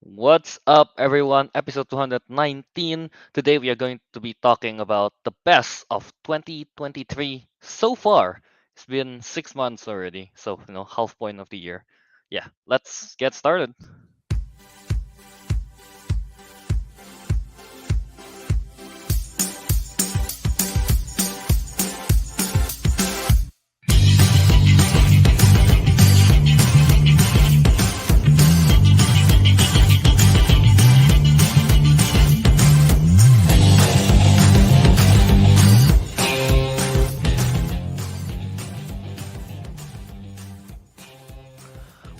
What's up, everyone? Episode 219. Today we are going to be talking about the best of 2023 so far. It's been 6 months already, so half point of the year. Yeah, let's get started.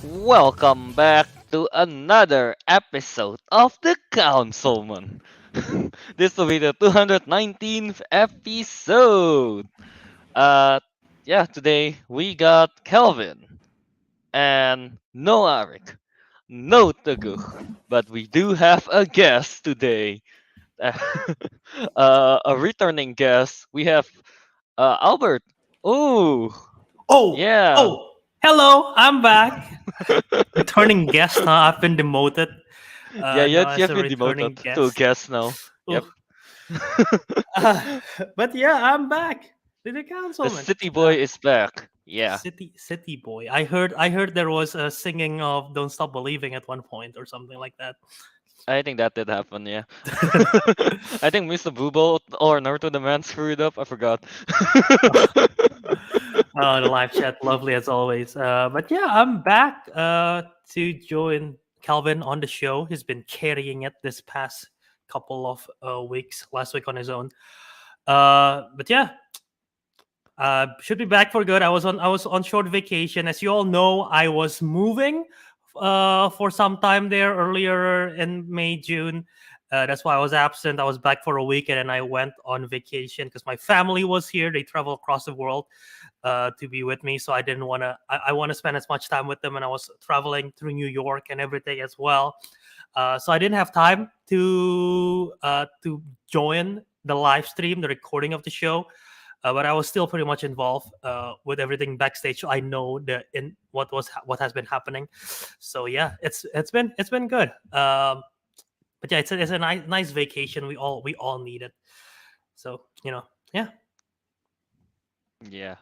Welcome back to another episode of the Councilmen. This will be the 219th episode. Uh, yeah, today we got Kelvin and no Ariq. No, Teguh, but we do have a guest today. A returning guest. We have Albert. Oh, Oh, yeah. oh, hello, I'm back. Returning guest, huh? I've been demoted. Yeah, Now you as have a been returning demoted to a guest. guest now. Ooh. Yep. Uh, but yeah, I'm back. To the The councilman. city boy is back. Yeah, City boy. I heard there was a singing of "Don't Stop Believing" at one point or something like that. I think that did happen. Yeah. I think Mr. Boobo or Naruto the man screwed up. I forgot. Oh, the live chat, lovely as always. But yeah, I'm back to join Calvin on the show. He's been carrying it this past couple of weeks. Last week on his own. But yeah, should be back for good. I was on short vacation. As you all know, I was moving for some time there earlier in May, June. That's why I was absent. I was back for a week and then I went on vacation because my family was here. They travel across the world to be with me. So I didn't want to, I want to spend as much time with them. And I was traveling through New York and everything as well. So I didn't have time to join the live stream, the recording of the show. But I was still pretty much involved with everything backstage. So I know what has been happening. So yeah, it's been good. But yeah, it's a nice vacation. We all need it. So yeah. Yeah, Did you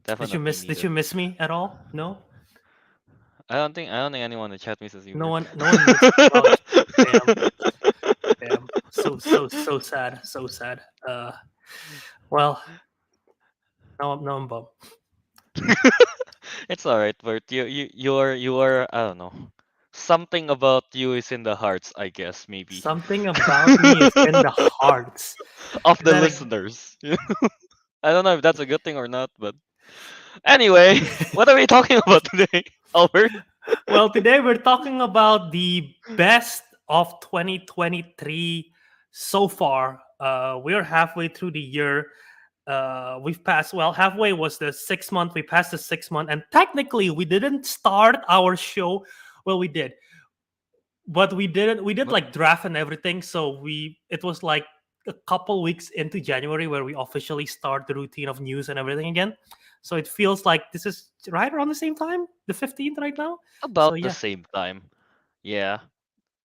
definitely miss Did needed. you miss me at all? No, I don't think anyone in the chat misses you, no Bert. one no one missed. Oh, damn, damn. So sad, so sad. Well, now I'm bummed. It's alright, Bert. You are I don't know. Something about you is in the hearts, I guess, maybe. Something about me is in the hearts. Of Is the that listeners. I don't know if that's a good thing or not, but anyway, what are we talking about today, Albert? well, today we're talking about the best of 2023 so far. We're halfway through the year. We've passed, well, halfway was the 6 month. We passed the 6 month, and technically, we didn't start our show. Well, we did, but we didn't. We did What? like draft and everything. So it was like a couple weeks into January where we officially start the routine of news and everything again. So it feels like this is right around the same time, the 15th right now. So About the yeah, same time. Yeah.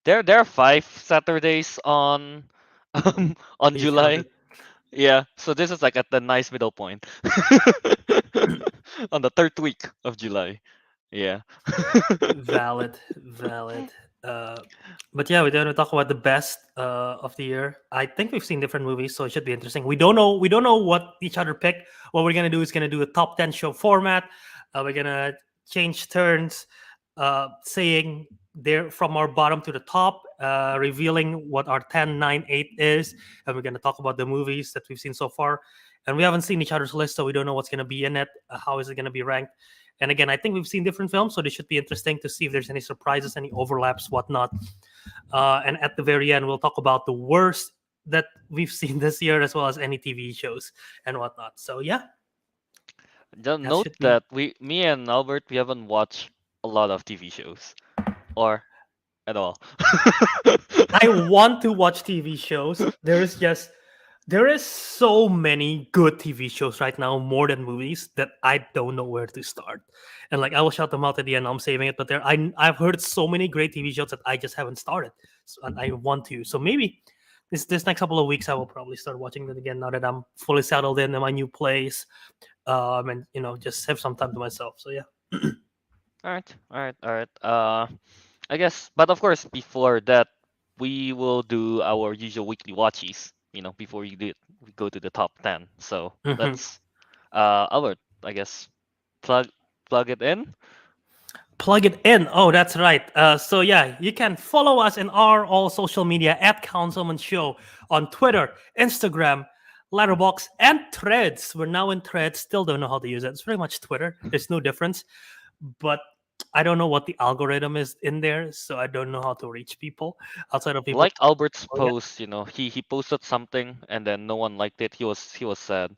There are 5 Saturdays on on you felt July. it. Yeah, so this is like at the nice middle point. On the third week of July. Yeah. Valid. Uh, but yeah, we're going to talk about the best of the year. I think we've seen different movies, so it should be interesting. We don't know. We don't know what each other picked. What we're gonna do is gonna do a top 10 show format. We're gonna change turns, saying there from our bottom to the top, revealing what our 10, 9, 8 is, and we're gonna talk about the movies that we've seen so far. And we haven't seen each other's list, so we don't know what's gonna be in it. How is it gonna be ranked? And again, I think we've seen different films, so this should be interesting to see if there's any surprises, any overlaps, whatnot. And at the very end, we'll talk about the worst that we've seen this year, as well as any TV shows and whatnot. So yeah, Just that note should be. that me and Albert, we haven't watched a lot of TV shows or at all. I want to watch TV shows. There is just There is so many good TV shows right now, more than movies, that I don't know where to start. And like I will shout them out at the end. I'm saving it, but I've heard so many great TV shows that I just haven't started, and I want to. So maybe this next couple of weeks I will probably start watching them again now that I'm fully settled in my new place, and just have some time to myself. So yeah. All right, all right, all right. I guess, but of course, before that, we will do our usual weekly watchies. Before we go to the top 10. So Mhm. let's, Albert, I guess, plug plug it in. Plug it in. Oh, that's right. So yeah, you can follow us in our all social media at Councilman Show on Twitter, Instagram, Letterbox, and Threads. We're now in Threads. Still don't know how to use it. It's pretty much Twitter. There's no difference, but I don't know what the algorithm is in there, so I don't know how to reach people outside of people. Like Albert's Oh yeah, post, he posted something and then no one liked it. He was sad.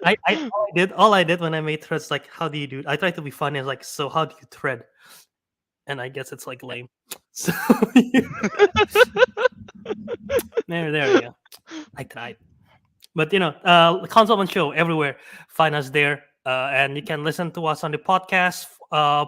I all I did when I made Threads, like, how do you do? I tried to be funny. I was like, so how do you thread? And I guess it's like lame. So there we go. I tried. But Councilman Show everywhere. Find us there, and you can listen to us on the podcast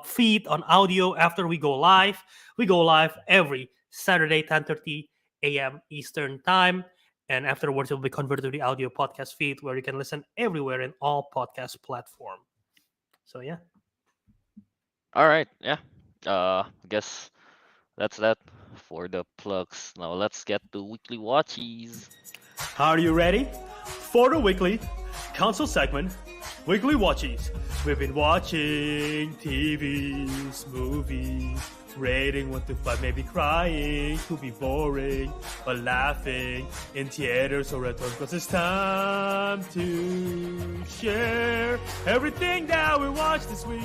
feed on audio after we go live. We go live every Saturday, 10:30 a.m. Eastern time, and afterwards it will be converted to the audio podcast feed where you can listen everywhere in all podcast platform. So yeah. All right, yeah. I guess that's that for the plugs. Now let's get to weekly watchies. Are you ready for the weekly council segment? Weekly watches. We've been watching TVs, movies, rating 1 to 5, maybe crying, could be boring, but laughing in theaters or at home. Cause it's time to share everything that we watched this week.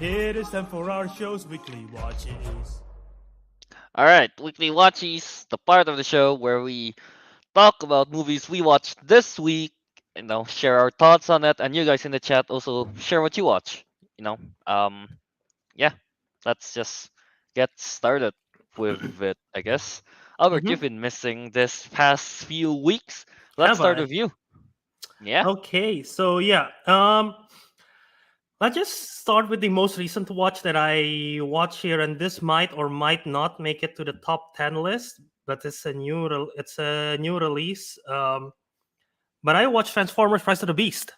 It is time for our show's weekly watches. All right, weekly watchies, the part of the show where we talk about movies we watched this week. Share our thoughts on it, and you guys in the chat also share what you watch. You know, um, yeah. Let's just get started with it, I guess. Albert, you've Mm-hmm. been missing this past few weeks. Let's Have start I? with you. Yeah. Okay, so yeah. Let's just start with the most recent watch that I watched here, and this might or might not make it to the top 10 list, but it's a new release. But I watched Transformers: Rise of the Beast.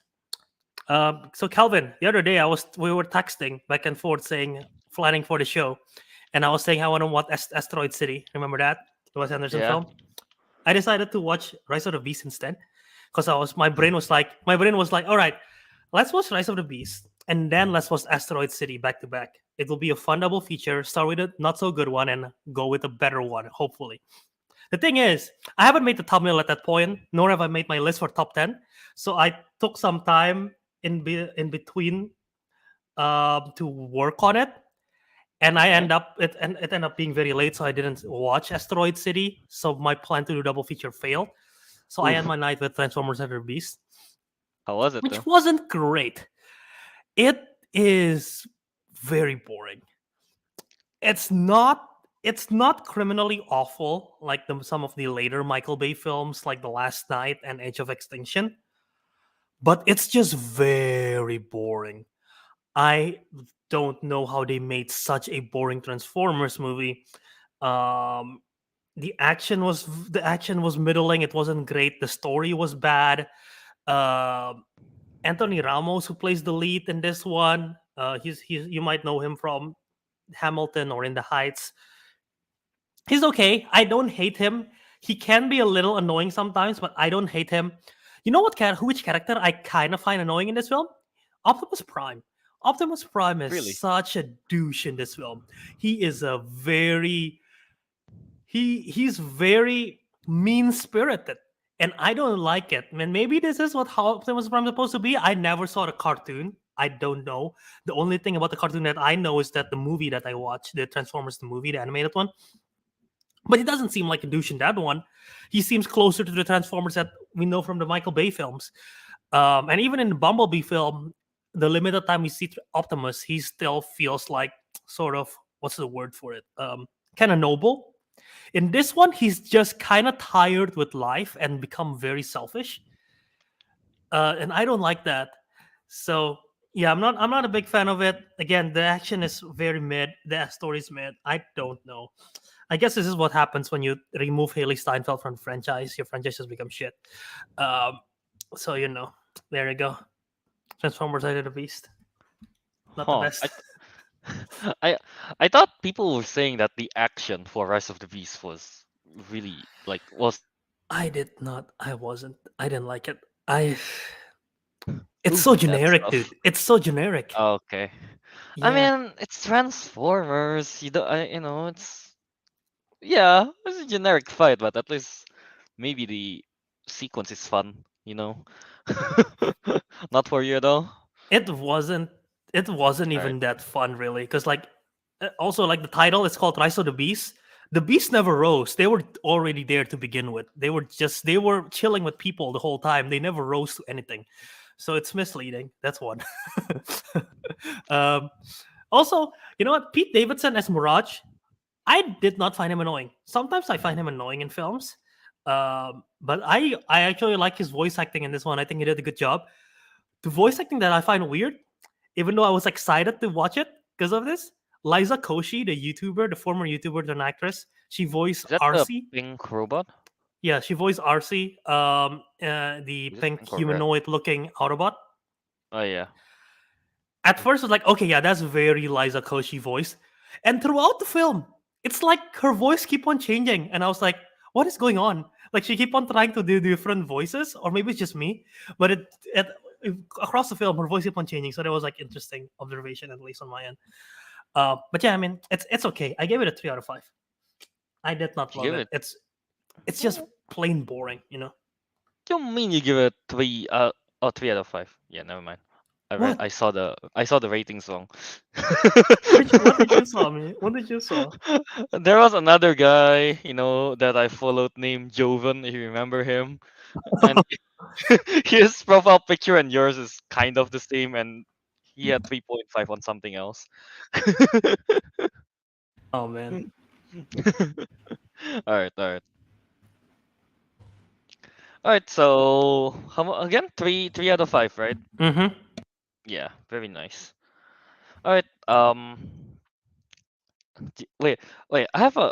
So Calvin, the other day we were texting back and forth saying planning for the show, and I was saying I want to watch Asteroid City. Remember that, the Wes Anderson Yeah. film? I decided to watch Rise of the Beast instead because my brain was like, all right, let's watch Rise of the Beast and then let's watch Asteroid City back to back. It will be a fun double feature. Start with a not so good one and go with a better one, hopefully. The thing is, I haven't made the thumbnail at that point, nor have I made my list for top 10. So I took some time in between to work on it. And Okay. it ended up being very late, so I didn't watch Asteroid City. So my plan to do double feature failed. So I end Oof. my night with Transformers Ever Beast, How was it which though? wasn't great. It is very boring. It's not it's not criminally awful like some of the later Michael Bay films like The Last Night and Age of Extinction, but it's just very boring. I don't know how they made such a boring Transformers movie. Um the action was middling. It wasn't great. The story was bad. Um Anthony Ramos, who plays the lead in this one, he's you might know him from Hamilton or In the Heights. He's okay. I don't hate him. He can be a little annoying sometimes, but I don't hate him. You know which character I kind of find annoying in this film? Optimus Prime. Optimus Prime is Really? such a douche in this film. He is a very he's very mean spirited, and I don't like it. I mean, maybe this is what how Optimus Prime is supposed to be. I never saw the cartoon. I don't know. The only thing about the cartoon that I know is that the movie that I watched, the Transformers the movie, the animated one, but he doesn't seem like a douche in that one. He seems closer to the Transformers that we know from the Michael Bay films. And even in the Bumblebee film, the limited time we see Optimus, he still feels like sort of, what's the word for it? Kind of noble. In this one, he's just kind of tired with life and become very selfish, and I don't like that. So yeah, I'm not a big fan of it. Again, the action is very mid. The story's mid. I don't know. I guess this is what happens when you remove Haley Steinfeld from the franchise. Your franchise has become shit. Um, so there you go. Transformers: Eye of the Beast. Not the Huh. best. I I thought people were saying that the action for Rise of the Beast was really like was I did not. I wasn't. I didn't like it. I. It's ooh so that generic, stuff. dude. It's so generic. Okay. I Yeah. mean, it's Transformers. It's yeah, it's a generic fight, but at least maybe the sequence is fun. Not for you though. It wasn't. It wasn't All right. even that fun, really. Because also like the title, it's called Rise of the Beast. The beast never rose. They were already there to begin with. They were chilling with people the whole time. They never rose to anything. So it's misleading. That's one. um, Also, you know what? Pete Davidson as Mirage, I did not find him annoying. Sometimes I find him annoying in films, but I actually like his voice acting in this one. I think he did a good job. The voice acting that I find weird, even though I was excited to watch it because of this, Liza Koshy, the YouTuber, the former YouTuber turned actress, she voiced Is that the RC. pink robot? Yeah, she voiced RC, the Is it pink pink or red? humanoid-looking Autobot. Oh yeah. At first, I was like, okay, yeah, that's very Liza Koshy voice. And throughout the film, it's like her voice keep on changing, and I was like, what is going on? Like she keep on trying to do different voices, or maybe it's just me. But across the film, her voice keep on changing, so that was like interesting observation, at least on my end. But yeah, I mean, it's okay. I gave it a 3 out of 5. I did not You love give it. it. It's just What plain boring. do you mean you give it three? 3 out of 5. Yeah, never mind. What? I saw the rating song. What did you saw me? What did you saw? There was another guy, that I followed named Joven, if you remember him. And his profile picture and yours is kind of the same, and he had 3.5 on something else. Oh man. All right, all right, all right. So again? Three out of 5, right? Mm-hmm. Yeah, very nice. All right. Wait, wait. I have a.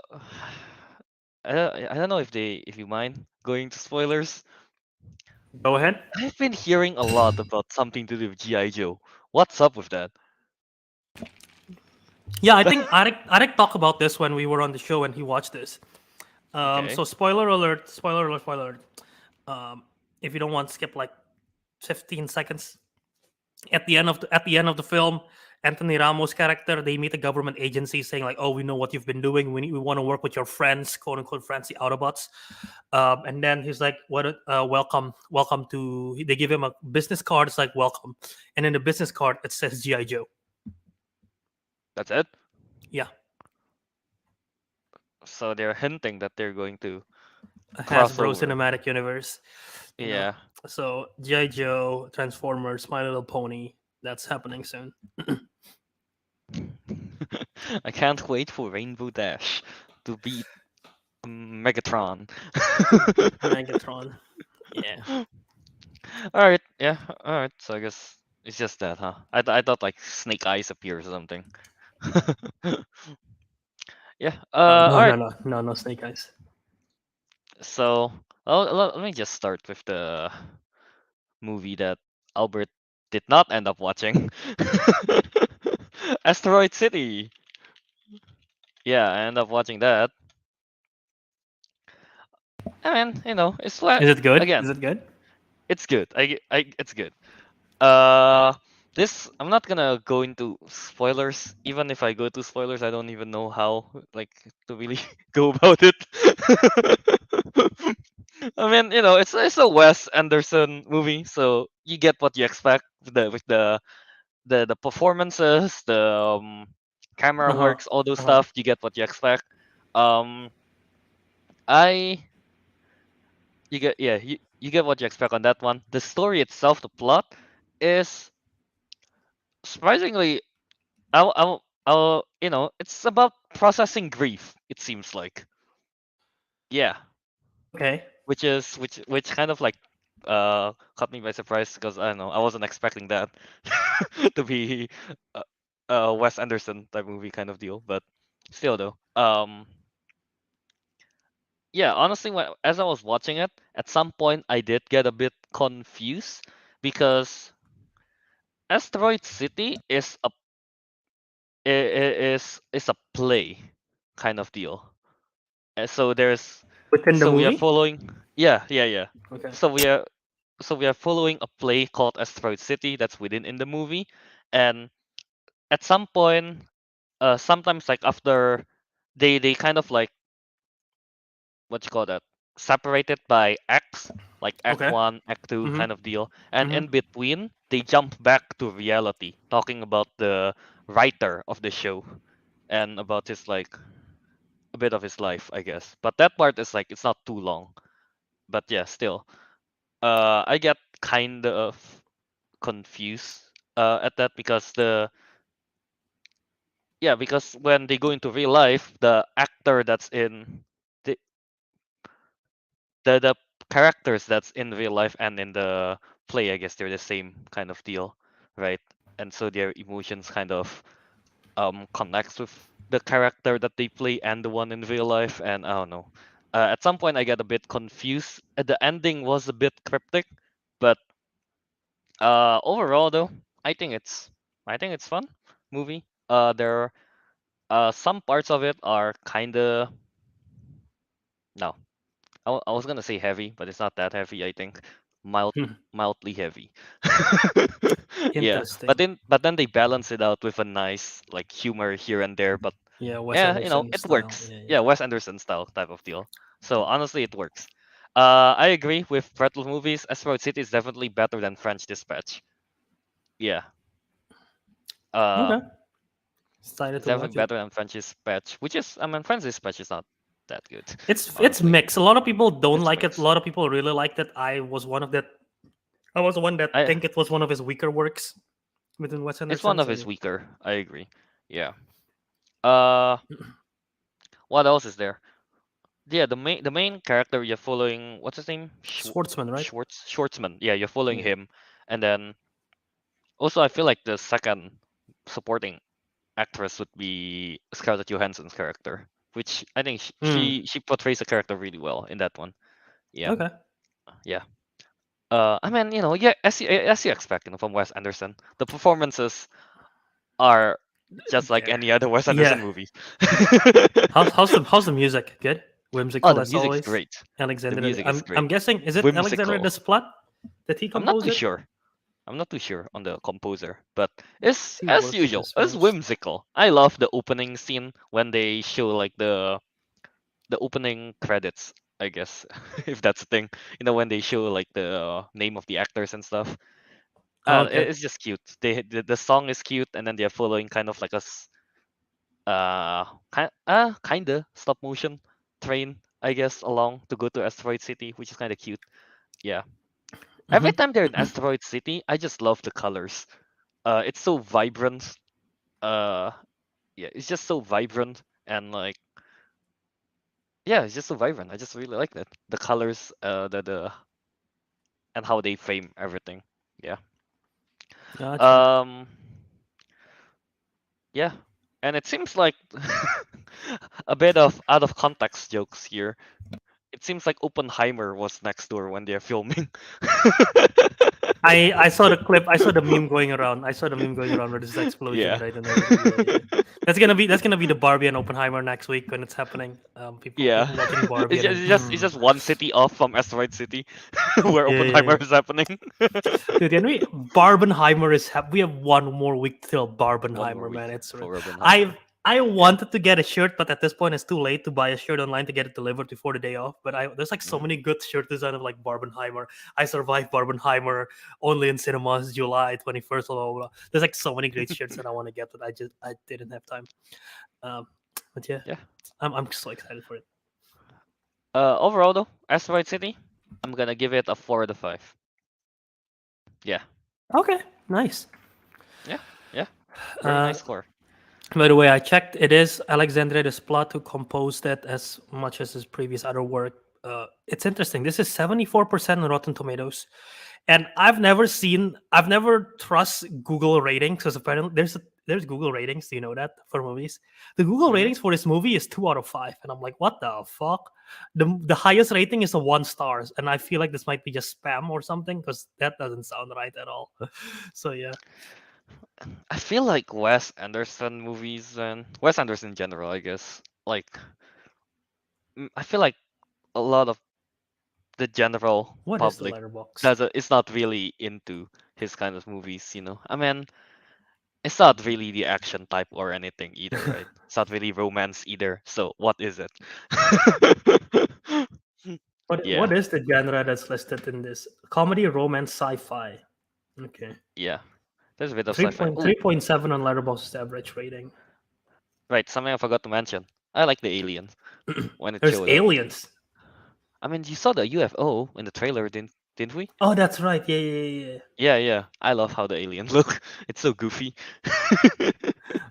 I don't know if you mind going to spoilers. Go ahead. I've been hearing a lot about something to do with GI Joe. What's up with that? Yeah, I think Arik talked about this when we were on the show and he watched this. So Okay. spoiler alert, spoiler alert, spoiler alert. If you don't want to skip like 15 seconds, at the end of the film, Anthony Ramos' character, they meet a government agency saying like, "Oh, we know what you've been doing. We want to work with your friends, quote unquote friends, the Autobots." And then he's like, "What? Welcome to." They give him a business card. It's like welcome, and in the business card it says GI Joe. That's it. Yeah, So they're hinting that they're going to cross Hasbro over. Cinematic Universe. You know, Yeah. so GI Joe, Transformers, My Little Pony. That's happening soon. I can't wait for Rainbow Dash to beat Megatron. Megatron. Yeah. All right. Yeah. All right. So I guess it's just that, huh? I thought like Snake Eyes appears or something. Yeah. No, All no, right. no, no, no Snake Eyes. So let me just start with the movie that Albert did not end up watching. Asteroid City. Yeah, I ended up watching that. I mean, it's like Is it good? Is again, it good? it's good. It's good. Uh, this I'm not gonna go into spoilers. Even if I go to spoilers, I don't even know how like to really go about it. I mean, it's a Wes Anderson movie, so you get what you expect with the performances, the camera Uh huh. works, all those Uh huh. stuff. You get what you expect. Um, I you get yeah you get what you expect on that one. The story itself, the plot, is surprisingly it's about processing grief. It seems like Yeah, Okay. which kind of like caught me by surprise because I don't know, I wasn't expecting that to be a, a Wes Anderson type movie kind of deal, but still though. Yeah, honestly, as I was watching it, at some point I did get a bit confused because Asteroid City is a play kind of deal. So there's Within the so we are movie. following yeah. Okay. So we are following a play called Asteroid City that's within in the movie, and at some point, sometimes like after they kind of like what you call that separated by acts, like act Okay. 1, act 2 Mhm. kind of deal, and Mhm. in between they jump back to reality talking about the writer of the show and about his like a bit of his life, I guess. But that part is like it's not too long, but yeah, still I get kind of confused at that because because when they go into real life, the actor that's in the the characters that's in real life and in the play, I guess they're the same kind of deal, right? And so their emotions kind of connects with the character that they play and the one in real life, and I don't know. At some point, I get a bit confused. The ending was a bit cryptic, but overall though, I think it's fun movie. There are some parts of it are kinda no. I was gonna say heavy, but it's not that heavy. I think mildly heavy. Yeah, Interesting. but then they balance it out with a nice like humor here and there. But Yeah, Wes yeah, Anderson it style. works. Yeah, yeah. Yeah, Wes Anderson style type of deal. So honestly, it works. I agree with Pretzel movies. Asteroid City is definitely better than French Dispatch. Yeah. Uh, Okay. Excited it's to definitely watch it. better than French Dispatch, which is I mean French Dispatch is not that good, It's honestly. mixed. A lot of people don't It's like it. A mixed. lot of people really liked it. I was the one that I think it was one of his weaker works within Wes It's one Anderson. of So his yeah. weaker. I agree. Yeah. Uh, what else is there? Yeah, the main character you're following. What's his name? Schwartzman, right? Schwartzman. Yeah, you're following Yeah. him, and then also I feel like the second supporting actress would be Scarlett Johansson's character, which I think Hmm. she portrays the character really well in that one. Yeah, Okay. yeah. I mean, yeah, as you expect, from Wes Anderson, the performances are just like There. any other Wes Yeah. Anderson movie. How's the music? Good. Oh, Whimsical the as music's always. great. The Alexander. music is I'm great. guessing, is it Alexander Whimsical. Desplat that he I'm not composed too it? sure. I'm not too sure on the composer, but it's He as worked with usual, his it's most. whimsical. I love the opening scene when they show like the opening credits, I guess, if that's a thing. When they show like the name of the actors and stuff. Oh, okay. It's just cute. The song is cute, and then they're following kind of like kinda stop motion train, I guess, along to go to Asteroid City, which is kind of cute. Yeah. Every Hmm. time they're in Asteroid City, I just love the colors. It's so vibrant. Uh, yeah, it's just so vibrant and like yeah, it's just so vibrant. I just really like that. The colors, the and how they frame everything. Yeah. Gotcha. Um. Yeah. And it seems like a bit of out of context jokes here. It seems like Oppenheimer was next door when they're filming. I saw the clip. I saw the meme going around. I saw the meme going around where there's explosion, Yeah. right, and everything. Yeah, yeah. That's gonna be the Barbie and Oppenheimer next week when it's happening. People Yeah. people watching Barbie It's and just then it's just it's just one city off from Asteroid City where yeah, yeah, Oppenheimer yeah. is happening. Dude, can we Barbenheimer we have one more week till One more Barbenheimer, week man. It's for I Oppenheimer. I wanted to get a shirt, but at this point it's too late to buy a shirt online to get it delivered before the day off. But there's like so Mm. many good shirt design of like Barbenheimer. I survived Barbenheimer only in cinemas July 21st. Blah, blah, blah. There's like so many great shirts that I want to get, but I didn't have time. Um, but yeah, Yeah. I'm so excited for it. Overall though, Asteroid City, I'm gonna give it a 4 out of 5. Yeah. Okay, nice. Yeah. Yeah. Very Uh, nice score. By the way, I checked. It is Alexandre Desplat who composed it as much as his previous other work. It's interesting. This is 74% on Rotten Tomatoes, and I've never trust Google ratings because apparently there's Google ratings. Do you know that for movies? The Google Hmm. ratings for this movie is 2 out of 5, and I'm like, what the fuck? The highest rating is a 1 stars, and I feel like this might be just spam or something because that doesn't sound right at all. So yeah, I feel like Wes Anderson movies and Wes Anderson in general, I guess. Like, I feel like a lot of the general what is the public letterbox? does is not really into his kind of movies. I mean, it's not really the action type or anything either, right? It's not really romance either. So what is it? What Yeah, is the genre that's listed in this? Comedy, romance, sci-fi. Okay. yeah. There's a bit of Three sci-fi. point Oh, three point seven on Letterboxd average rating. right. Something I forgot to mention. I like the aliens when it There's showed up. aliens. I mean, you saw the UFO in the trailer, didn't we? Oh, that's right. Yeah, yeah, yeah. Yeah, yeah. I love how the aliens look. It's so goofy.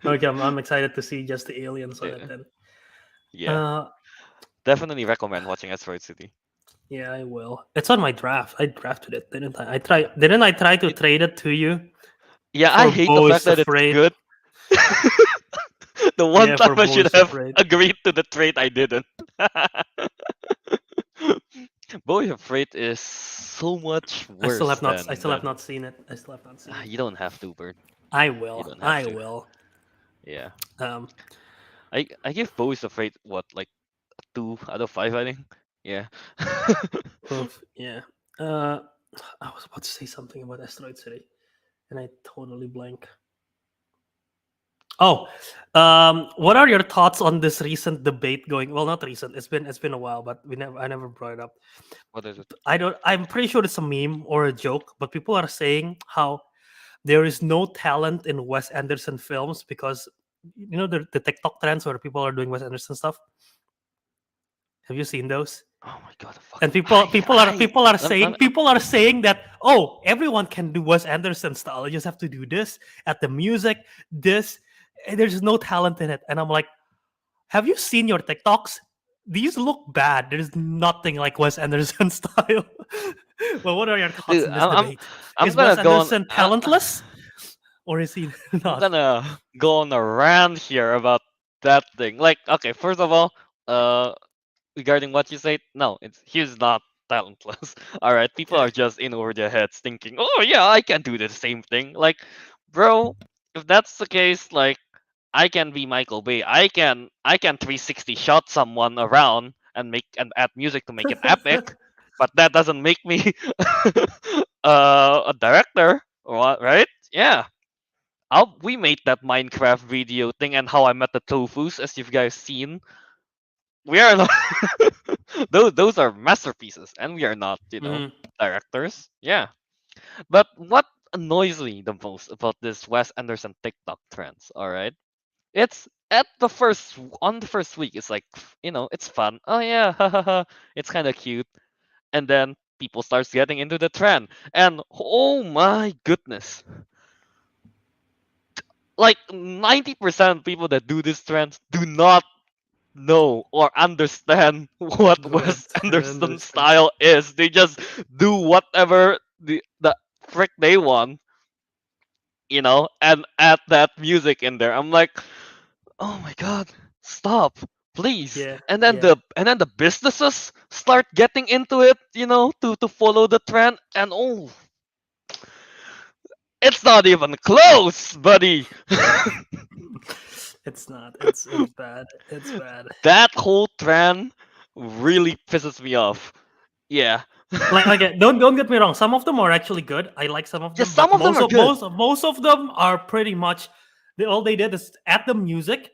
Okay, I'm excited to see just the aliens on it Yeah, then. yeah. Uh, Definitely recommend watching Asteroid City. yeah, I will. It's on my draft. I drafted it, didn't I? Didn't I try to It, trade it to you yeah, I for hate the Bo fact is that it's afraid? good. The one Yeah, time for I Bo should is have afraid. agreed to the trade, I didn't. Boy Afraid is so much worse I than still have than. not seen it. I still have not seen it. You don't have to, Bird. I You will. don't have I to. will. Yeah. Um, I give Bo is Afraid what, like 2 out of 5, I think. Yeah. Oof, yeah. Uh, I was about to say something about Asteroid City, and I totally blank. Oh, what are your thoughts on this recent debate going? Well, not recent. It's been a while, but I never brought it up. What is it? I don't. I'm pretty sure it's a meme or a joke, but people are saying how there is no talent in Wes Anderson films because the TikTok trends where people are doing Wes Anderson stuff. Have you seen those? Oh my god, fuck. And I I people are saying that, oh, everyone can do Wes Anderson style. You just have to do this at the music, this, and there's no talent in it. And I'm like, have you seen your TikToks? These look bad. There's nothing like Wes Anderson style. Well, what are your thoughts dude, in this debate? I'm Is gonna Wes go on. Anderson talentless or is he I'm not? gonna go on a rant here about that thing. Like, okay, first of all, regarding what you said, no, he's not talentless. All right, people Okay. are just in over their heads thinking, oh yeah, I can do the same thing. Like, bro, if that's the case, like, I can be Michael Bay. I can 360 shot someone around and add music to make it epic, but that doesn't make me a director, right? Yeah. We made that Minecraft video thing and How I Met the Tofus, as you've guys seen. We are not. those are masterpieces, and we are not, Mhm. directors. Yeah. But what annoys me the most about this Wes Anderson TikTok trends, all right? It's at the first on the first week, it's like, it's fun. Oh yeah, hahaha, it's kind of cute, and then people starts getting into the trend, and oh my goodness, like 90% of people that do this trend do not know or understand what Wes Wes Anderson Anderson. style is. They just do whatever the frick they want, and add that music in there. I'm like, oh my god, stop, please. Yeah, And then yeah. the businesses start getting into it, to follow the trend, and oh, it's not even close, buddy. It's not. It's bad. It's bad. That whole trend really pisses me off. Yeah. Like don't get me wrong. Some of them are actually good. I like some of Just them, some but of them are good. most of them are pretty much all they did is add the music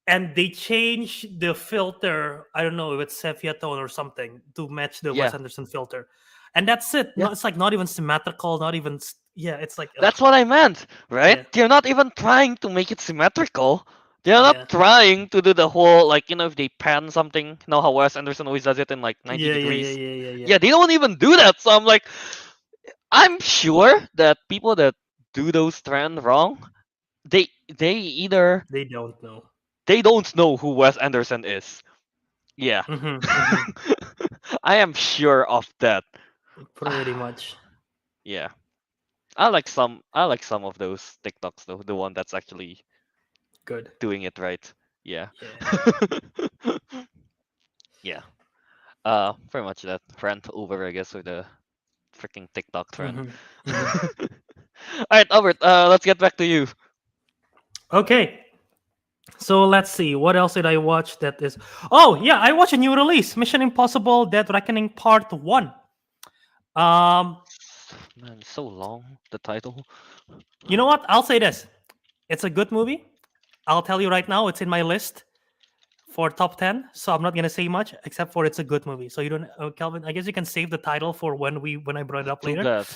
and they change the filter. I don't know if it's sepia tone or something to match the Wes Yeah. Anderson filter, and that's it. Yeah. No, it's like not even symmetrical. Not even yeah. It's like ugh, That's what I meant, right? yeah, They're not even trying to make it symmetrical. They're not yeah, trying to do the whole, like, if they pan something, how Wes Anderson always does it in like 90 yeah, yeah, yeah, degrees. yeah, yeah, yeah. Yeah, they don't even do that. So I'm like, I'm sure that people that do those trend wrong, they either They don't know. they don't know who Wes Anderson is. Yeah. Hmm. I am sure of that. Pretty much. Yeah. I like some of those TikToks though, the one that's actually Good. doing it right. Yeah. Yeah. Yeah. Pretty much that rant over I guess with the freaking TikTok trend. Hmm. Hmm. Alright, Albert, let's get back to you. Okay. So let's see. What else did I watch that is. Oh, yeah. I watched a new release Mission Impossible Dead Reckoning Part 1. Um, Man, so long, the title. you know what? I'll say this. It's a good movie. I'll tell you right now, it's in my list for top 10. So I'm not gonna say much except for it's a good movie. So you don't, Kelvin. I guess you can save the title for when I brought it up Too later. bad.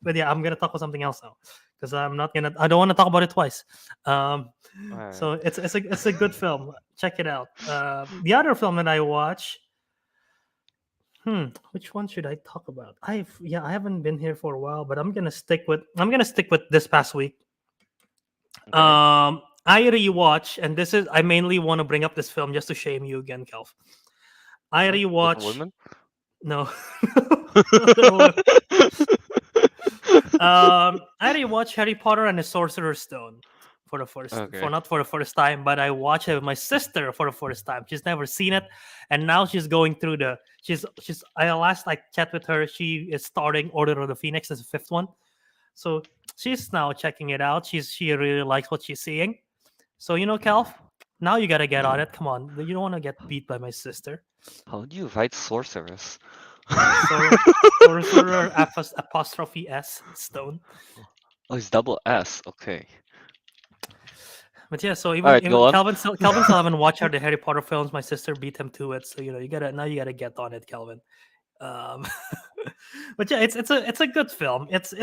But yeah, I'm gonna talk about something else now because I'm not gonna. I don't want to talk about it twice. Um, Alright. so it's a good film. Check it out. The other film that I watch. Which one should I talk about? I haven't been here for a while, but I'm gonna stick with this past week. Okay. I rewatch, and this is I mainly want to bring up this film just to shame you again, Kelv. I What? Little rewatch. Women? No, I rewatched Harry Potter and the Sorcerer's Stone Okay. not for the first time, but I watched it with my sister for the first time. She's never seen it, and now she's going through the. She's. I last like chat with her. She is starting Order of the Phoenix as the fifth one, so she's now checking it out. She really likes what she's seeing. So Calf, now you gotta get on it. Come on, you don't want to get beat by my sister. How do you write sorceress? So Sorcerer apostrophe S Stone. Oh, it's double S. Okay. But yeah, so All even, right, even go on. Calvin still haven't watched the Harry Potter films. My sister beat him to it, so you gotta get on it, Calvin. Um, but yeah, it's a good film. It's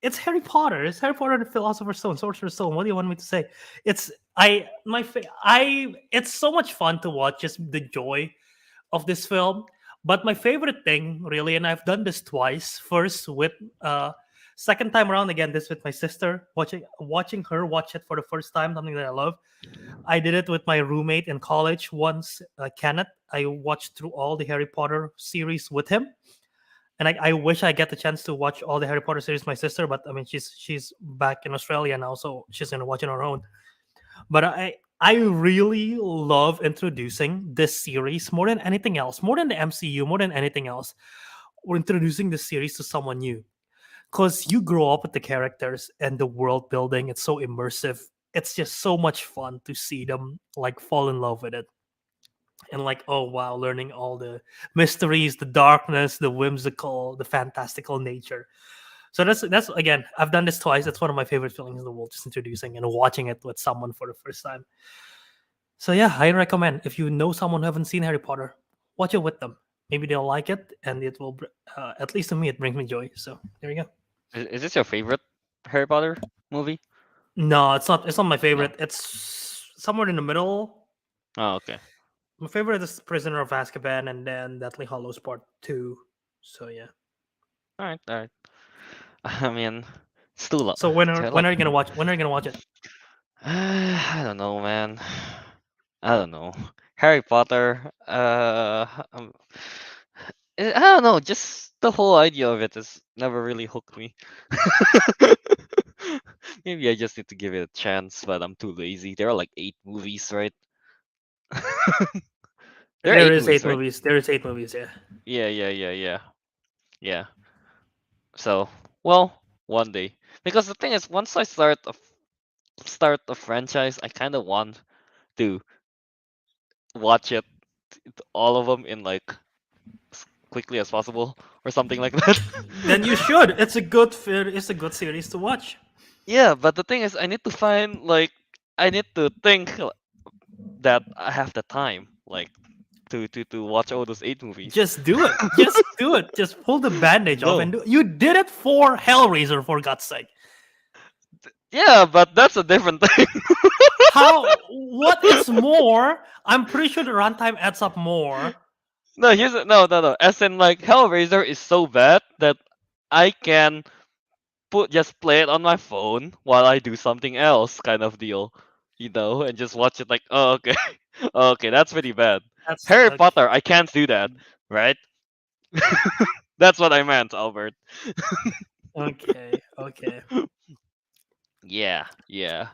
it's Harry Potter. It's Harry Potter and the Philosopher's Stone, Sorcerer's Stone. What do you want me to say? It's I my fa- I It's so much fun to watch. Just the joy of this film. But my favorite thing, really, and I've done this twice. First with second time around again, this with my sister, watching her watch it for the first time, something that I love. I did it with my roommate in college once, Kenneth. I watched through all the Harry Potter series with him. And I wish I get the chance to watch all the Harry Potter series with my sister, but I mean she's back in Australia now, so she's gonna watch it on her own. But I really love introducing this series more than anything else, more than the MCU, more than anything else. We're introducing this series to someone new because you grow up with the characters and the world building. It's so immersive. It's just so much fun to see them like fall in love with it and like, oh wow, learning all the mysteries, the darkness, the whimsical, the fantastical nature. So that's again, I've done this twice. That's one of my favorite feelings in the world, just introducing and watching it with someone for the first time. So yeah, I recommend if you know someone who haven't seen Harry Potter, watch it with them. Maybe they'll like it, and it will. At least to me, it brings me joy. So there you go. Is this your favorite Harry Potter movie? No, it's not. It's not my No. favorite. It's somewhere in the middle. Oh, okay. My favorite is Prisoner of Azkaban, and then Deathly Hallows Part Two. So yeah. All right, all right. I mean, it's too long. So when are Like, when are you gonna watch? When are you gonna watch it? I don't know, man. I don't know. Harry Potter. I don't know. Just the whole idea of it has never really hooked me. Maybe I just need to give it a chance, but I'm too lazy. There are like 8 movies, right? There are There eight is movies, eight right? movies. There is eight movies. Yeah. Yeah, yeah, yeah, yeah, yeah. So, well, one day. Because the thing is, once I start a franchise, I kind of want to watch it, all of them in like quickly as possible or something like that. Then you should. It's a good series to watch. Yeah, but the thing is, I need to think that I have the time, like to watch all those 8 movies. Just do it. Just do it. Just pull the bandage off and No. do. You did it for Hellraiser, for God's sake. Yeah, but that's a different thing. How? What is more? I'm pretty sure the runtime adds up more. No, no, no, no. As in, like, Hellraiser is so bad that I can just play it on my phone while I do something else, kind of deal, and just watch it like, oh, okay, okay, that's pretty bad. That's Harry okay. Potter, I can't do that, right? That's what I meant, Albert. Okay, okay. Yeah, yeah.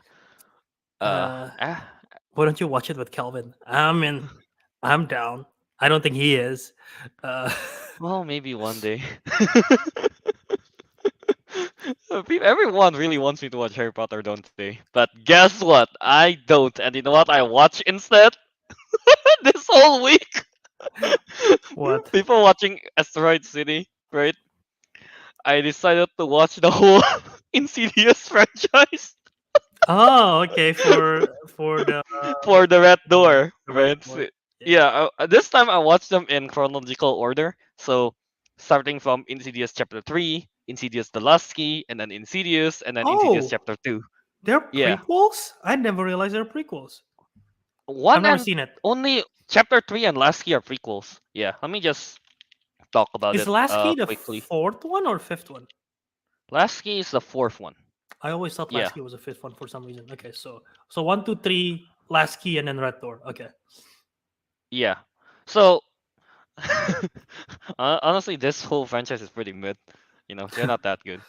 Uh, Uh, ah, why don't you watch it with Kelvin? I mean, I'm down. I don't think he is. Uh, well, maybe one day. Everyone really wants me to watch Harry Potter, don't they? But guess what? I don't. And you know what I watch instead? This whole week? what? People watching Asteroid City, right? I decided to watch the whole Insidious franchise Oh, okay. For for the Red the, Door, the red right? door. Yeah. Yeah, this time I watched them in chronological order. So, starting from Insidious Chapter 3, Insidious the Last Key, and then Insidious, and then Insidious Oh, Chapter 2. they're Yeah. prequels. I never realized they're prequels. I've One never and seen it. only Chapter 3 and Last Key are prequels. Yeah, let me just talk about Is it Lasky the quickly. fourth one or fifth one? Last Key is the fourth one. I always thought Yeah, Lasky was the fifth one for some reason. Okay, so one, two, three, Lasky, and then Red Door. Okay. yeah. So, honestly, this whole franchise is pretty mid. They're not that good.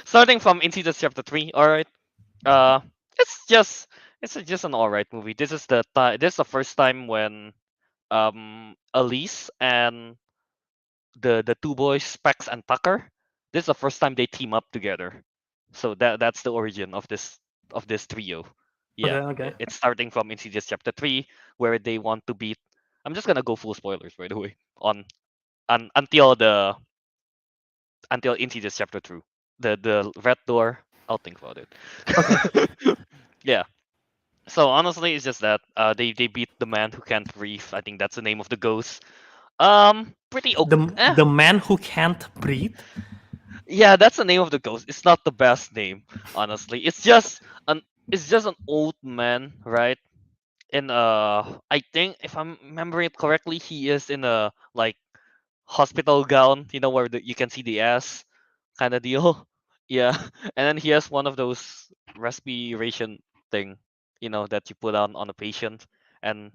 Starting from Insidious Chapter 3, alright. Uh, it's just an alright movie. This is the first time when Elise and the two boys, Specs and Tucker, this is the first time they team up together. So that's the origin of this trio. Okay. Yeah, Okay. it's starting from Insidious Chapter 3, where they want to beat. I'm just gonna go full spoilers, by the way, on until Insidious Chapter 2. The Red Door. I'll think about it. Okay. Yeah. So honestly, it's just that they beat the man who can't breathe. I think that's the name of the ghost. Pretty okay. The man who can't breathe. Yeah, that's the name of the ghost. It's not the best name, honestly. It's just an old man, right? In I think if I'm remembering it correctly, he is in a like hospital gown, where you can see the ass kind of deal. Yeah, and then he has one of those respiration thing, that you put on a patient, and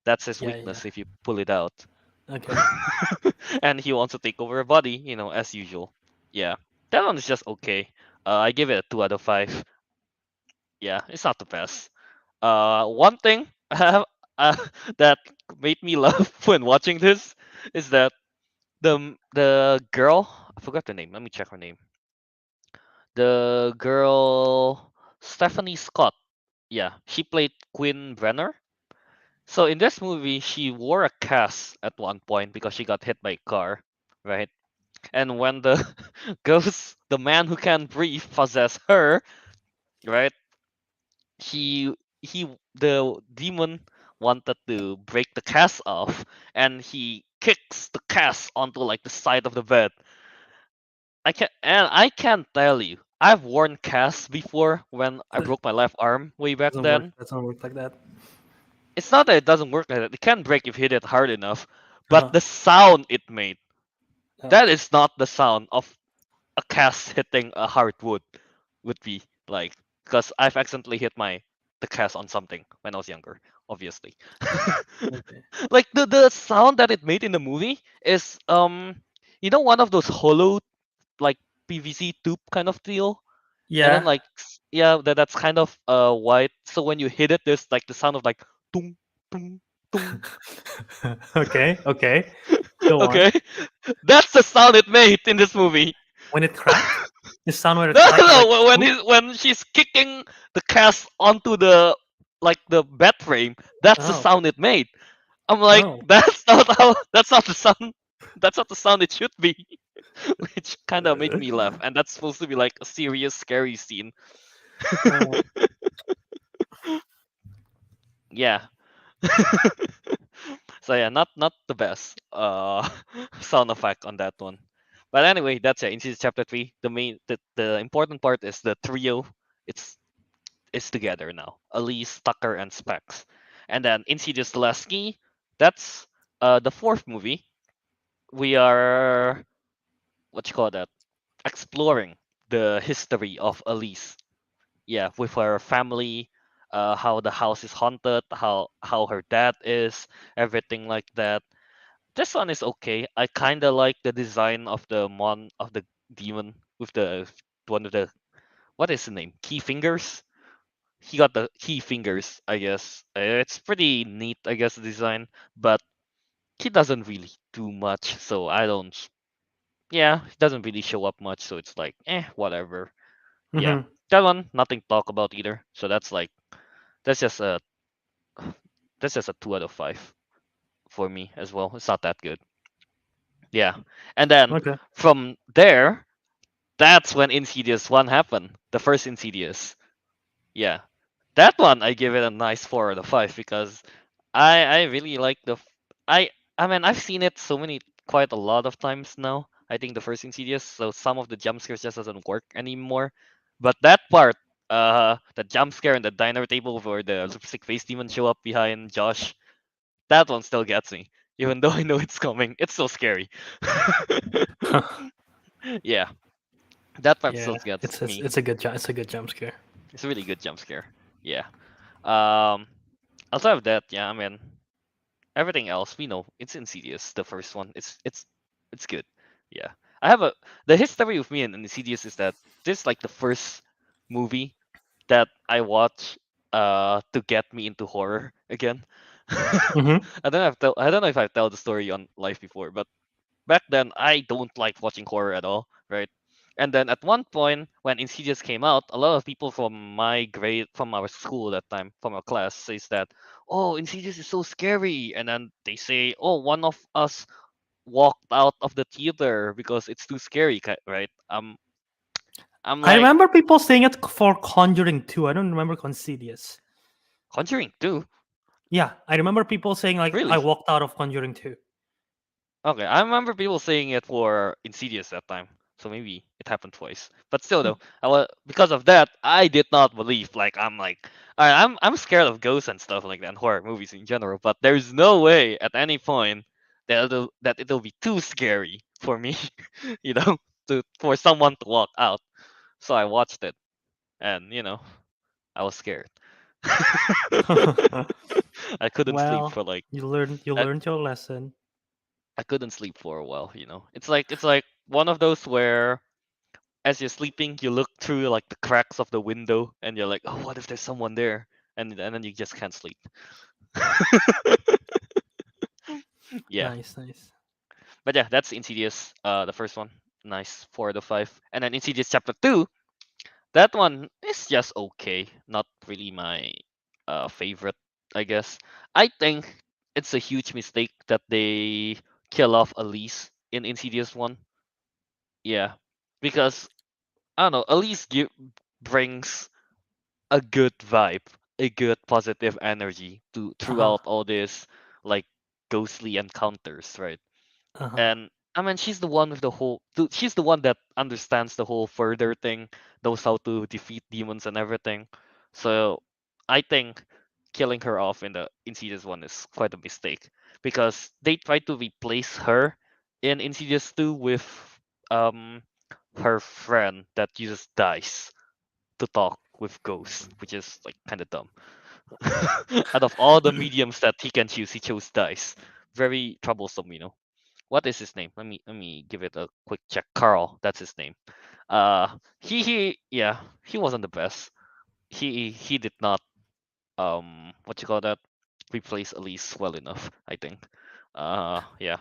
that's his Yeah. Yeah. weakness if you pull it out. Okay. And he wants to take over a body, as usual. Yeah, that one is just okay. I give it a 2 out of 5. Yeah, it's not the best. One thing uh, that made me laugh when watching this is that the girl, I forgot the name. Let me check her name. The girl Stephanie Scott. Yeah, she played Quinn Brenner. So in this movie, she wore a cast at one point because she got hit by a car, right? And when the ghost, the man who can breathe, possess her, right? The demon wanted to break the cast off, and he kicks the cast onto like the side of the bed. I can't tell you. I've worn casts before when I It broke my left arm way back doesn't work. then. Doesn't work like that. It's not that it doesn't work like that. It can break if you hit it hard enough, but Uh-huh. the sound it made, Uh, that is not the sound of a cast hitting a hardwood would be like, because I've accidentally hit the cast on something when I was younger, obviously. okay. Like the sound that it made in the movie is one of those hollow like PVC tube kind of deal, and then Yeah. like yeah, that's kind of white. So when you hit it, there's like the sound of like tung tung tung. Okay. Okay. Go on. Okay, that's the sound it made in this movie. When it cracked, the sound when it No, cracked is like, no, when "Oop." when she's kicking the cast onto the bed frame, that's the Oh. sound it made. I'm like, Oh. that's not the sound. That's not the sound it should be, which kind of made me laugh. And that's supposed to be like a serious, scary scene. Oh. Yeah. So yeah, not the best sound effect on that one. But anyway, that's it. In chapter 3, the important part is the trio. It's is together now. Elise, Tucker, and Specs. And then Insidious Lasky, that's the fourth movie. We are what you call that? Exploring the history of Elise. Yeah, with her family, how the house is haunted, how her dad is, everything like that. This one is okay. I kind of like the design of the demon with the one of the, what is the name? Key fingers. He got the key fingers, I guess. It's pretty neat, I guess, the design, but he doesn't really do much, so I don't. Yeah, he doesn't really show up much, so it's like, whatever. Yeah, Hmm. that one, nothing to talk about either. So that's just a that's just a 2 out of 5 for me as well. It's not that good. Yeah, and then Okay. from there, that's when Insidious one happened. The first Insidious. Yeah, that one I give it a nice 4 out of 5 because I really like I mean I've seen it quite a lot of times now. I think the first Insidious, so some of the jump scares just doesn't work anymore. But that part, the jump scare in the diner table where the lipstick face demon show up behind Josh, that one still gets me. Even though I know it's coming, it's so scary. Yeah, that part still Yeah, gets me. it's a good jump scare. It's a really good jump scare. Yeah. Um, Outside of that, yeah, I mean, everything else we know it's Insidious. The first one, it's good. Yeah, I have a the history with me and Insidious is that this is like the first movie that I watch to get me into horror again. Hmm. I don't know if I've told the story on live before, but back then I don't like watching horror at all, right? And then at one point when Insidious came out, a lot of people from our school that time, from our class, says that, oh, Insidious is so scary, and then they say, oh, one of us walked out of the theater because it's too scary, right? I'm I like, remember people saying it for Conjuring 2. I don't remember Considious. Conjuring 2, Yeah, I remember people saying like I really? walked out of Conjuring 2. Okay, I remember people saying it for Insidious that time, so maybe it happened twice. But still, though, because of that, I did not believe. Like, alright, I'm scared of ghosts and stuff like that, and horror movies in general. But there's no way at any point that it'll be too scary for me, you know, for someone to walk out. So I watched it, and I was scared. I couldn't sleep Well, for like you I, learned your lesson. I couldn't sleep for a while. It's like one of those where as you're sleeping, you look through like the cracks of the window, and you're like, "Oh, what if there's someone there?" And then you just can't sleep. Yeah, Nice, nice. but yeah, that's Insidious. The first one, nice 4 out of 5, and then Insidious Chapter 2. That one is just okay, not really my favorite, I guess. I think it's a huge mistake that they kill off Elise in Insidious one. Yeah, because I don't know, brings a good vibe, a good positive energy to Uh huh. throughout all this like ghostly encounters, right? Uh huh. And I mean, she's the one that understands the whole further thing, knows how to defeat demons and everything. So I think killing her off in the Insidious one is quite a mistake because they try to replace her in Insidious 2 with um her friend that uses dice to talk with ghosts, which is like kind of dumb. Out of all the mediums that he can choose, he chose dice. Very troublesome. What is his name? Let me give it a quick check. Carl, that's his name. Yeah, he wasn't the best. He did not what you call that, replace Elise well enough, I think. Yeah.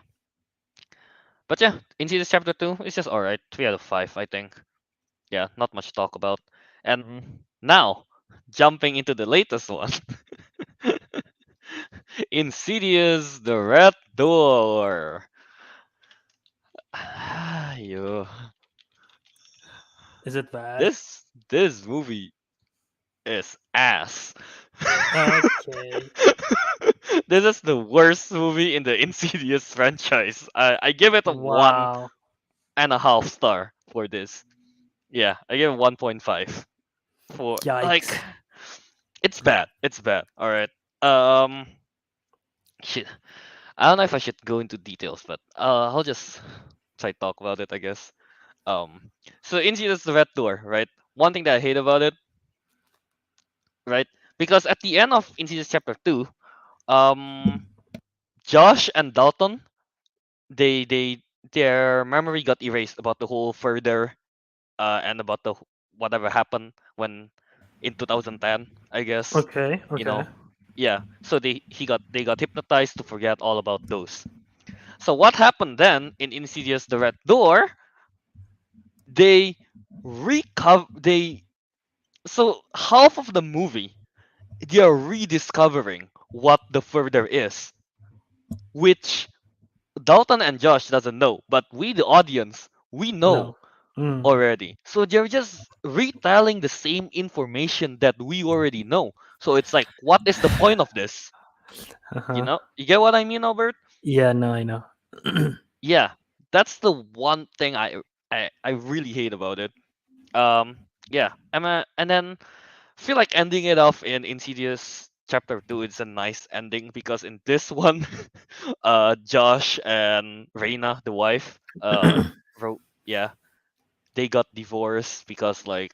But yeah, Insidious Chapter 2 is just alright. 3 out of 5, I think. Yeah, not much to talk about. And now, jumping into the latest one, Insidious the Red Door. Yo, Is it bad? this movie is ass. Okay. This is the worst movie in the Insidious franchise. I give it a one Wow. and a half star for this. Yeah, I give it 1.5 for like Yikes. it's bad. It's bad. All right. Um, shit. I don't know if I should go into details, but I'll just try to talk about it, I guess. Um, so Insidious the Red Door, right? One thing that I hate about it, right? Because at the end of Insidious Chapter 2, um, Josh and Dalton, they their memory got erased about the whole further and about the whatever happened when in 2010, I guess. Okay, You okay. know, yeah. So they got hypnotized to forget all about those. So what happened then in Insidious the Red Door? They recover they so half of the movie they are rediscovering what the further is, which Dalton and Josh doesn't know, but we the audience we know No. Mm. already. So they're just retelling the same information that we already know. So it's like, what is the point of this? You Uh-huh. know, you get what I mean, Albert? Yeah, no, I know. Yeah, that's the one thing I really hate about it. Yeah, and then feel like ending it off in Insidious Chapter 2 is a nice ending because in this one, Josh and Reina, the wife, yeah, they got divorced because like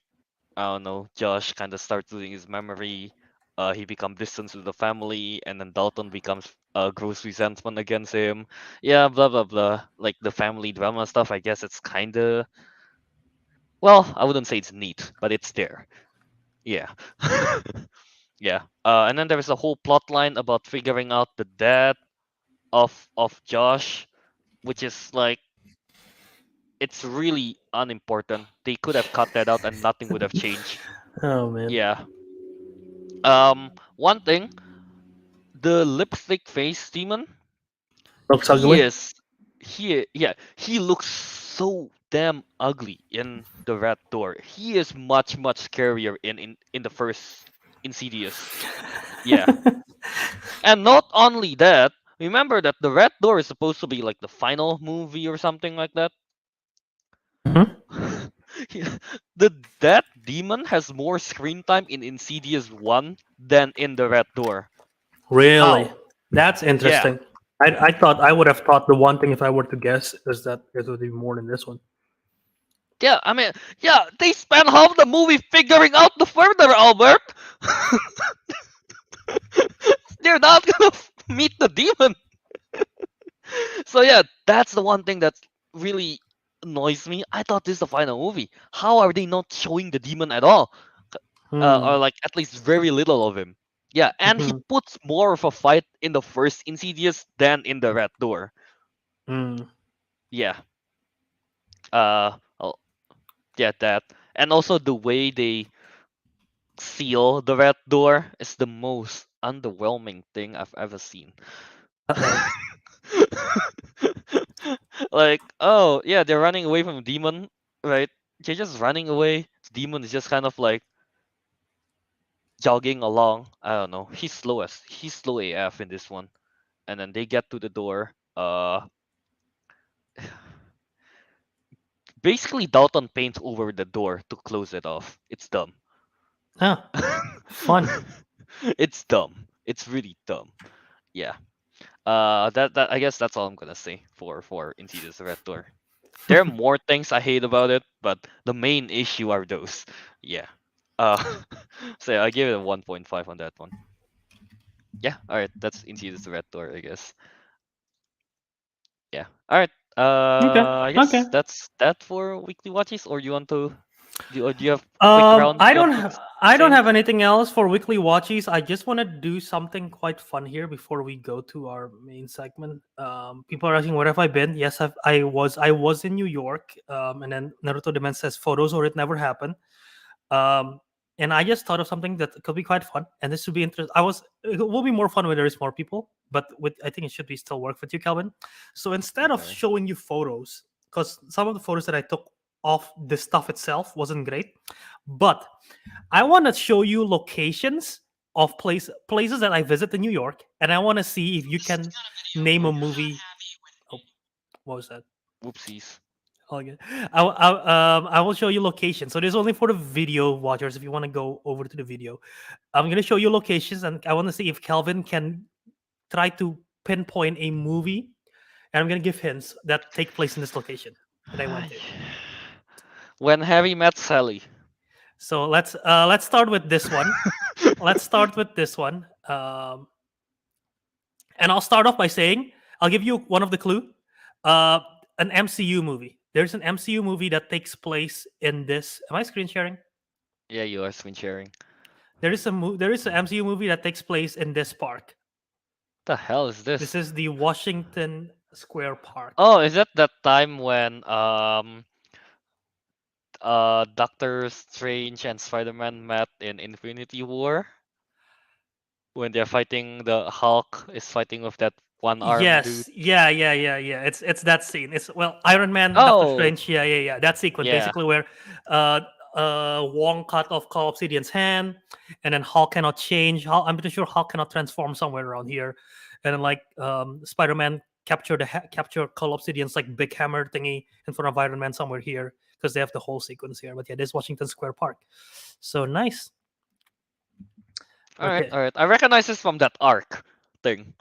I don't know, Josh kind of starts losing his memory. He becomes distant with the family, and then Dalton becomes gross resentment against him. Yeah, blah blah blah. Like the family drama stuff. I guess it's kind of well, I wouldn't say it's neat, but it's there. Yeah. Yeah. And then there's a whole plot line about figuring out the death of Josh, which is like it's really unimportant. They could have cut that out and nothing would have changed. Oh man, Yeah. One thing, the lipstick face demon, looks he ugly. is he looks so damn ugly in the red door. He is much scarier in the first Insidious. Yeah. And not only that, remember that the red door is supposed to be like the final movie or something like that. Mhm. Yeah, the that demon has more screen time in Insidious 1 than in the red door. Really, How? that's Yeah. interesting. I thought I would have thought the one thing if I were to guess is that it would be more than this one. Yeah, I mean, yeah, they spent half the movie figuring out the further, Albert. They're not gonna meet the demon. So yeah, that's the one thing that really annoys me. I thought this is the final movie. How are they not showing the demon at all? Or Hmm. like at least very little of him. Yeah, and he Hmm. puts more of a fight in the first Insidious than in the Red Door. Hmm. Yeah. Oh, yeah, that. And also the way they seal the Red Door is the most underwhelming thing I've ever seen. Uh oh. Like, oh yeah, they're running away from demon, right? They're just running away. Demon is just kind of like jogging along. I don't know. He's slow AF in this one. And then they get to the door. Basically Dalton paints over the door to close it off. It's dumb. Ah, fun. It's dumb. It's really dumb. Yeah. That I guess that's all I'm gonna say for Insidious Red Door. There are more things I hate about it, but the main issue are those. Yeah. Uh, so yeah, I give it a 1.5 on that one. Yeah. All right. That's Insidious Red Door, I guess. Yeah. All right. Okay. I Okay. guess that's that for weekly watches. Or you want to do you have quick round I you want don't. to I don't say? have anything else for weekly watchies. I just want to do something quite fun here before we go to our main segment. People are asking where have I been? Yes, I was in New York. And then Naruto Demand says photos or it never happened. Um, and I just thought of something that could be quite fun, and this would be interesting. It will be more fun when there is more people, but with I think it should be still work with you, Calvin. So instead of Okay. showing you photos, because some of the photos that I took of the stuff itself wasn't great, but I want to show you locations of places that I visit in New York, and I want to see if you can name a movie. Oh, what was that? Whoopsies. Okay. I will show you locations. So this is only for the video watchers. If you want to go over to the video, I'm going to show you locations, and I want to see if Calvin can try to pinpoint a movie, and I'm going to give hints that take place in this location that I went to. When Harry met Sally. So let's start with this one. Let's start with this one. And I'll start off by saying I'll give you one of the clue. Uh, an MCU movie. There's an MCU movie that takes place in this. Am I screen sharing? Yeah, you are screen sharing. There is an MCU movie that takes place in this park. The hell is This this? is the Washington Square Park. Oh, is that that time when Doctor Strange and Spider-Man met in Infinity War? When they're fighting, the Hulk is fighting with that one arm dude. Yes, yeah. It's that scene. It's well, Iron Man, Doctor Oh, Strange. Yeah. That sequence yeah. basically where uh Wong cut off Call Obsidian's hand, and then Hulk cannot change. I'm pretty sure Hulk cannot transform somewhere around here, and then like Spider Man capture Call Obsidian's like big hammer thingy in front of Iron Man somewhere here because they have the whole sequence here. But yeah, this is Washington Square Park. So nice. All right, Okay. all right. I recognize this from that arc thing.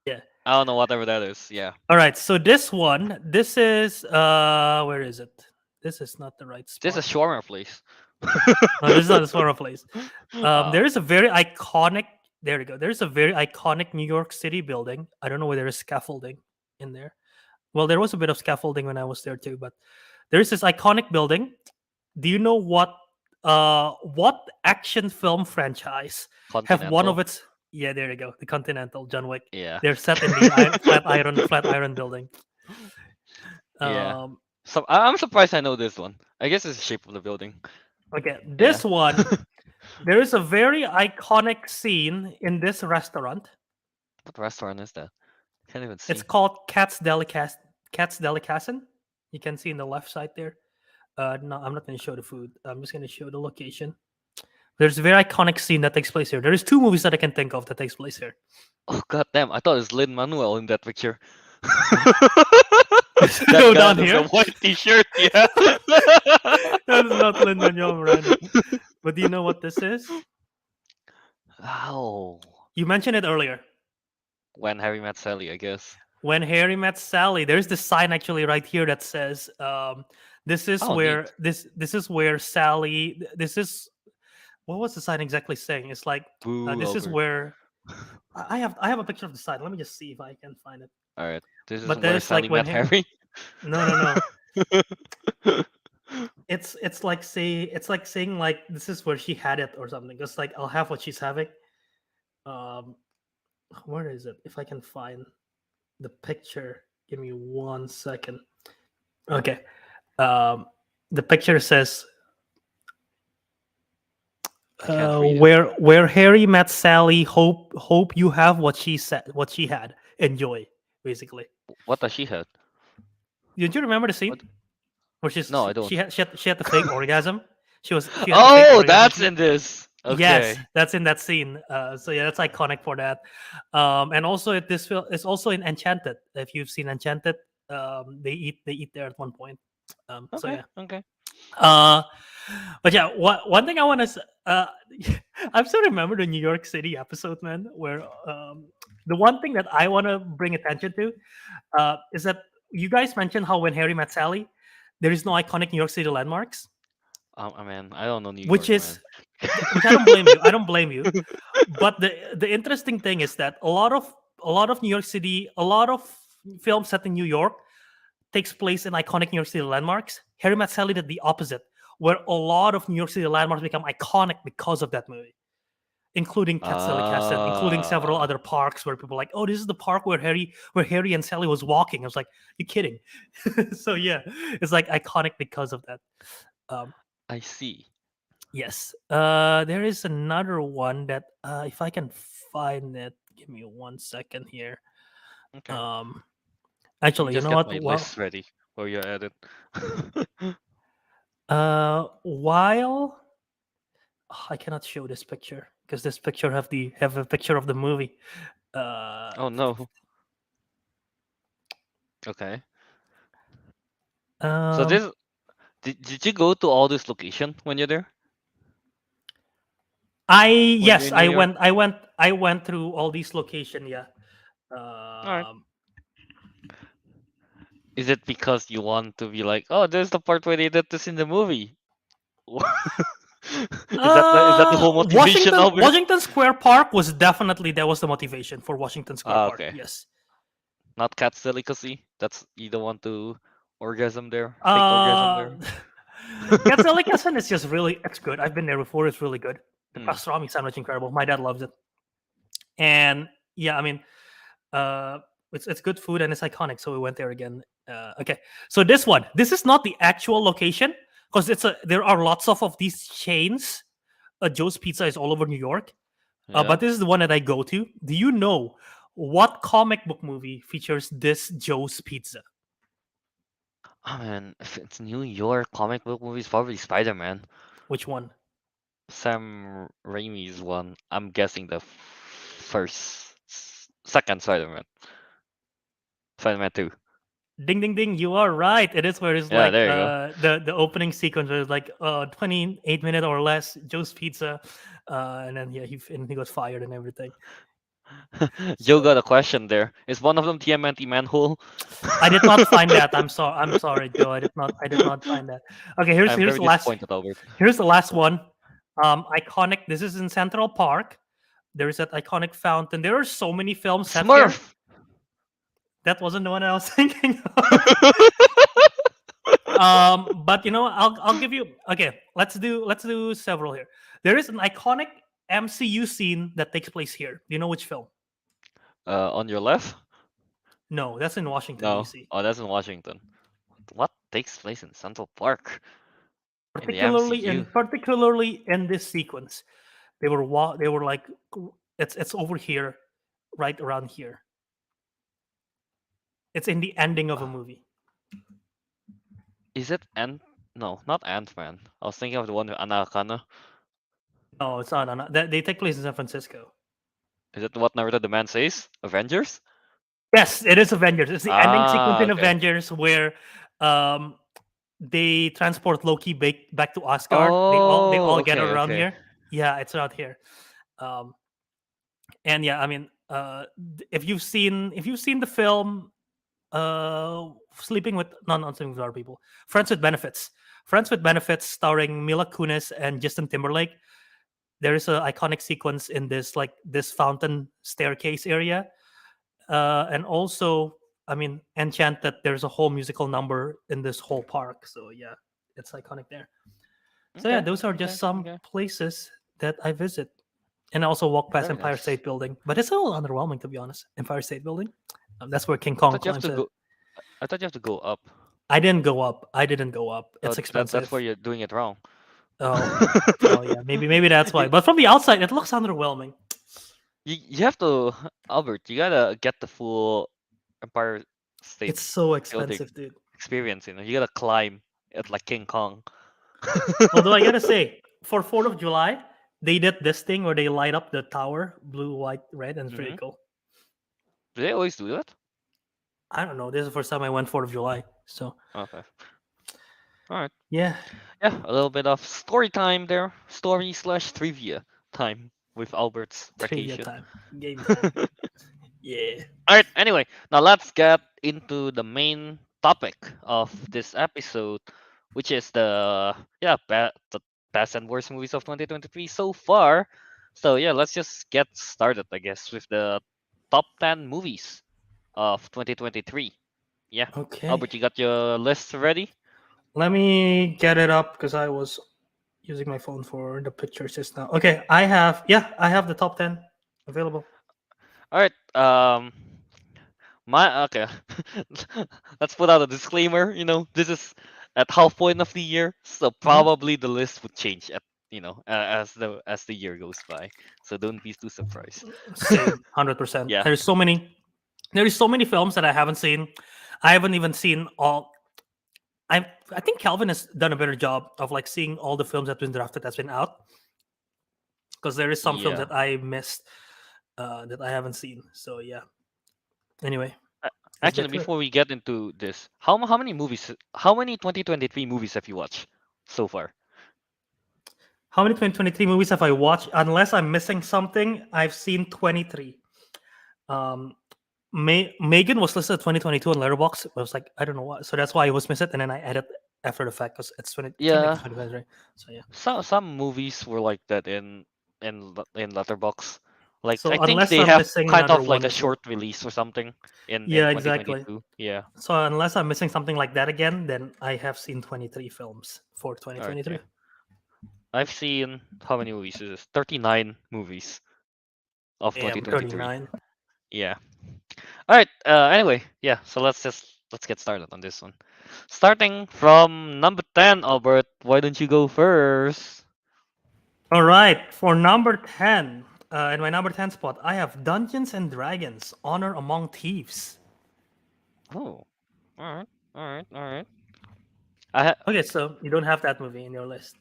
Yeah. I don't know whatever that is. Yeah. All right. So this is where is it? This is not the right This is spot. shawarma place. No, this is not the Sora place. uh, There is a very iconic. There we go. There's a very iconic New York City building. I don't know whether there is scaffolding in there. Well, there was a bit of scaffolding when I was there too, but there is this iconic building. Do you know what action film franchise have one of Continental. its? Yeah, there you go. The Continental, John Wick. Yeah. They're set in the Flatiron building. Yeah. Um, So I'm surprised I know this one. I guess it's the shape of the building. okay, Yeah. this one. There is a very iconic scene in this restaurant. What restaurant is that? Can't even It's see. called Cat's Delicatessen. You can see in the left side there. No, I'm not going to show the food. I'm just going to show the location. There's a very iconic scene that takes place here. There is two movies that I can think of that takes place here. Oh god damn! I thought it was Lin Manuel in that picture. That Go guy down with the here. white T-shirt. Yeah. That is not Lin Manuel Miranda. But do you know what this is? Oh. You mentioned it earlier. When Harry met Sally, I guess. When Harry met Sally, there's this sign actually right here that says, "This is Oh, where neat. this is where Sally. This is what was the sign exactly saying? It's like Boo, this is Albert. where I have a picture of the sign. Let me just see if I can find it. All right. This is But where there's like Sally when met Harry. Harry. No. It's like saying like this is where she had it or something. It's like I'll have what she's having. Um, where is it? If I can find the picture, give me 1 second. Okay. Um, the picture says I can't read it. where Harry met Sally. Hope you have what she said. What she had. Enjoy. Basically. What does she have? Did you remember the scene What? where No, I don't. she had the fake orgasm? She had the fake Oh, orgasm. that's in this. Yes, Okay. that's in that scene. So yeah, that's iconic for that. And also this film is also in Enchanted. If you've seen Enchanted, they eat there at one point. So Okay. yeah. Okay. Uh, but yeah, one thing I want to I still remember the New York City episode, man, where the one thing that I want to bring attention to is that you guys mentioned how when Harry met Sally, there is no iconic New York City landmarks, Man, I don't know New which York, man. is which I don't blame you. I don't blame you. But the interesting thing is that a lot of New York City, a lot of films set in New York takes place in iconic New York City landmarks. Harry Met Sally did the opposite, where a lot of New York City landmarks become iconic because of that movie, including Cat's Delicatessen, including several Ah, other parks where people are like, oh, this is the park where Harry and Sally was walking. I was like, you kidding? So yeah, it's like iconic because of that. Um, I see. yes. There is another one that if I can find it, give me 1 second here. Okay. Um, Let me actually, you just know get what? my Well, list ready while you're at it. while I cannot show this picture because this picture have a picture of the movie. Uh, Oh no. Okay. So um, this did you go to all this location when you're there? I When you're yes, in New York? I went through all these location. Yeah. All right. Um, Is it because you want to be like, oh, there's the part where they did this in the movie? Is that the whole motivation Washington of it? Washington Square Park was definitely that was the motivation for Washington Square Ah, Park. okay. Yes. Not cat's delicacy. That's you don't want to orgasm there, fake orgasm Uh, there. Katselicasen is just really, it's good. I've been there before. It's really good. The Hmm. pastrami sandwich incredible. My dad loves it. And yeah, I mean, uh, it's good food and it's iconic. So we went there again. Okay, so this is not the actual location because there are lots of these chains. Joe's Pizza is all over New York, Yeah. but this is the one that I go to. Do you know what comic book movie features this Joe's Pizza? Oh man, if it's New York comic book movies, probably Spider-Man. Which one? Sam Raimi's one. I'm guessing the second Spider-Man. Spider-Man 2. Ding ding ding! You are right. It is where it's Yeah, like there you the opening sequence where it's like 28 minute or less Joe's Pizza, and then yeah he got fired and everything. go. Joe So got a question there. Is one of them TMNT manhole? I did not find that. I'm sorry, Joe. I did not find that. Okay, I'm here's very the last disappointed, Albert. here's the last one. Iconic. This is in Central Park. There is that iconic fountain. There are so many films set here. Smurf! That wasn't the one I was thinking of. But you know, I'll give you. Okay, let's do several here. There is an iconic MCU scene that takes place here. Do you know which film? On your left? No, that's in Washington No. D.C. Oh, that's in Washington. What takes place in Central Park? In the Particularly MCU? in this sequence, they were like, it's over here, right around here. It's in the ending of a Uh, movie. Is it Ant? No, not Ant-Man. I was thinking of the one with Anakana. No, it's not. They take place in San Francisco. Is it what Naruto the man says? Avengers? Yes, it is Avengers. It's the ending sequence Ah, in okay. Avengers where um, they transport Loki back to Asgard. They all Oh, gather okay, around okay. here. Yeah, it's around here. Um, and yeah, I mean, if you've seen the film Sleeping with not Sleeping with Other People, Friends with Benefits, starring Mila Kunis and Justin Timberlake. There is an iconic sequence in this fountain staircase area, and also, I mean, Enchanted. There's a whole musical number in this whole park. So yeah, it's iconic there. So yeah, Okay, those are okay, just some okay. places that I visit, and I also walk past Very Empire nice. State Building, but it's a little underwhelming to be honest. Empire State Building, that's where King I Kong thought you have climbs to in. go. I thought you have to go up. I didn't go up. So It's that's where expensive. you're doing it wrong. Oh, oh yeah, maybe that's why. you, But from the outside, it looks underwhelming. you have to, Albert. You gotta get the full Empire State It's so Building expensive, dude. experience. You gotta climb it like King Kong. Although I gotta say, for 4th of July, they did this thing where they light up the tower, blue, white, red, and it's pretty Hmm. cool. Do they always do that? I don't know. This is the first time I went 4th of July, so Okay. All right. yeah, Yeah, a little bit of story time there. Story slash trivia time with Albert's trivia vacation. time, game time. Yeah. Alright, anyway, now let's get into the main topic of this episode, which is the best and worst movies of 2023 so far. So yeah, let's just get started, I guess, with the top 10 movies of 2023. Yeah. Okay. Albert, you got your list ready? Let me get it up because I was using my phone for the pictures just now. Okay, I have the top 10 available. Alright, my okay. Let's put out a disclaimer. This is at half point of the year, so Mhm. probably the list would change as the year goes by. So don't be too surprised. Same, 100%. Yeah. There is so many films that I haven't seen. I haven't even seen all. I think Calvin has done a better job of like seeing all the films that's been out, because there is some films Yeah. that I missed, that I haven't seen. So yeah. Anyway, A- let's Actually, get to it. before we get into this, how many 2023 movies have you watched so far? How many 2023 movies have I watched? Unless I'm missing something, I've seen 23. Um, Megan was listed 2022 on Letterboxd. I was like, I don't know what, so that's why I was missed it, and then I added after the fact because it came like Yeah, 25, right? So yeah. some movies were like that in Letterbox. Like I So think unless they I'm have missing kind another of like one a as well. short release or something in Yeah, exactly. 2022. Yeah. So unless I'm missing something like that again, then I have seen 23 films for 2023. Okay. I've seen how many movies is this? 39 movies of Damn, 2023. 39. Yeah. All right. Anyway, yeah. So let's get started on this one. Starting from number 10, Albert. Why don't you go first? All right, for number 10, in my number 10 spot, I have Dungeons and Dragons: Honor Among Thieves. Oh. All right. All right. All right. I ha- Okay, so you don't have that movie in your list.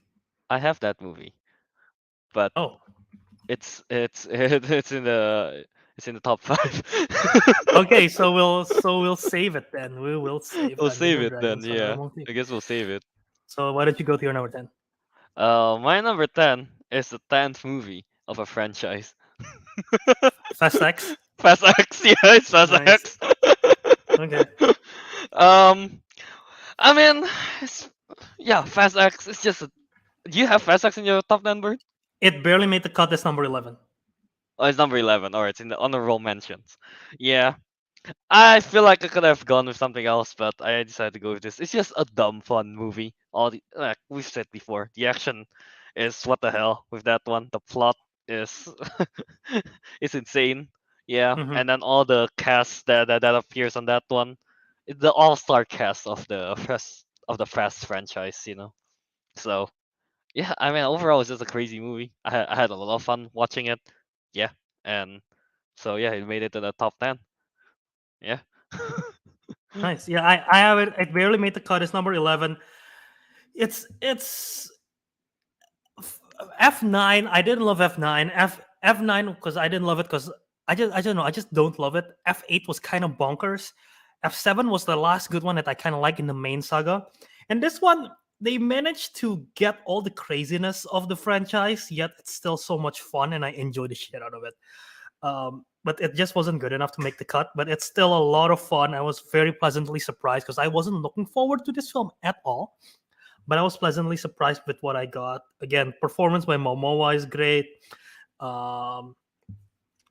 I have that movie, but Oh, it's in the top 5. okay, so we'll save it then. We will save We'll Dungeons save and it then. Dragons: Honor Yeah. Among Thieves. I guess we'll save it. So why don't you go to your number 10? My number 10 is the 10th movie of a franchise. Fast X. Fast X, yeah, it's Fast Nice. X. Okay. um, I mean, it's, yeah, Fast X. It's just. Do you have Fast X in your top 10, Bird? It barely made the cut as number 11. Oh, it's number 11. Or it's in the honorable mentions. Yeah, I feel like I could have gone with something else, but I decided to go with this. It's just a dumb, fun movie. All the like we've said before, the action is what the hell with that one. The plot is is insane. Yeah, Hmm. and then all the cast that appears on that one, it's the all-star cast of the Fast franchise. So yeah, I mean overall it's just a crazy movie. I had a lot of fun watching it. Yeah, and so yeah, it made it to the top 10. Yeah. Nice. Yeah, I have it. It barely made the cut as number 11. It's F9. I didn't love F9. F9 because I didn't love it because I don't know. I just don't love it. F8 was kind of bonkers. F7 was the last good one that I kind of like in the main saga, and this one they managed to get all the craziness of the franchise, yet it's still so much fun, and I enjoy the shit out of it. But it just wasn't good enough to make the cut. But it's still a lot of fun. I was very pleasantly surprised because I wasn't looking forward to this film at all, but I was pleasantly surprised with what I got. Again, performance by Momoa is great. Um,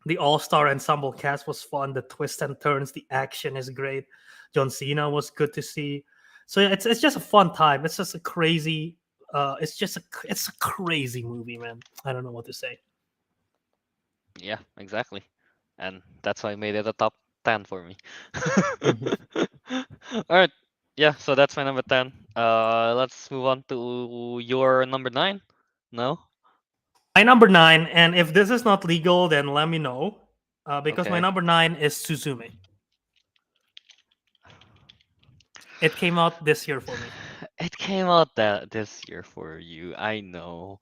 the all-star ensemble cast was fun. The twists and turns, the action is great. John Cena was good to see. So yeah, it's just a fun time. It's just a crazy. It's a crazy movie, man. I don't know what to say. Yeah, exactly. And that's why I made it a top 10 for me. Mhm. All right. Yeah, so that's my number 10. Let's move on to your number 9. No? My number 9, and if this is not legal, then let me know, because my Okay. number 9 is Suzume. It came out this year for me. It came out that this year for you. I know.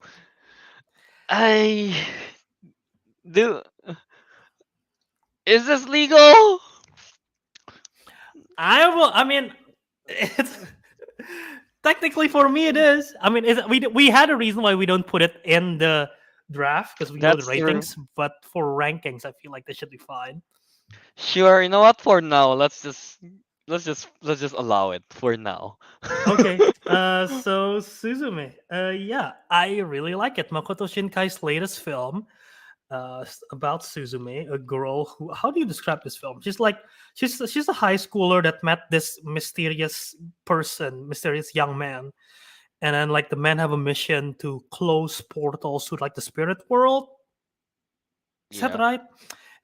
I do. Is this legal? I mean, it's technically for me it is. I mean, we had a reason why we don't put it in the draft because we know the That's true. ratings, but for rankings, I feel like they should be fine. Sure. You know what? For now, let's just allow it for now. Okay, so Suzume, yeah, I really like it. Makoto Shinkai's latest film, about Suzume, a girl who. How do you describe this film? She's a high schooler that met this mysterious young man, and then like the men have a mission to close portals to like the spirit world. Is that Yeah. right?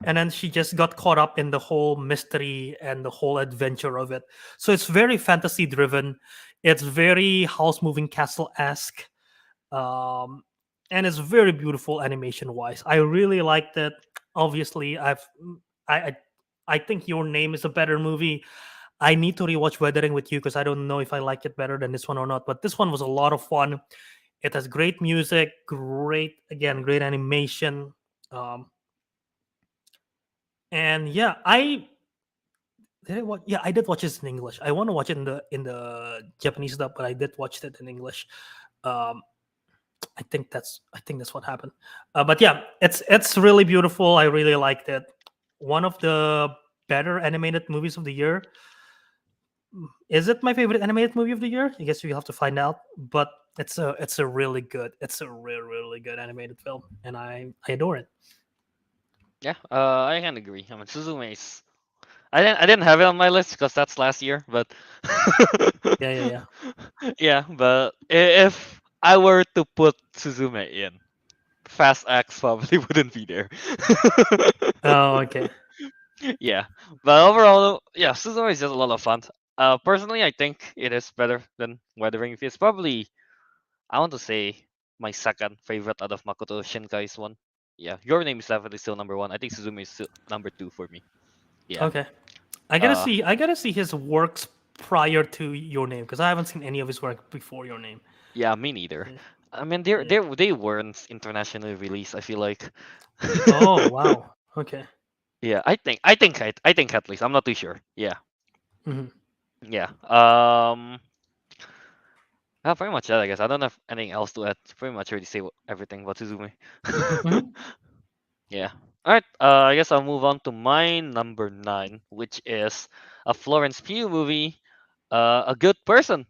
And then she just got caught up in the whole mystery and the whole adventure of it. So it's very fantasy driven. It's very house moving castle esque, um, and it's very beautiful animation wise. I really liked it. Obviously, I I I think Your Name is a better movie. I need to rewatch Weathering with You because I don't know if I like it better than this one or not. But this one was a lot of fun. It has great music, great animation, um, and yeah, I did I watch. Yeah, I did watch this in English. I want to watch it in the Japanese dub, but I did watch it in English. Um, I think that's what happened. But yeah, it's really beautiful. I really liked it. One of the better animated movies of the year. Is it my favorite animated movie of the year? I guess we have to find out. But it's a really good animated film, and I adore it. Yeah, I can agree. I mean, Suzume's. I didn't have it on my list because that's last year, but Yeah, yeah, yeah. yeah. But if I were to put Suzume in, Fast X probably wouldn't be there. Oh, okay. Yeah, but overall, yeah, Suzume is just a lot of fun. Personally, I think it is better than Weathering. It's probably, I want to say, my second favorite out of Makoto Shinkai's one. Yeah, Your Name is definitely still number one. I think Suzume is still number two for me. Yeah. Okay. I gotta Uh, see. I gotta see his works prior to Your Name because I haven't seen any of his work before Your Name. yeah, me neither. Yeah. I mean, Yeah. they weren't internationally released. I feel like. Oh wow. Okay. Yeah, I think at least I'm not too sure. Yeah, Hmm. yeah. Pretty much that, I guess. I don't have anything else to add. Pretty much already say everything about Suzume. Hmm. Yeah. All right. I guess I'll move on to my number nine, which is a Florence Pugh movie. A Good Person.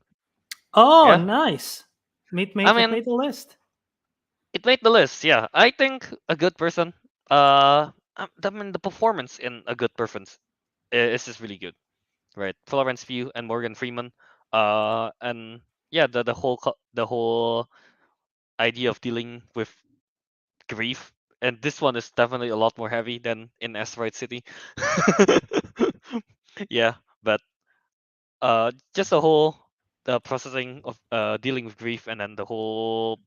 Oh, Yeah. nice. I It mean, made the list. it made the list. Yeah. I think A Good Person. I mean, the performance in A Good Person is just really good, right? Florence Pugh and Morgan Freeman. And yeah, the whole idea of dealing with grief, and this one is definitely a lot more heavy than in Asteroid City. Yeah, but just the whole the processing of dealing with grief, and then the whole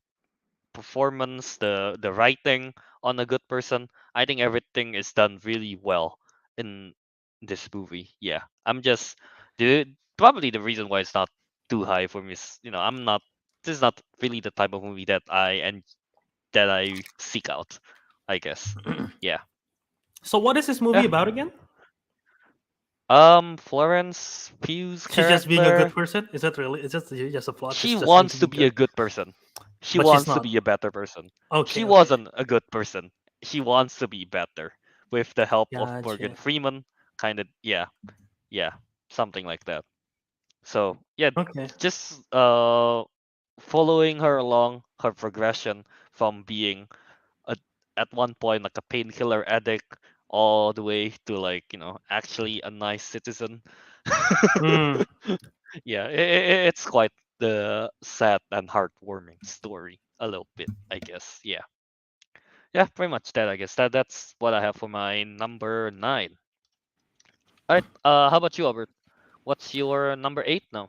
performance, the writing on A Good Person. I think everything is done really well in this movie. Yeah, I'm just probably the reason why it's not too high for me is, I'm not. This is not really the type of movie that I seek out, I guess. Yeah. So, what is this movie Yeah. about again? Florence Pugh's She's just being a good character, person. Is that really? Is just a plot? she Just trying to wants to be be a good, good person. She but she's wants to not. be a better person. She Okay, okay. wasn't a good person. She wants to be better with the help of Morgan Gotcha. Freeman. Kind of, yeah, yeah, something like that. So yeah, Okay. just following her along her progression from being a, at one point like a painkiller addict all the way to, like, actually a nice citizen. Hmm. Yeah, it's quite the sad and heartwarming story a little bit, I guess. Yeah, yeah, pretty much that, I guess. That's what I have for my number nine. All right, how about you, Albert? What's your number eight now?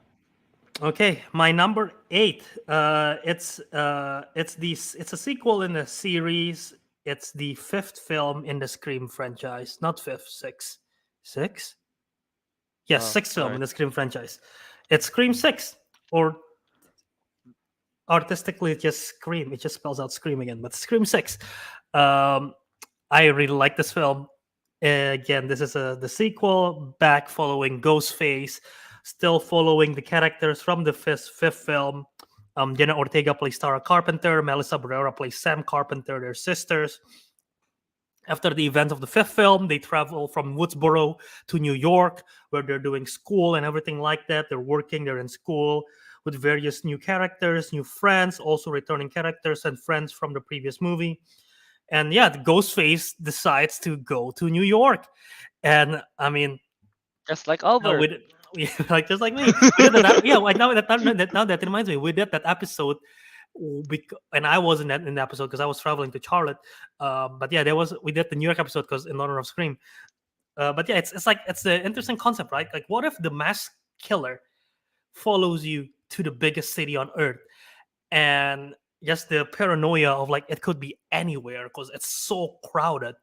Okay, my number eight. It's a sequel in the series. It's the fifth film in the Scream franchise. Not fifth, six, six. Yes, Oh, sixth all film in right. the Scream franchise. It's Scream Six, or artistically, it's just Scream. It just spells out Scream again, but Scream Six. Um, I really like this film. Again, this is the sequel back following Ghostface, still following the characters from the fifth film. Jenna Ortega plays Tara Carpenter, Melissa Barrera plays Sam Carpenter, they're sisters. After the events of the fifth film, they travel from Woodsboro to New York, where they're doing school and everything like that. They're working, they're in school with various new characters, new friends, also returning characters and friends from the previous movie. And yeah, Ghostface decides to go to New York. And I mean, Just like Albert. with like just like me, we did that. Yeah, now that reminds me, we did that episode. And I wasn't in the episode because I was traveling to Charlotte. But yeah, we did the New York episode because in honor of Scream. But yeah, it's like it's an interesting concept, right? Like, what if the mass killer follows you to the biggest city on earth, and just the paranoia of like it could be anywhere because it's so crowded.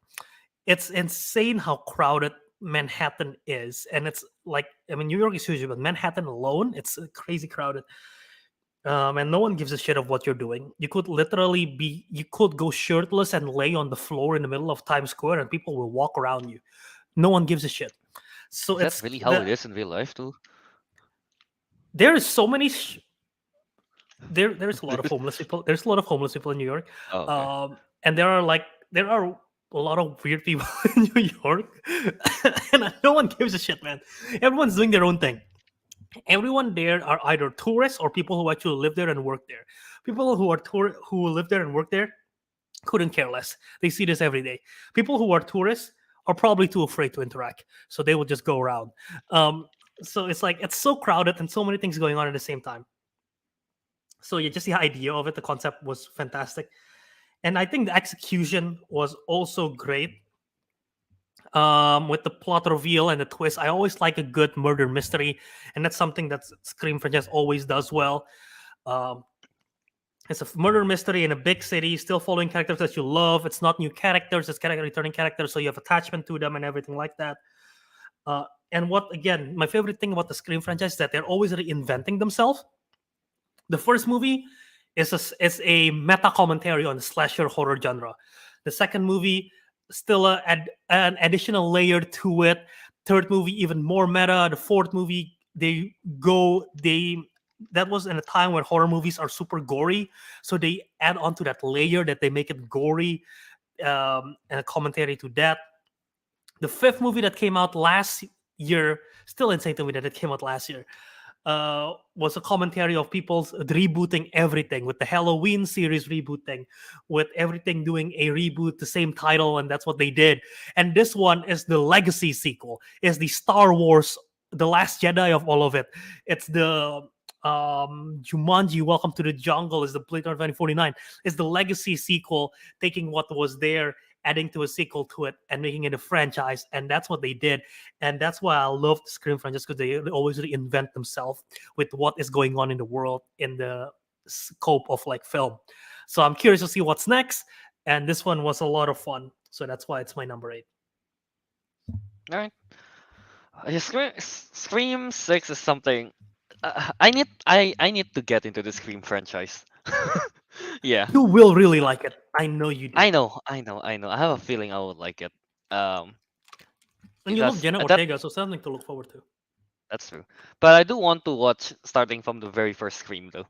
It's insane how crowded Manhattan is, and it's like, I mean, New York is huge, but Manhattan alone, it's crazy crowded. And no one gives a shit of what you're doing. You could go shirtless and lay on the floor in the middle of Times Square, and people will walk around you. No one gives a shit. So Is that it's really how it the is in real life too? there is so many there's a lot of homeless people. There's a lot of homeless people in New York, Oh, okay. and there are a lot of weird people in New York, and no one gives a shit, man. Everyone's doing their own thing. Everyone there are either tourists or people who actually live there and work there. People who live there and work there couldn't care less. They see this every day. People who are tourists are probably too afraid to interact, so they will just go around. Um, so it's like it's so crowded and so many things going on at the same time. So yeah, just the idea of it, the concept was fantastic, and I think the execution was also great. With the plot reveal and the twist, I always like a good murder mystery, and that's something that Scream franchise always does well. Um, it's a murder mystery in a big city, still following characters that you love. It's not new characters; it's character returning characters, so you have attachment to them and everything like that. Uh, and what again, my favorite thing about the Scream franchise is that they're always reinventing themselves. The first movie is a meta commentary on the slasher horror genre. The second movie still an additional layer to it. Third movie even more meta. The fourth movie they that was in a time when horror movies are super gory, so they add on to that layer that they make it gory, and a commentary to that. The fifth movie that came out last year, still insane to me that it came out last year, was a commentary of people's rebooting everything, with the Halloween series rebooting, with everything doing a reboot, the same title, and that's what they did. And this one is the legacy sequel, is the Star Wars, the Last Jedi of all of it. It's the Jumanji, Welcome to the Jungle is the Blade Runner 2049. It's the legacy sequel, taking what was there, adding to a sequel to it, and making it a franchise. And that's what they did. And that's why I love the Scream franchise, because they always reinvent themselves with what is going on in the world in the scope of like film. So I'm curious to see what's next. And this one was a lot of fun. So that's why it's my number 8. All right. Scream 6 is something I need to get into the Scream franchise. Yeah. You will really like it. I know you do. I know. I have a feeling I would like it. Um, And you love because Jenna that Ortega, so something to look forward to. that's true. But I do want to watch starting from the very first Scream though.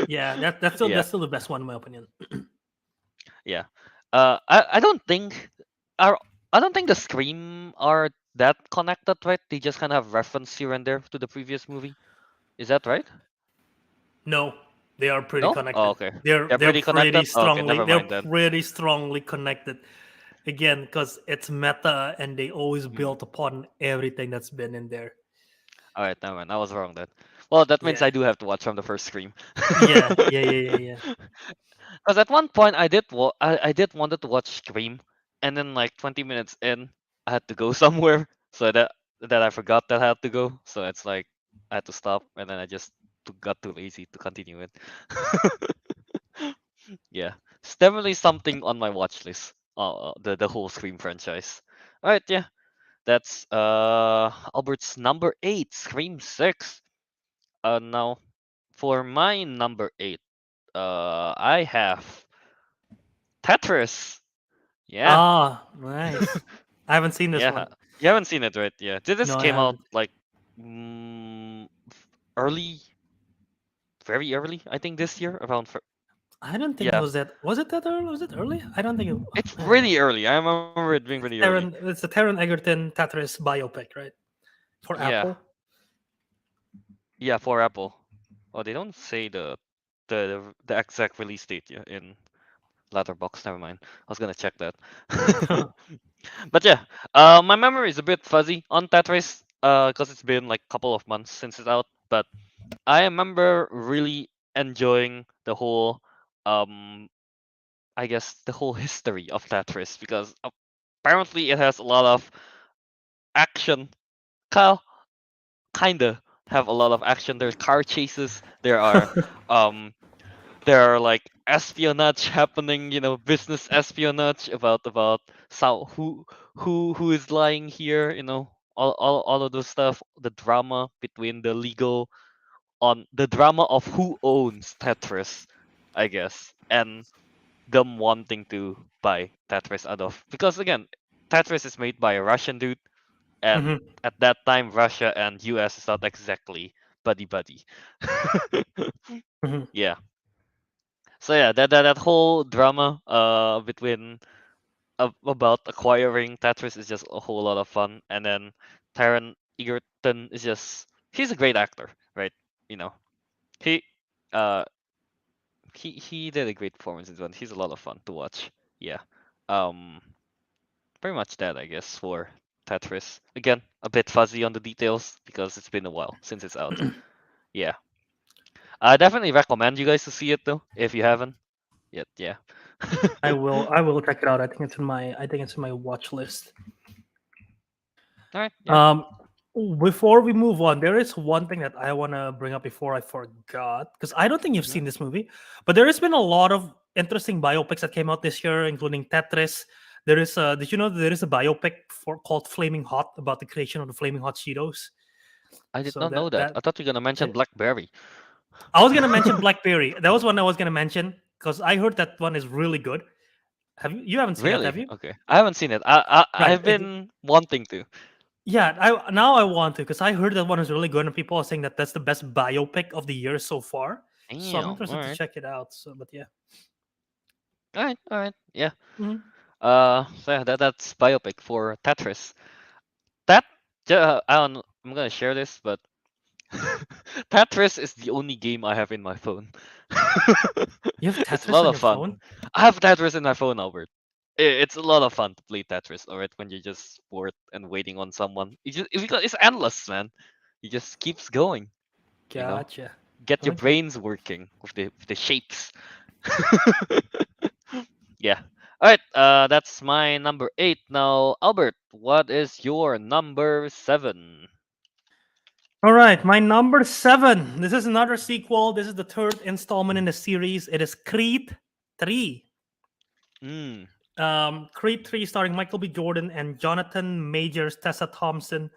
Yeah, Yeah, that's still the best one in my opinion. yeah. I don't think are I don't think the Scream are that connected, right? They just kind of have reference here and there to the previous movie. Is that right? No, they are pretty No? Oh, connected. okay. They're pretty connected. Oh, okay, never They're mind then. pretty strongly connected. Again, because it's meta and they always Hmm. built upon everything that's been in there. All right, never mind. I was wrong then. Well, that means Yeah, I do have to watch from the first Scream. yeah. Because at one point I did wanted to watch Scream, and then like 20 minutes in, I had to go somewhere, so that I forgot that I had to go. So it's like I had to stop, and then I just got too lazy to continue it. Yeah, it's definitely something on my watch list. The whole Scream franchise. All right, yeah, that's Albert's number 8, Scream 6. Now for my number 8, I have Tetris. Yeah. Ah, nice. I haven't seen this Yeah. one. You haven't seen it, right? Yeah. This No, I came out haven't. like early, very early, I think this year around. I don't think it Yeah. was that. Was it that early? Was it early? I don't think it. It's I don't know. really early. I remember it being pretty early. It's the Taron Egerton Tetris biopic, right? For Yeah. Apple. Yeah, for Apple. Oh, they don't say the exact release date, yeah, in Letterbox. Never mind. I was gonna check that. But yeah, my memory is a bit fuzzy on Tetris, because it's been like a couple of months since it's out. But I remember really enjoying the whole, um, I guess the whole history of Tetris, because apparently it has a lot of action. Kyle, kinda have a lot of action. There's car chases. Um, there are like espionage happening. Business espionage about who is lying here. All of those stuff. The drama between the legal on the drama of who owns Tetris, I guess, and them wanting to buy Tetris out of, because again, Tetris is made by a Russian dude, and Hmm. at that time, Russia and US is not exactly buddy buddy. Hmm. Yeah. So yeah, that whole drama between about acquiring Tetris is just a whole lot of fun, and then Taron Egerton is just he's a great actor, right? You know, he uh he did a great performance in this one. He's a lot of fun to watch. Yeah. Um, Pretty much that, I guess, for Tetris. Again, a bit fuzzy on the details because it's been a while since it's out. Yeah. I definitely recommend you guys to see it though, if you haven't yet. Yeah. I will check it out. I think it's in my watch list. All right. Yeah. Um, before we move on, there is one thing that I want to bring up before I forgot, because I don't think you've Mhm. seen this movie, but there has been a lot of interesting biopics that came out this year, including Tetris. There is a, did you know that there is a biopic called Flaming Hot about the creation of the Flaming Hot Cheetos? I did So not know that. I thought you were gonna mention that Blackberry. I was gonna mention Blackberry. That was one I was gonna mention because I heard that one is really good. You haven't seen that, have Really? you? Okay. I haven't seen it. I've Right. been wanting to. Yeah, I want to because I heard that one is really good and people are saying that that's the best biopic of the year so far. So I'm Damn. All interested to right. check it out. So, but yeah. All right. All right. Yeah. Mhm. So yeah, that's biopic for Tetris. That I don't. I'm gonna share this, but Tetris is the only game I have in my phone. You have It's a Tetris lot on of your fun. phone? I have Tetris in my phone, Albert. It's a lot of fun to play Tetris, alright, when you're just bored and waiting on someone. Because it's endless, man. It just keeps going, you know? Gotcha. Get your Okay. brains working with the shapes. Yeah. Alright, that's my number 8. Now, Albert, what is your number 7? All right, my number 7. This is another sequel. This is the third installment in the series. It is Creed 3. Mm. Creed 3 starring Michael B. Jordan and Jonathan Majors, Tessa Thompson,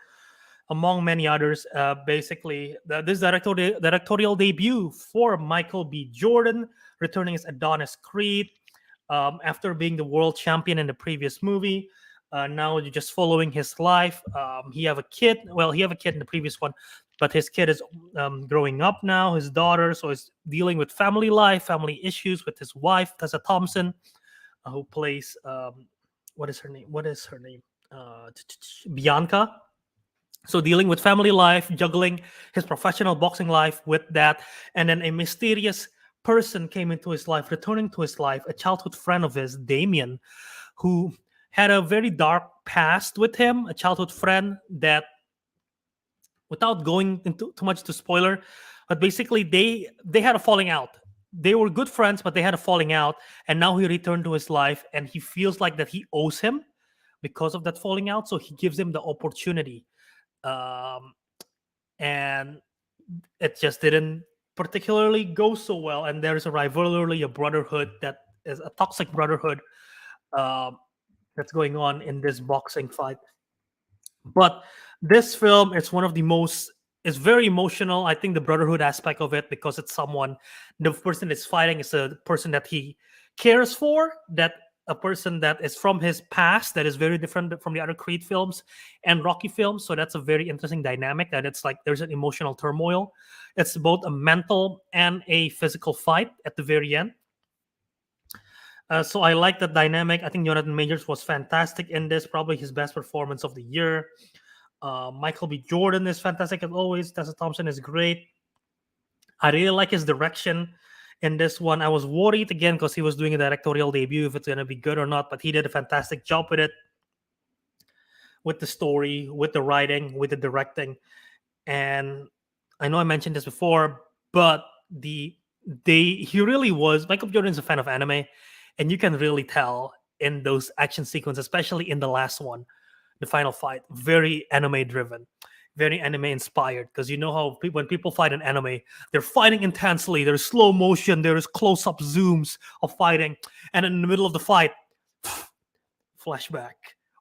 among many others. Basically, this directorial debut for Michael B. Jordan, returning as Adonis Creed after being the world champion in the previous movie. Now you're just following his life. He have a kid. Well, he have a kid in the previous one, but his kid is growing up now. His daughter, so he's dealing with family life, family issues with his wife Tessa Thompson, who plays what is her name? What is her name? Bianca. So dealing with family life, juggling his professional boxing life with that, and then a mysterious person came into his life, returning to his life, a childhood friend of his, Damien, who had a very dark past with him, a childhood friend that, without going into too much to spoiler, but basically they had a falling out. They were good friends, but they had a falling out, and now he returned to his life, and he feels like that he owes him because of that falling out. So he gives him the opportunity. Um, and it just didn't particularly go so well. And there's a rivalry, a brotherhood that is a toxic brotherhood um, that's going on in this boxing fight. But this film is one of the most. It's very emotional. I think the brotherhood aspect of it, because it's someone, the person that's fighting is a person that he cares for, that a person that is from his past that is very different from the other Creed films and Rocky films. So that's a very interesting dynamic. That it's like there's an emotional turmoil. It's both a mental and a physical fight at the very end. So I like that dynamic. I think Jonathan Majors was fantastic in this, probably his best performance of the year. Michael B. Jordan is fantastic as always. Tessa Thompson is great. I really like his direction in this one. I was worried again because he was doing a directorial debut if it's going to be good or not, but he did a fantastic job with it, with the story, with the writing, with the directing. And I know I mentioned this before, but he really was. Michael B. Jordan's a fan of anime, and you can really tell in those action sequences, especially in the last one, the final fight, very anime driven, very anime inspired. Because you know how when people fight in anime, they're fighting intensely. There's slow motion. There's close up zooms of fighting, and in the middle of the fight, flashback,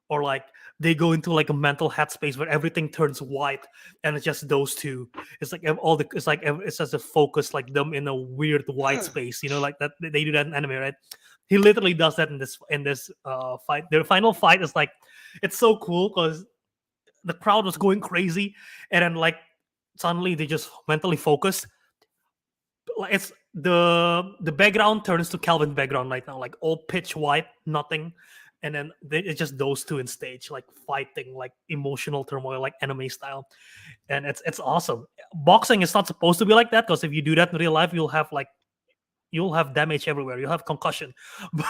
or like they go into like a mental headspace where everything turns white and it's just those two. It's like all the it's like it's just a focus like them in a weird white space, like that they do that in anime, right? He literally does that in this fight. Their final fight is like, it's so cool because the crowd was going crazy, and then like suddenly they just mentally focus. Like it's the background turns to Kelvin background right now, like all pitch white, nothing, and then it's just those two in stage, like fighting, like emotional turmoil, like anime style, and it's awesome. Boxing is not supposed to be like that, because if you do that in real life, you'll have damage everywhere. You'll have concussion.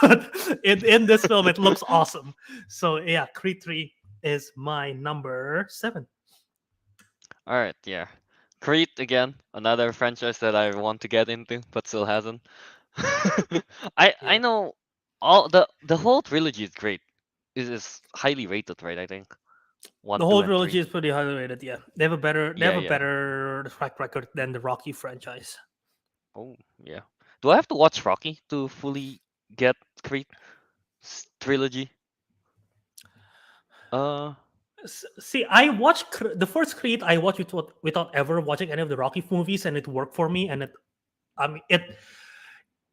But in this film, it looks awesome. So yeah, Creed 3 is my number 7. All right, yeah. Creed again, another franchise that I want to get into but still hasn't. I Yeah. know all the whole trilogy is great. It is highly rated, right? I think one, The two, whole and trilogy three. is pretty highly rated. Yeah, they have Yeah, a yeah. better track record than the Rocky franchise. Oh, yeah. Do I have to watch Rocky to fully get Creed trilogy? Uh, See, I watched the first Creed. I watched it without ever watching any of the Rocky movies, and it worked for me. And I mean,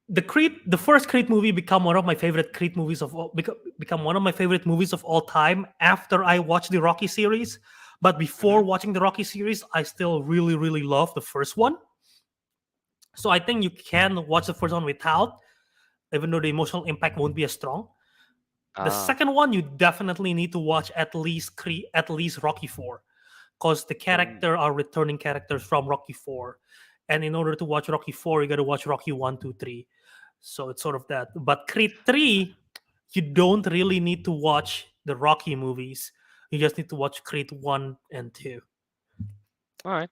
the first Creed movie become one of my favorite Creed movies of all, become one of my favorite movies of all time after I watched the Rocky series. But before mhm. watching the Rocky series, I still really really love the first one. So I think you can watch the first one without, even though the emotional impact won't be as strong. The Ah, second one you definitely need to watch at least Rocky 4, because the oh, character are returning characters from Rocky 4. And in order to watch Rocky 4, you got to watch Rocky 1, 2, 3. So it's sort of that. But Creed 3, you don't really need to watch the Rocky movies. You just need to watch Creed 1 and 2. all right,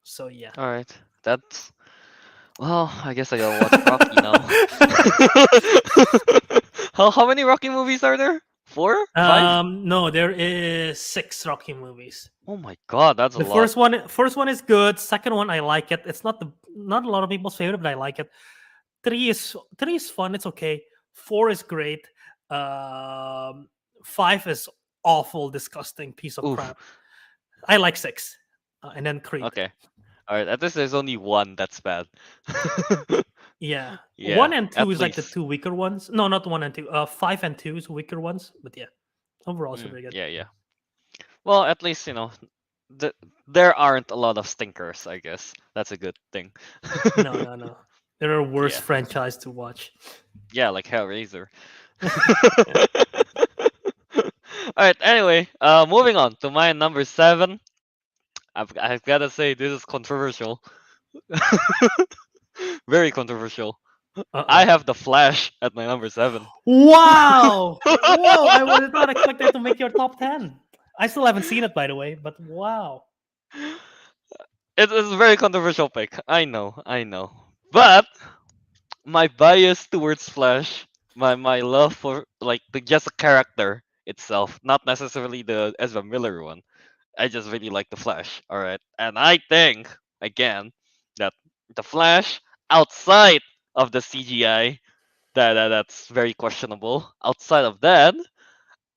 So yeah. all right. That's well. I guess I gotta watch Rocky now. How many Rocky movies are there? Four? Five? No, there is 6 Rocky movies. Oh my God, that's a The lot. first one is good. Second one, I like it. It's not a lot of people's favorite, but I like it. Three is fun. It's okay. 4 is great. 5 is awful, disgusting piece of Oof. crap. I like 6, and then Creed. Okay. All right. At least there's only one that's bad. Yeah, Yeah. 1 and 2 At is like the least. two weaker ones. No, not 1 and 2. 5 and 2 is weaker ones. But yeah, overall, it's pretty good. Yeah. Yeah. Well, at least th- there aren't a lot of stinkers. I guess that's a good thing. No, no, no. There are worse Yeah. franchise to watch. Yeah, like Hellraiser. Yeah. All right. Anyway, moving on to my number 7. I've gotta say this is controversial. Very controversial. Uh I oh. have the Flash at my number 7. Wow! Whoa! I would not expect that to make your top 10. I still haven't seen it, by the way, but wow. It is a very controversial pick. I know, I know. But my bias towards Flash, my love for like just a character itself, not necessarily the Ezra Miller one. I just really like the Flash. All right, and I think again that the Flash outside of the CGI that's very questionable. Outside of that,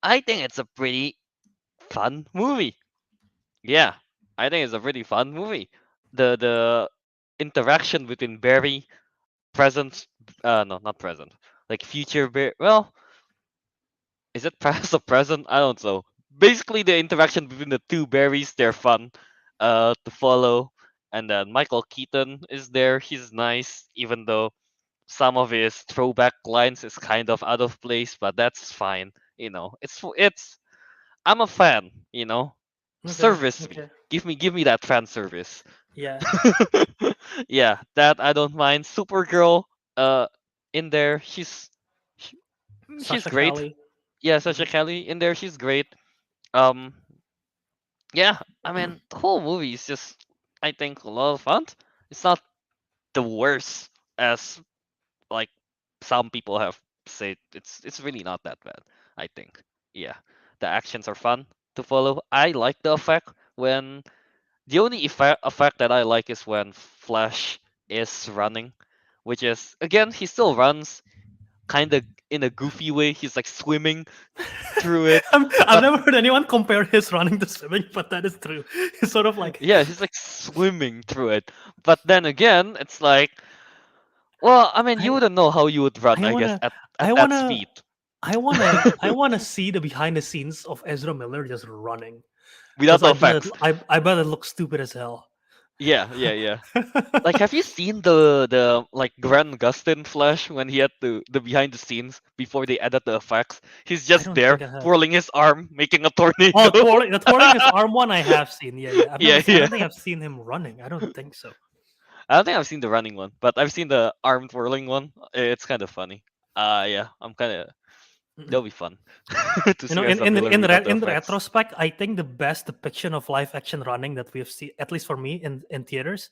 I think it's a pretty fun movie. Yeah, I think it's a pretty fun movie. The interaction between Barry, present, no, not present, like future Barry. Well, is it past or present? I don't know. Basically, the interaction between the two Barrys, they're fun, to follow. And then Michael Keaton is there. He's nice, even though some of his throwback lines is kind of out of place, but that's fine. It's I'm a fan. Okay, Service me. okay. Give me that fan service. Yeah. Yeah, that I don't mind. Supergirl, uh, in there, she, she's Sasha great. Cali. Yeah, Mhm. Sasha Kelly in there, she's great. Um, yeah, I mean the whole movie is just, I think, a lot of fun. It's not the worst as like some people have said. It's really not that bad. I think. Yeah, the actions are fun to follow. I like the effect when the only effect that I like is when Flash is running, which is again he still runs kind of in a goofy way. He's like swimming through it, I've but never heard anyone compare his running to swimming, but that is true. It's sort of like yeah, he's like swimming through it. But then again, it's like, well, I mean, you I wouldn't know how you would run, I I guess, wanna at I that wanna speed. I wanna see the behind the scenes of Ezra Miller just running, Without because the effects. I bet it looks stupid as hell. Yeah. Like, have you seen the like Grant Gustin Flash when he had the behind the scenes before they added the effects? He's I just don't there think I have. twirling his arm, making a Oh, tornado. twirling his arm one I have seen. Yeah, yeah. I've never Yeah, seen. I yeah. don't think I've seen him running. I don't think so. I don't think I've seen the running one, but I've seen the arm twirling one. It's kind of funny. Yeah, I'm kind of. That'll be fun to You know, see our Miller without the in effects. retrospect, I think the best depiction of live action running that we've seen, at least for me, in theaters,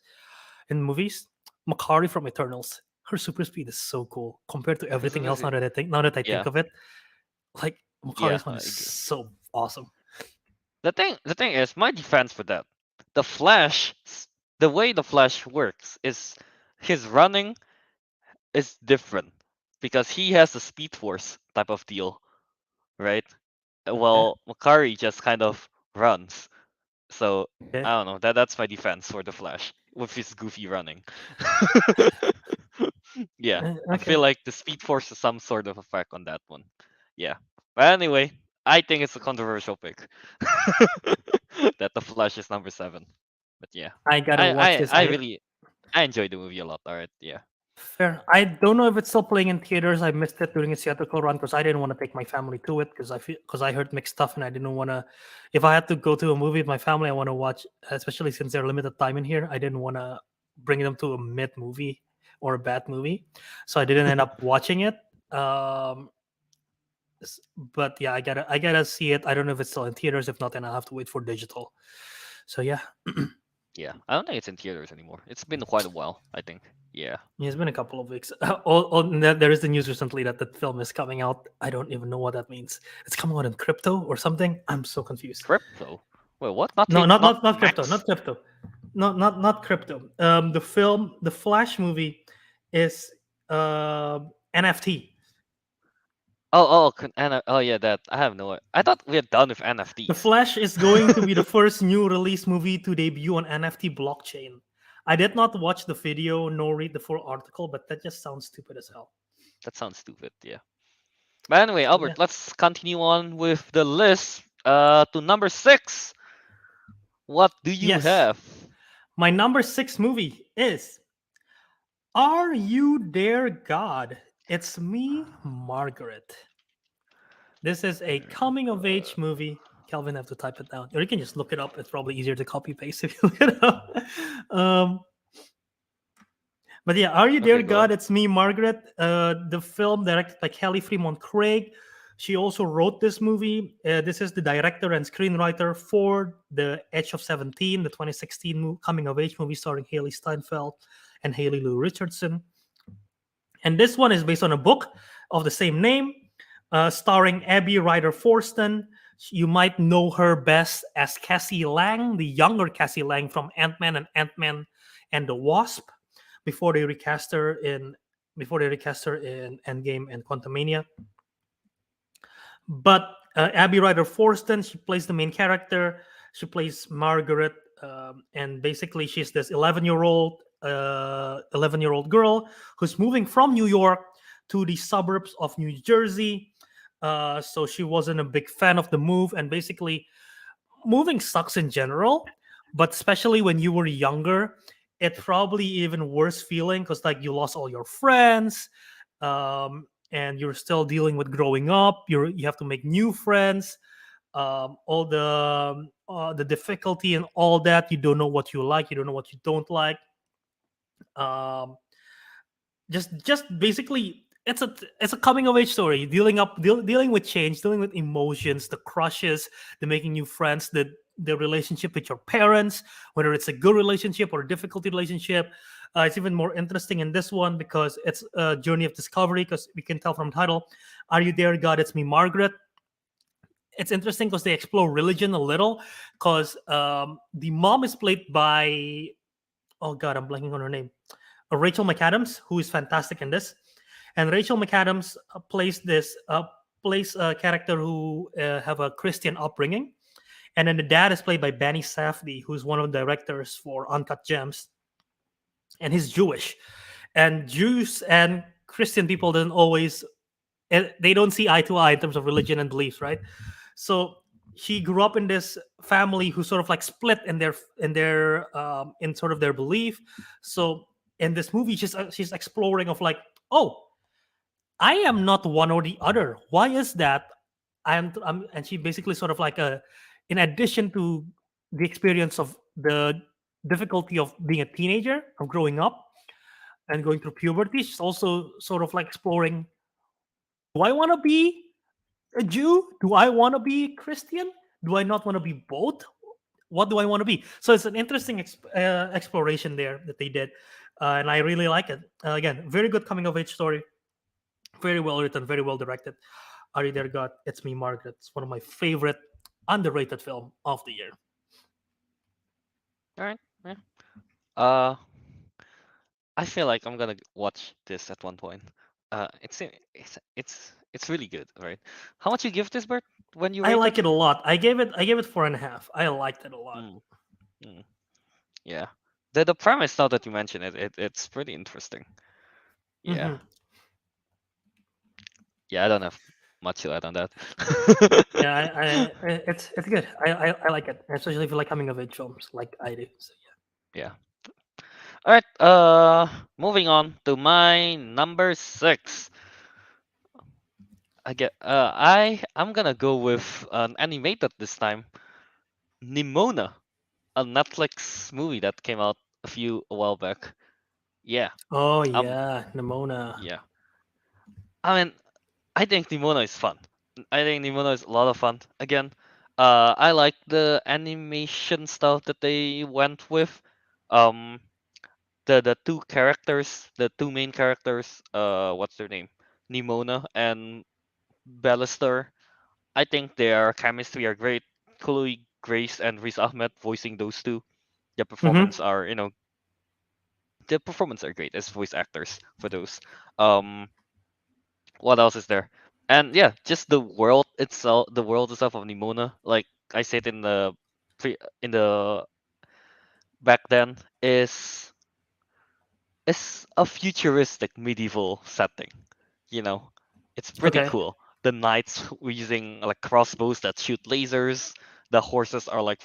in movies, Makari from Eternals. Her super speed is so cool compared to everything else. Now that I think Yeah, of it, like yeah. Makari's one I is agree. so awesome. The thing is, my defense for that, the Flash, the way the Flash works is his running is different because he has a Speed Force type of deal, right? Yeah, Well, Makari just kind of runs. So yeah. I don't know. That's my defense for the Flash with his goofy running. Yeah, I feel Okay. like the Speed Force is some sort of effect on that one. Yeah, but anyway, I think it's a controversial pick that the Flash is number 7. But yeah, I gotta I watch I this. I really I enjoyed the movie a lot. All right, yeah. Fair. I don't know if it's still playing in theaters. I missed it during its theatrical run because I didn't want to take my family to it because I heard mixed stuff and I didn't want to. If I had to go to a movie with my family, I want to watch, especially since they're limited time in here. I didn't want to bring them to a mid movie or a bad movie, so I didn't end up watching it. Um, but yeah, I gotta see it. I don't know if it's still in theaters. If not, then I'll have to wait for digital. So yeah. Yeah, I don't think it's in theaters anymore. It's been quite a while, I think. Yeah. Yeah, it's been a couple of weeks. There is the news recently that the film is coming out. I don't even know what that means. It's coming out in crypto or something. I'm so confused. Crypto. Wait, what? Not No, real, not not crypto, Max? not crypto, not crypto. The film, the Flash movie, is NFT. Oh yeah, that I have no. I thought we are done with The NFTs. Flash is going to be the first new release movie to debut on NFT blockchain. I did not watch the video nor read the full article, but that just sounds stupid as hell. That sounds stupid. Yeah. But anyway, So yeah. Albert, let's continue on with the list. To number 6. What do you Yes. have? My number 6 movie is Are You There, God? It's Me, Margaret. This is a coming of age movie. Kelvin have to type it down. Or you can just look it up. It's probably easier to copy paste if you look it up. Um, but yeah, Are You There, Okay, go God? on. It's Me, Margaret. The film directed by Kelly Fremont Craig. She also wrote this movie. This is the director and screenwriter for The Edge of 17, the 2016 coming of age movie starring Haley Steinfeld and Haley Lou Richardson. And this one is based on a book of the same name, starring Abby Ryder Forston. You might know her best as Cassie Lang, the younger Cassie Lang from Ant-Man and the Wasp, before they recast her in Endgame and Quantumania. But Abby Ryder Forston, she plays the main character. She plays Margaret, and basically she's this 11-year-old girl who's moving from New York to the suburbs of New Jersey. So she wasn't a big fan of the move, and basically moving sucks in general, but especially when you were younger, it probably even worse feeling because like you lost all your friends, and you're still dealing with growing up. You have to make new friends, all the difficulty and all that. You don't know what you like, you don't know what you don't like. Um, just basically it's a coming of age story, dealing with change, dealing with emotions, the crushes, the making new friends, the relationship with your parents, whether it's a good relationship or a difficult relationship. It's even more interesting in this one because it's a journey of discovery, because we can tell from the title, Are You There, God? It's Me, Margaret. It's interesting because they explore religion a little, because the mom is played by, oh god, I'm blanking on her name, Rachel McAdams, who is fantastic in this. And Rachel McAdams plays a character who have a Christian upbringing. And then the dad is played by Benny Safdie, who's one of the directors for Uncut Gems, and he's Jewish. And Jews and Christian people don't always, they don't see eye to eye in terms of religion and beliefs, right? So she grew up in this family who sort of like split in sort of their belief. So in this movie, she's exploring of like, oh, I am not one or the other. Why is that? And she basically sort of like in addition to the experience of the difficulty of being a teenager, of growing up and going through puberty, she's also sort of like exploring: do I want to be a Jew? Do I want to be Christian? Do I not want to be both? What do I want to be? So it's an interesting exploration there that they did, and I really like it. Again, very good coming of age story, very well written, very well directed. Ari Dergat, It's Me, Margaret. It's one of my favorite underrated film of the year. All right. Yeah. Uh, I feel like I'm gonna watch this at one point. It's really good, right? How much you give this, Bert, when you I rate like it? it a lot. I gave it 4.5. I liked it a lot. Mm, mm, yeah. The premise, now that you mention it, it's pretty interesting. Yeah. Hmm. Yeah, I don't have much to add on that. Yeah, it's good. I like it, especially if you like coming of age films, like I do. So Yeah. All right. Moving on to my number six. I'm gonna go with an animated this time, Nimona, a Netflix movie that came out a while back. Yeah. oh Um. yeah, Nimona. Yeah. I mean, I think Nimona is fun. I think Nimona is a lot of fun. Again, I like the animation stuff that they went with. Um, the two main characters, what's their name? Nimona and Ballister. I think their chemistry are great. Chloe Grace and Riz Ahmed voicing those two. The Hmm. performance are, the performance are great as voice actors for those. Um, what else is there? And yeah, just the world itself of Nimona, like I said pre in the back then, is a futuristic medieval setting. You know, it's pretty Okay. cool. The knights were using like crossbows that shoot lasers. The horses are like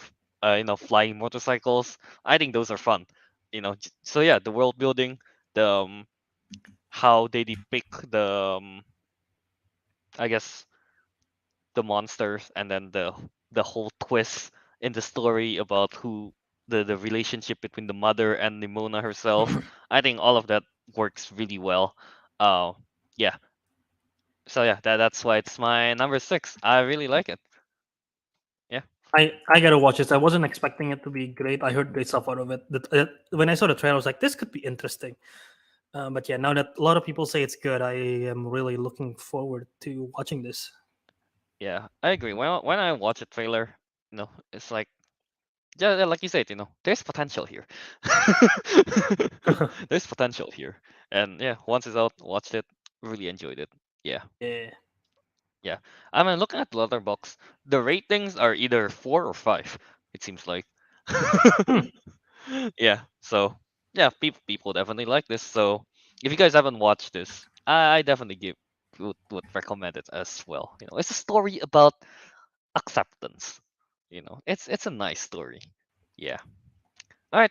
flying motorcycles. I think those are fun. So yeah, the world building, the how they depict I guess the monsters, and then the whole twist in the story about who the relationship between the mother and Nimona herself. I think all of that works really well. Uh, yeah. So yeah, that's why it's my number six. I really like it. Yeah. I gotta watch this. I wasn't expecting it to be great. I heard great stuff out of it. When I saw the trailer, I was like, this could be interesting. But yeah, now that a lot of people say it's good, I am really looking forward to watching this. Yeah, I agree. When I watch a trailer, it's like, yeah, like you said, there's potential here. There's potential here. And yeah, once it's out, watched it, really enjoyed it. Yeah. Yeah. Yeah. I mean, looking at the Letterbox, the ratings are either 4 or 5, it seems like. Hmm. Yeah. So, yeah, people definitely like this. So, if you guys haven't watched this, I definitely would recommend it as well. It's a story about acceptance. It's a nice story. Yeah. All right.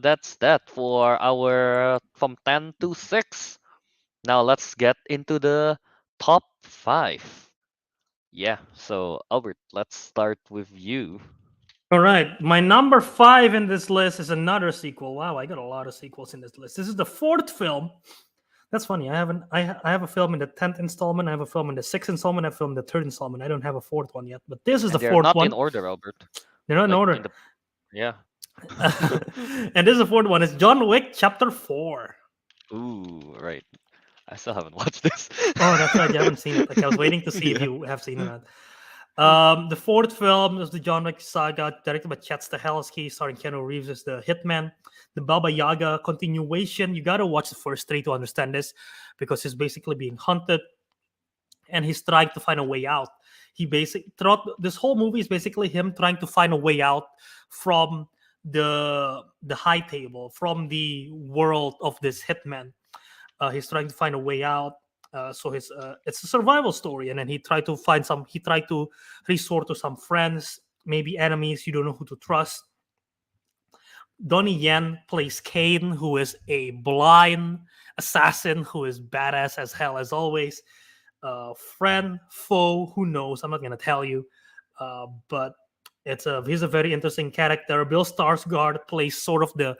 That's that for our from 10 to 6. Now let's get into the top 5. Yeah. So Albert, let's start with you. All right, my number 5 in this list is another sequel. Wow, I got a lot of sequels in this list. This is the fourth film. That's funny. I have a film in the 10th installment. I have a film in the sixth installment. I have a film in the third installment. I don't have a fourth one yet, but this is the And they're fourth not in one. order, Albert. They're not in Like order. in the yeah. And this is the fourth one. It's John Wick Chapter 4. Ooh, right. I still haven't watched this. Oh, that's right. You haven't seen it. Like I was waiting to see if Yeah. you have seen it. The fourth film is the John Wick saga, directed by Chet Stahelski, starring Keanu Reeves as the hitman. The Baba Yaga continuation. You gotta watch the first three to understand this, because he's basically being hunted and he's trying to find a way out. He basically throughout this whole movie is basically him trying to find a way out from the high table, from the world of this hitman. He's trying to find a way out, So his it's a survival story, and then he tried to resort to some friends, maybe enemies. You don't know who to trust. Donnie Yen plays Kane, who is a blind assassin who is badass as hell as always. Friend, foe, who knows? I'm not gonna tell you, but he's a very interesting character. Bill Skarsgård plays sort of the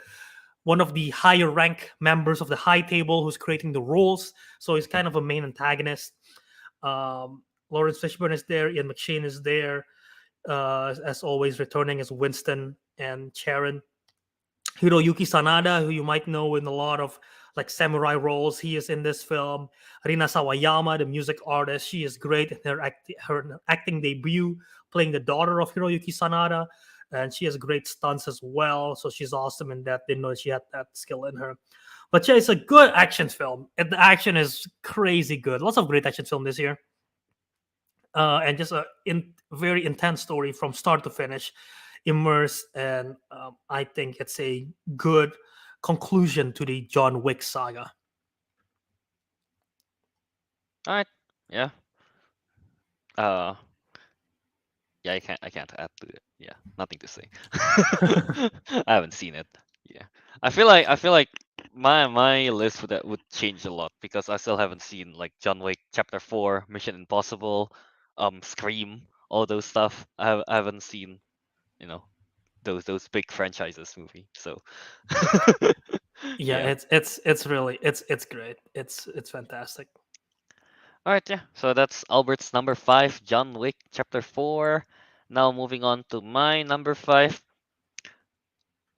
one of the higher rank members of the high table who's creating the rules. So he's kind of a main antagonist. Lawrence Fishburne is there. Ian McShane is there, as always, returning as Winston and Sharon. Hiroyuki Sanada, who you might know in a lot of like samurai roles, he is in this film. Rina Sawayama, the music artist, she is great in her acting debut, playing the daughter of Hiroyuki Sanada, and she has great stunts as well. So she's awesome in that. Didn't know she had that skill in her. But yeah, it's a good action film. And the action is crazy good. Lots of great action film this year, and just a very intense story from start to finish, immersed, and I think it's a good conclusion to the John Wick saga. All right. Yeah. Uh, yeah. I can't add to it. Yeah. Nothing to say. I haven't seen it. Yeah. I feel like my list would change a lot because I still haven't seen like John Wick Chapter 4, Mission Impossible, Scream, all those stuff. I haven't seen, you know, those big franchises movie. So Yeah, yeah. it's really it's great. It's fantastic. All right, yeah. So that's Albert's number 5, John Wick Chapter 4. Now moving on to my number 5.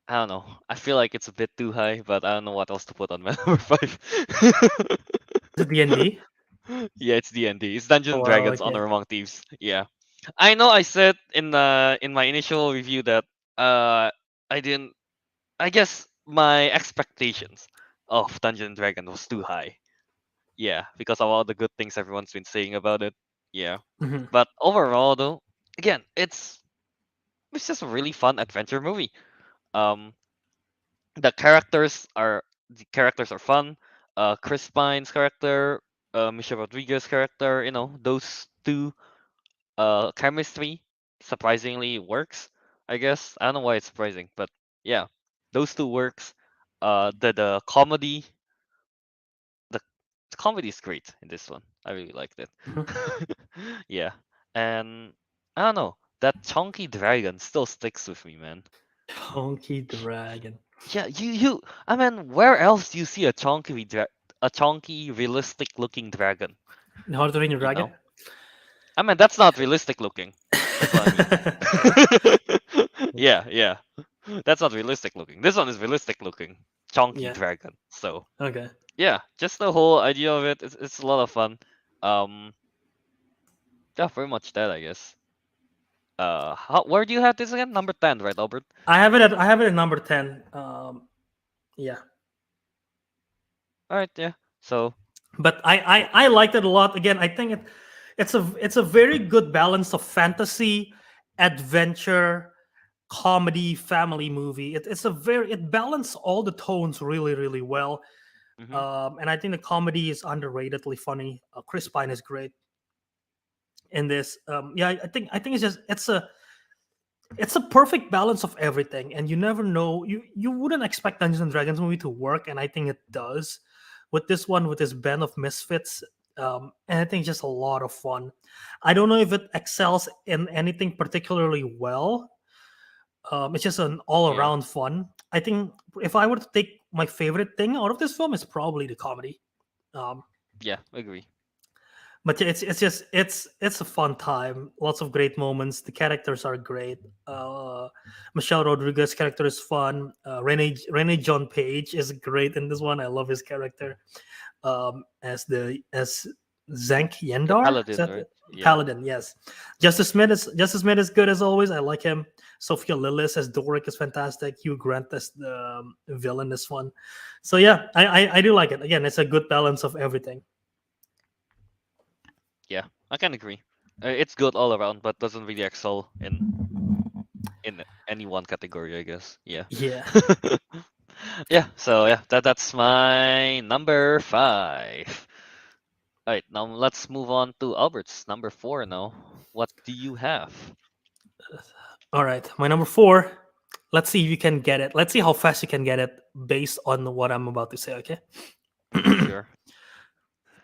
I don't know. I feel like it's a bit too high, but I don't know what else to put on my number 5. The D&D. Yeah, it's D&D. It's Dungeons Oh, and wow, Dragons okay. Honor Among Thieves. Yeah. I know I said in my initial review that I didn't I guess my expectations of Dungeons and Dragons was too high. Yeah, because of all the good things everyone's been saying about it. Yeah. Mhm. But overall though, again, it's just a really fun adventure movie. Um the characters are fun. Chris Pine's character, Michelle Rodriguez's character, those two chemistry surprisingly works, I guess. I don't know why it's surprising, but yeah. Those two works. The comedy the, the comedy is great in this one. I really liked it. Mhm. Yeah. And I don't know, that chunky dragon still sticks with me, man. Honky Dragon. Yeah, I mean, where else do you see a chunky realistic looking dragon, How to Train Your you Dragon. know? I mean, that's not realistic looking. That's what I mean. Yeah, yeah. That's not realistic looking. This one is realistic looking. Chunky Yeah. dragon. So, Okay. yeah, just the whole idea of it's a lot of fun. Um, yeah, very much that, I guess. Where do you have this again? Number 10, right, Albert? I have it at number 10. Yeah. All right, yeah. So, But I liked it a lot. Again, I think it's a very good balance of fantasy, adventure, comedy, family movie. It balanced all the tones really really well. mhm. And I think the comedy is underratedly funny. Chris Pine is great in this. Yeah, I think it's a perfect balance of everything, and you never know. You wouldn't expect Dungeons and Dragons movie to work, and I think it does with this one, with this band of misfits. And I think it's just a lot of fun. I don't know if it excels in anything particularly well. It's just an all Yeah. around fun. I think if I were to take my favorite thing out of this film, it's probably the comedy. Um, Yeah, agree. but yeah, it's a fun time. Lots of great moments. The characters are great. Michelle Rodriguez character is fun. Rene John Page is great in this one. I love his character. As Zank The Yendar, is paladin, that right? it? Yeah. Paladin? Yes. Justice Smith is good as always. I like him. Sophia Lillis as Doric is fantastic. Hugh Grant as the villain is fun. So yeah, I do like it. Again, it's a good balance of everything. Yeah, I can agree. It's good all around, but doesn't really excel in any one category, I guess. Yeah. Yeah. Yeah. So yeah, that's my number 5. All right, now let's move on to Albert's number four now. What do you have? All right, my number four. Let's see if you can get it. Let's see how fast you can get it based on what I'm about to say. Okay. Sure.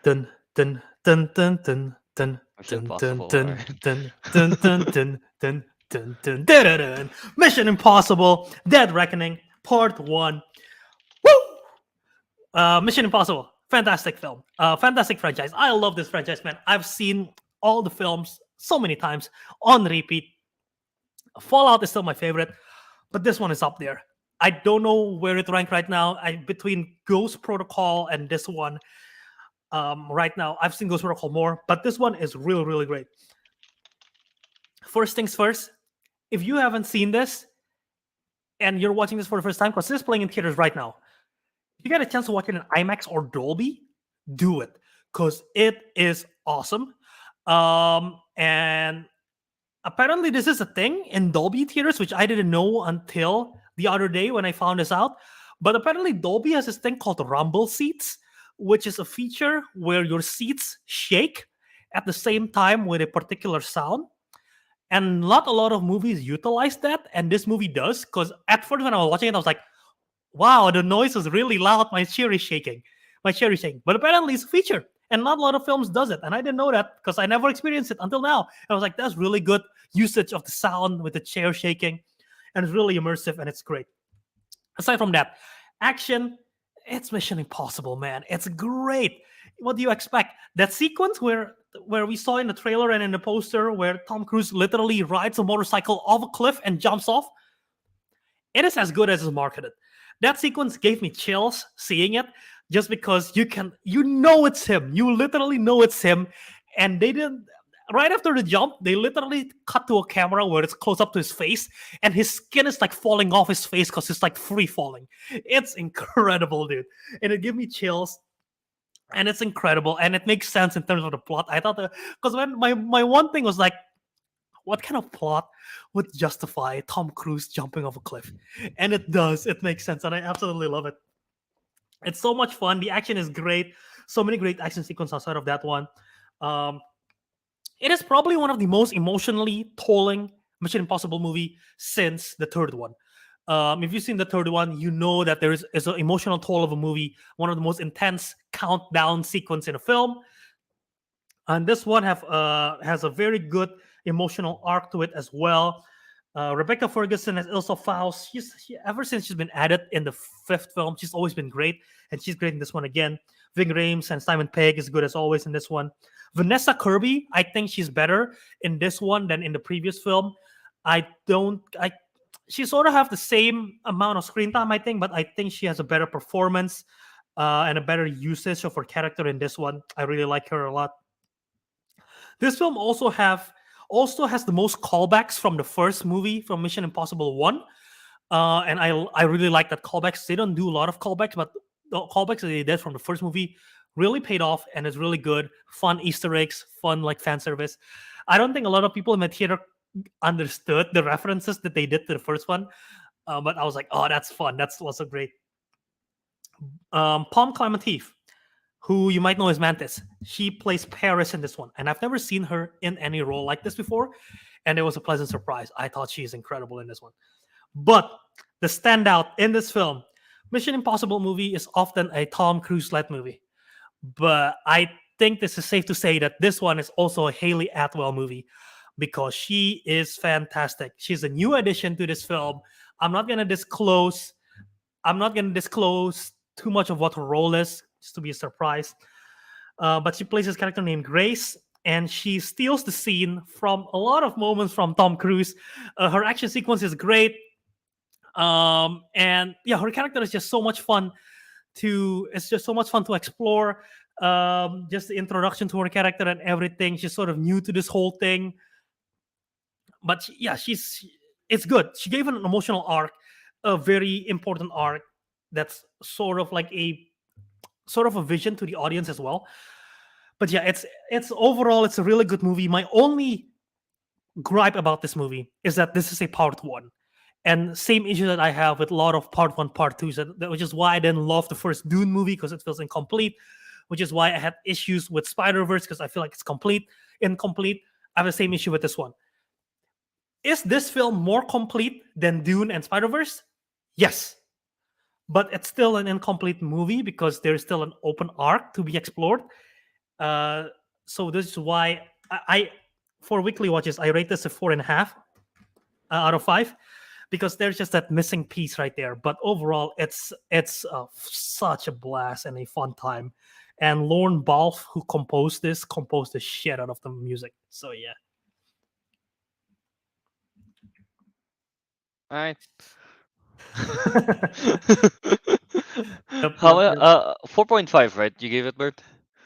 dun dun dun dun dun dun Mission dun dun Impossible. All dun right. dun dun dun dun dun dun dun dun dun. Mission Impossible: Dead Reckoning Part One. Woo! Mission Impossible, fantastic film, fantastic franchise. I love this franchise, man. I've seen all the films so many times on repeat. Fallout is still my favorite, but this one is up there. I don't know where it ranked right now. Between Ghost Protocol and this one, right now I've seen Ghost Protocol more, but this one is really, really great. First things first, if you haven't seen this and you're watching this for the first time, because this is playing in theaters right now, if you get a chance to watch it in IMAX or Dolby, do it because it is awesome. And apparently, this is a thing in Dolby theaters, which I didn't know until the other day when I found this out. But apparently, Dolby has this thing called rumble seats, which is a feature where your seats shake at the same time with a particular sound. And not a lot of movies utilize that, and this movie does. Because at first, when I was watching it, I was like, wow, the noise is really loud. My chair is shaking. My chair is shaking. But apparently it's a feature. And not a lot of films does it. And I didn't know that because I never experienced it until now. And I was like, that's really good usage of the sound with the chair shaking. And it's really immersive and it's great. Aside from that, action, it's Mission Impossible, man. It's great. What do you expect? That sequence where we saw in the trailer and in the poster where Tom Cruise literally rides a motorcycle off a cliff and jumps off, it is as good as it's marketed. That sequence gave me chills seeing it just because you know it's him. You literally know it's him. And they didn't, right after the jump, they literally cut to a camera where it's close up to his face and his skin is like falling off his face because it's like free falling. It's incredible, dude. And it gave me chills. And it's incredible. And it makes sense in terms of the plot. I thought, because when my one thing was like, what kind of plot would justify Tom Cruise jumping off a cliff? And it does. It makes sense, and I absolutely love it. It's so much fun. The action is great. So many great action sequences outside of that one. Um, it is probably one of the most emotionally tolling Mission Impossible movie since the third one. If you've seen the third one, you know that there is an emotional toll of a movie, one of the most intense countdown sequence in a film. And this one has a very good emotional arc to it as well. Rebecca Ferguson as Ilsa Faust. Ever since she's been added in the fifth film, she's always been great, and she's great in this one again. Ving Rhames and Simon Pegg is good as always in this one. Vanessa Kirby, I think she's better in this one than in the previous film. I don't. I She sort of have the same amount of screen time, I think, but I think she has a better performance and a better usage of her character in this one. I really like her a lot. This film also has the most callbacks from the first movie from Mission Impossible 1. And I really like that callbacks. They don't do a lot of callbacks, but the callbacks that they did from the first movie really paid off and it's really good. Fun Easter eggs, fun like fan service. I don't think a lot of people in the theater understood the references that they did to the first one. But I was like, oh, that's fun. That's also great. Palm Clementif, who you might know as Mantis. She plays Paris in this one, and I've never seen her in any role like this before, and it was a pleasant surprise. I thought she's incredible in this one. But the standout in this film, Mission Impossible movie is often a Tom Cruise-led movie, but I think this is safe to say that this one is also a Haley Atwell movie because she is fantastic. She's a new addition to this film. I'm not gonna disclose. I'm not gonna disclose too much of what her role is, just to be a surprise. But she plays this character named Grace, and she steals the scene from a lot of moments from Tom Cruise. Her action sequence is great, and yeah, her character is just so much fun. It's just so much fun to explore. Just the introduction to her character and everything. She's sort of new to this whole thing, but it's good. She gave an emotional arc, a very important arc. That's sort of like a vision to the audience as well. But yeah, it's overall it's a really good movie. My only gripe about this movie is that this is a part one, and same issue that I have with a lot of part one, part twos, which is why I didn't love the first Dune movie because it feels incomplete. which is why I had issues with Spider-Verse because I feel like it's incomplete. I have the same issue with this one. Is this film more complete than Dune and Spider-Verse? Yes, but it's still an incomplete movie because there's still an open arc to be explored. Uh, so this is why I for weekly watches I rate this a 4.5 out of 5 because there's just that missing piece right there. But overall, it's such a blast and a fun time. And Lorne Balfe, who composed the shit out of the music. So yeah. All right. Yep, How yep, yep. 4.5, right? You gave it, Bert?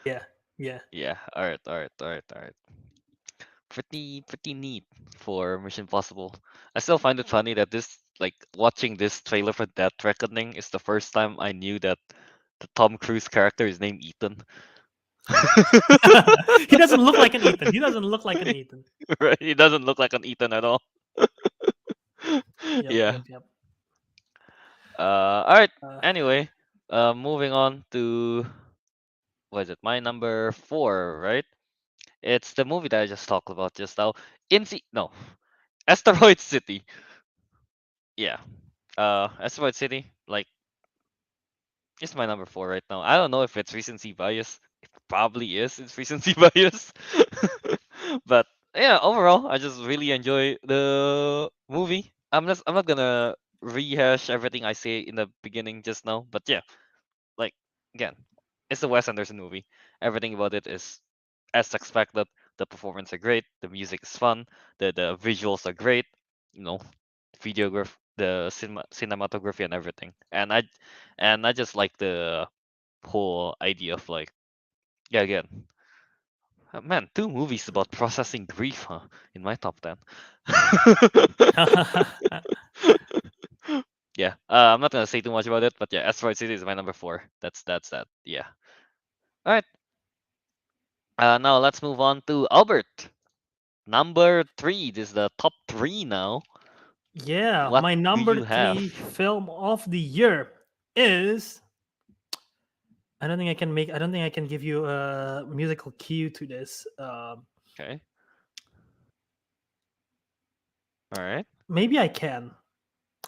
Yeah, yeah. Yeah. All right. All right. All right. All right. Pretty neat for Mission Impossible. I still find it funny that this like watching this trailer for Death Reckoning is the first time I knew that the Tom Cruise character is named Ethan. He doesn't look like an Ethan. He doesn't look like an Ethan. Right? He doesn't look like an Ethan at all. Yep, Yeah. yep, yep. All right. Uh, Anyway, moving on to what is it? My number 4, right? It's the movie that I just talked about just now. No, Asteroid City. Yeah. Asteroid City. Like, it's my number 4 right now. I don't know if it's recency bias. It probably is. It's recency bias. But yeah, overall, I just really enjoy the movie. I'm not gonna rehash everything I say in the beginning just now. But yeah, like again, it's a Wes Anderson movie. Everything about it is as expected. The performance are great. The music is fun. The visuals are great. You know, the cinematography and everything. And I just like the whole idea of like yeah again. Man, 2 movies about processing grief, huh? In my top 10. Yeah, I'm not gonna say too much about it, but yeah, Asteroid City is my number 4. That's that. Yeah. All right. Now let's move on to Albert. Number 3. This is the top 3 now. yeah, What my do number you have? 3 film of the year is. I don't think I can give you a musical cue to this. Okay. All right. Maybe I can.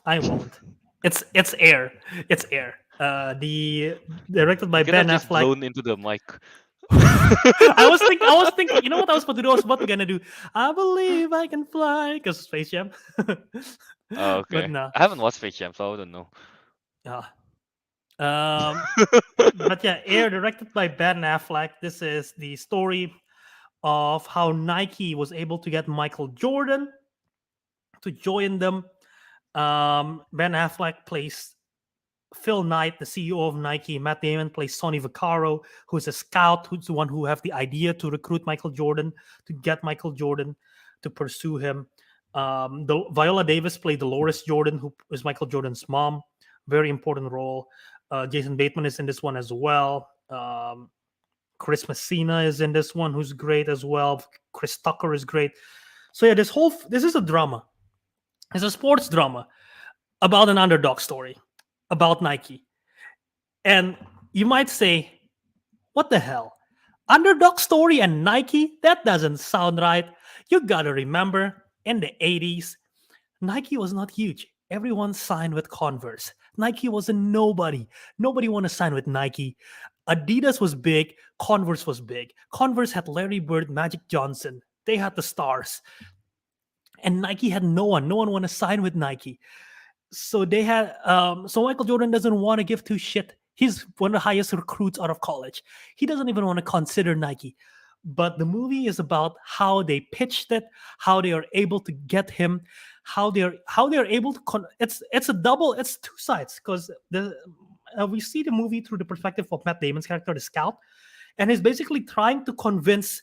I won't. It's Air. It's Air. The directed You by could have Ben just Affleck. blown into the mic. I was thinking. You know what I was about to do? I was about to gonna do. I believe I can fly because Space Jam. Oh, But okay. no. I haven't watched Space Jam, so I don't know. Uh, um. But yeah, Air, directed by Ben Affleck. This is the story of how Nike was able to get Michael Jordan to join them. Ben Affleck plays Phil Knight, the CEO of Nike. Matt Damon plays Sonny Vaccaro, who's a scout, who's the one who have the idea to recruit Michael Jordan, to get Michael Jordan to pursue him. Viola Davis played Dolores Jordan, who is Michael Jordan's mom. Very important role. Jason Bateman is in this one as well. Chris Messina is in this one, who's great as well. Chris Tucker is great. So yeah, this is a drama. It's a sports drama about an underdog story about Nike. And you might say, what the hell? Underdog story and Nike? That doesn't sound right. You gotta remember, in the 80s, Nike was not huge. Everyone signed with Converse. Nike was a nobody. Nobody wanted to sign with Nike. Adidas was big. Converse was big. Converse had Larry Bird, Magic Johnson. They had the stars. And Nike had no one. No one wanted to sign with Nike. So they had so Michael Jordan doesn't want to give two shit. He's one of the highest recruits out of college. He doesn't even want to consider Nike. But the movie is about how they pitched it, how they are able to get him, how they're able to it's two sides because the we see the movie through the perspective of Matt Damon's character, the scout, and he's basically trying to convince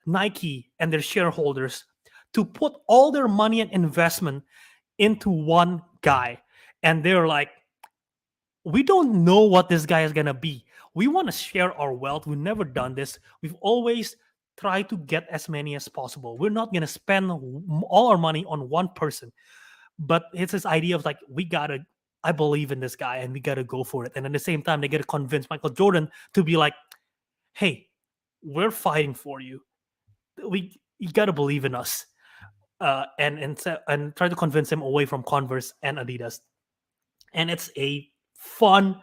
Nike and their shareholders to put all their money and investment into one guy. And they're like, we don't know what this guy is going to be. We want to share our wealth. We've never done this. We've always tried to get as many as possible. We're not going to spend all our money on one person. But it's this idea of like, I believe in this guy and we got to go for it. And at the same time, they got to convince Michael Jordan to be like, hey, we're fighting for you. You gotta believe in us. And try to convince him away from Converse and Adidas. And it's a fun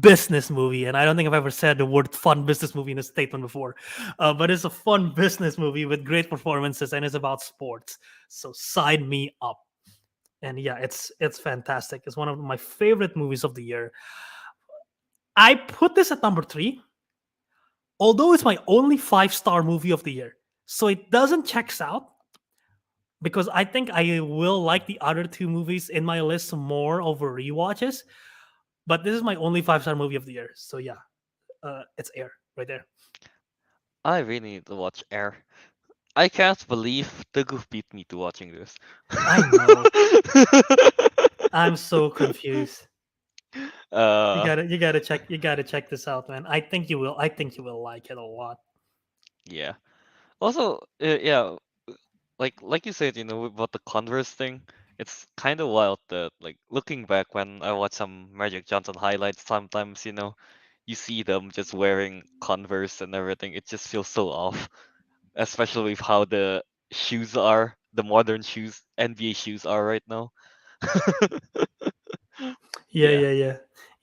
business movie. And I don't think I've ever said the word fun business movie in a statement before. But it's a fun business movie with great performances, and it's about sports. So sign me up. And yeah, it's fantastic. It's one of my favorite movies of the year. I put this at number three, although it's my only 5-star movie of the year. So it doesn't checks out because I think I will like the other two movies in my list more over rewatches. But this is my only 5-star movie of the year. So yeah, it's Air right there. I really need to watch Air. I can't believe Teguh beat me to watching this. I know. I'm so confused. uh, You gotta check this out, man. I think you will like it a lot. yeah. Also, yeah, like you said, about the Converse thing, it's kind of wild that like looking back when I watch some Magic Johnson highlights, sometimes you see them just wearing Converse and everything. It just feels so off, especially with how the shoes are, the modern shoes, NBA shoes are right now. Yeah, Yeah, yeah, yeah.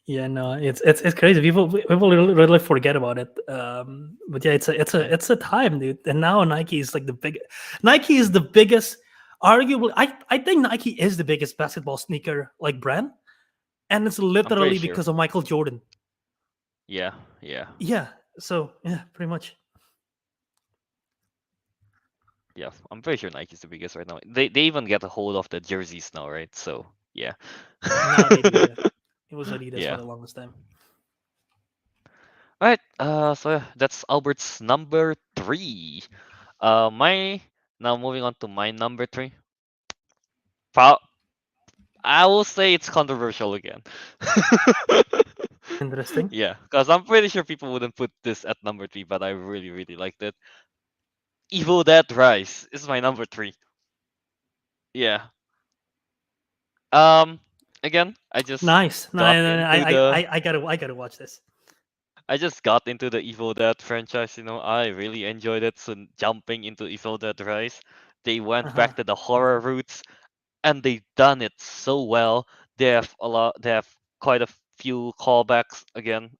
Yeah, no, it's crazy. People really forget about it. But yeah, yeah, it's a time, dude. And now Nike is like the big. Nike is the biggest. Arguably, I think Nike is the biggest basketball sneaker like brand, and it's I'm pretty literally sure. because of Michael Jordan. Yeah, yeah, Yeah. So yeah, pretty much. yeah. I'm pretty sure Nike's the biggest right now. They even get a hold of the jerseys now, right? So yeah. Now they do. Yeah, it was Adidas for Yeah. the longest time. All right. So yeah, that's Albert's number three. My Now moving on to my number three. Pro- I will say it's controversial again. Interesting. Yeah, because I'm pretty sure people wouldn't put this at number three, but I really, really liked it. Evil Dead Rise is my number three. Yeah. Um. Again, Nice. No, no, no, I gotta watch this. I just got into the Evil Dead franchise. I really enjoyed it. So jumping into Evil Dead Rise, they Uh went huh. back to the horror roots, and they done it so well. They have quite a few callbacks again,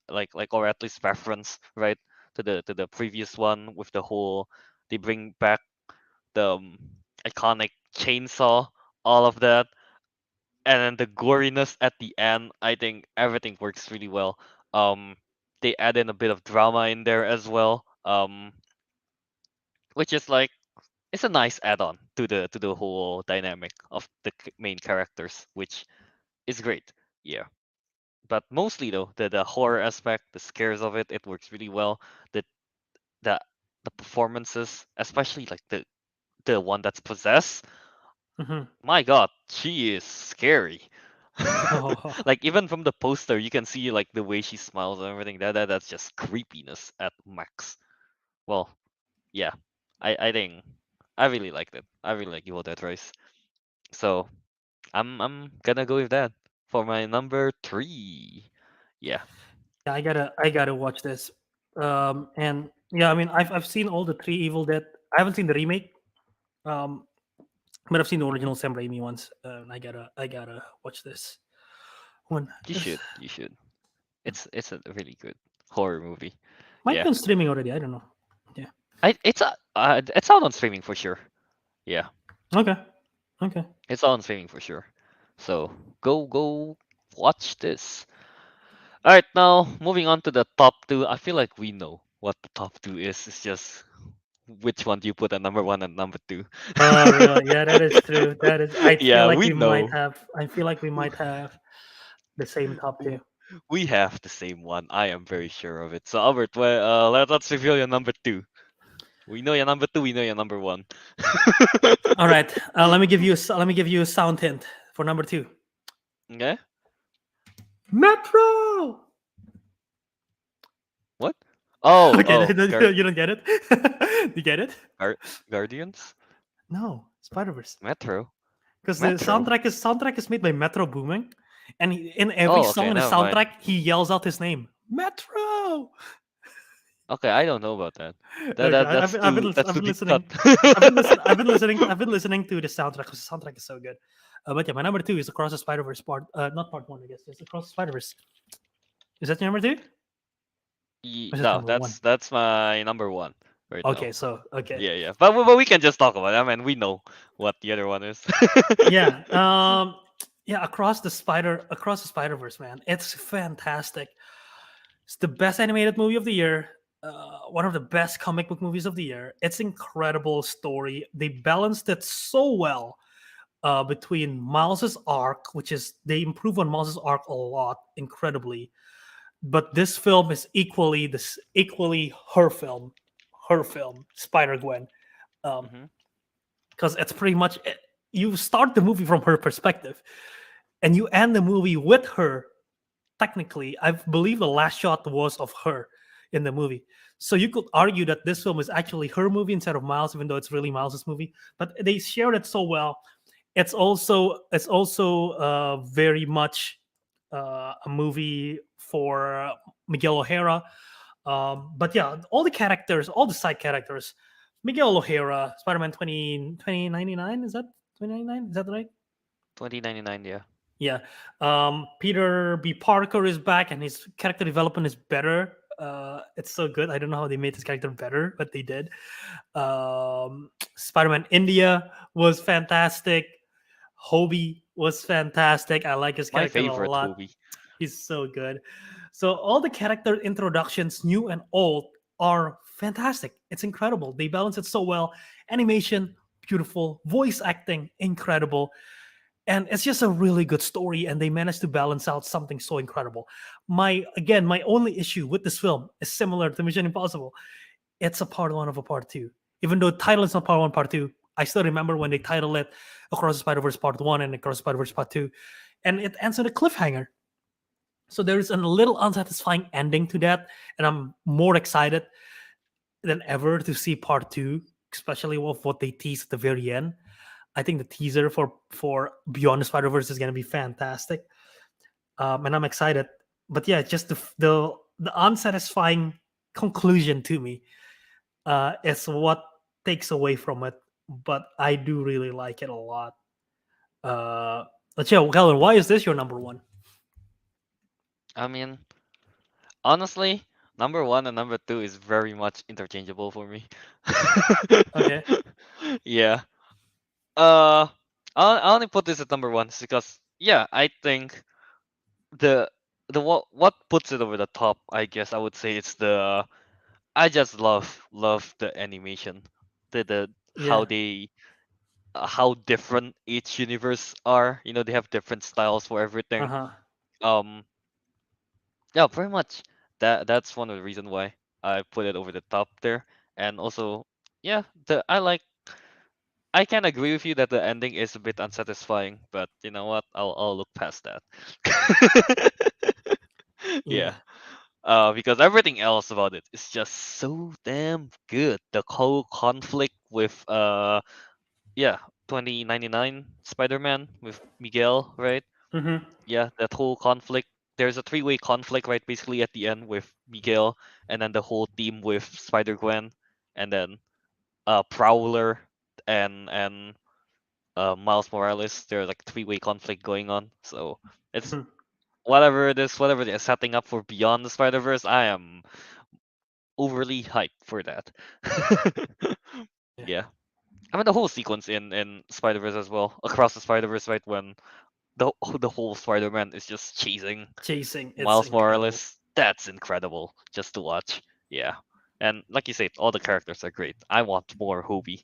or at least reference, right, to the previous one with the whole. They bring back the iconic chainsaw, all of that, and then the goriness at the end. I think everything works really well. Um, they add in a bit of drama in there as well. Which is like it's a nice add-on to the whole dynamic of the main characters, which is great. Yeah, but mostly though, the horror aspect, the scares of it works really well. The the the performances, especially like the one that's possessed. Hmm. My God, she is scary. Oh, Like even from the poster, you can see like the way she smiles and everything. That's just creepiness at max. Well, yeah, I think I really liked it. I really like Evil Dead Rise. So I'm gonna go with that for my number three. Yeah. yeah, I gotta watch this. And yeah, I mean, I've seen all the three Evil Dead. I haven't seen the remake. Um, but I've seen the original Sam Raimi ones. And I gotta watch this one. You should. You should. It's a really good horror movie. Might Yeah. be on streaming already. I don't know. Yeah. It's out on streaming for sure. Yeah. Okay. Okay. It's out on streaming for sure. So go watch this. All right, now moving on to the top two. I feel like we know what the top two is. It's just which one do you put at number one and number two? Oh, really? Yeah, that is true. That is. I feel Yeah, like we we might know. have. I feel like we might have the same top two. We have the same one. I am very sure of it. So Albert, let's reveal your number two. We know your number two. We know your number one. All right. Let me give you a sound hint for number two. Okay. Metro. What? Oh, Okay, oh, you don't get it. You get it? Guar- Guardians, No, Spider Verse. Metro, Because the Metro. soundtrack is made by Metro Booming, and in every Oh, song okay, in the never mind. soundtrack he yells out his name, Metro. Okay, I don't know about that. That Okay, that that's I've too been deep cut. listening. I've been listening to the soundtrack because the soundtrack is so good. But yeah, my number two is Across the Spider Verse part. Not part one, I guess. Just Across the Spider Verse. Is that your number two? Or is it No, number one? that's my number one right now. Okay, so okay, Yeah, yeah. But we can just talk about it. I mean, we know what the other one is. yeah, yeah. Across the Spider Verse, man, it's fantastic. It's the best animated movie of the year. One of the best comic book movies of the year. It's incredible story. They balanced it so well between Miles's arc, which is they improve on Miles's arc a lot, incredibly. But this film is equally her film, Spider Gwen, Hmm. because it's pretty much you start the movie from her perspective, and you end the movie with her. Technically, I believe the last shot was of her in the movie. So you could argue that this film is actually her movie instead of Miles, even though it's really Miles's movie. But they shared it so well. It's also very much a movie for Miguel O'Hara. But yeah, all the characters, all the side characters, Miguel O'Hara, Spider-Man 2099, is that 2099? Is that right? 2099, yeah. Yeah. Peter B. Parker is back, and his character development is better. It's so good. I don't know how they made this character better, but they did. Spider-Man India was fantastic. Hobie was fantastic. I like his My character a favorite lot. Hobie. He's so good. So all the character introductions, new and old, are fantastic. It's incredible. They balance it so well. Animation, beautiful. Voice acting, incredible. And it's just a really good story, and they managed to balance out something so incredible. My only issue with this film is similar to Mission Impossible. It's a part one of a part two. Even though the title is not part one, part two, I still remember when they titled it Across the Spider Verse Part One and Across the Spider Verse Part Two, and it ends on a cliffhanger. So there is a little unsatisfying ending to that, and I'm more excited than ever to see part two, especially with what they tease at the very end. I think the teaser for Beyond the Spider Verse is going to be fantastic, and I'm excited. But yeah, just the unsatisfying conclusion to me is what takes away from it. But I do really like it a lot. Uh, but yeah, Kelvin, why is this your number one? I mean, honestly, number one and number two is very much interchangeable for me. Okay. Yeah. Uh, I only put this at number one because yeah, I think the what puts it over the top, I guess I would say it's the I just love the animation, the how Yeah. they how different each universe are. You know, they have different styles for Uh everything. huh. Um, yeah, pretty much that's one of the reason why I put it over the top there. And also, yeah, the I can agree with you that the ending is a bit unsatisfying, but you know what? I'll look past that. Yeah. Yeah. Because everything else about it is just so damn good. The whole conflict with yeah, 2099 Spider-Man with Miguel, right? Mm-hmm. Yeah, that whole conflict. There's a three-way conflict, right? Basically at the end with Miguel, and then the whole team with Spider-Gwen, and then Prowler and Miles Morales. There's like three-way conflict going on. So it's Mm-hmm. whatever it is, whatever they're setting up for Beyond the Spider-Verse. I am overly hyped for that. Yeah. Yeah. I mean the whole sequence in Spider Verse as well, across the Spider Verse, right when the whole Spider Man is just chasing Chasing, it's Miles incredible. Morales. That's incredible just to watch. Yeah, and like you said, all the characters are great. I want more Hobie.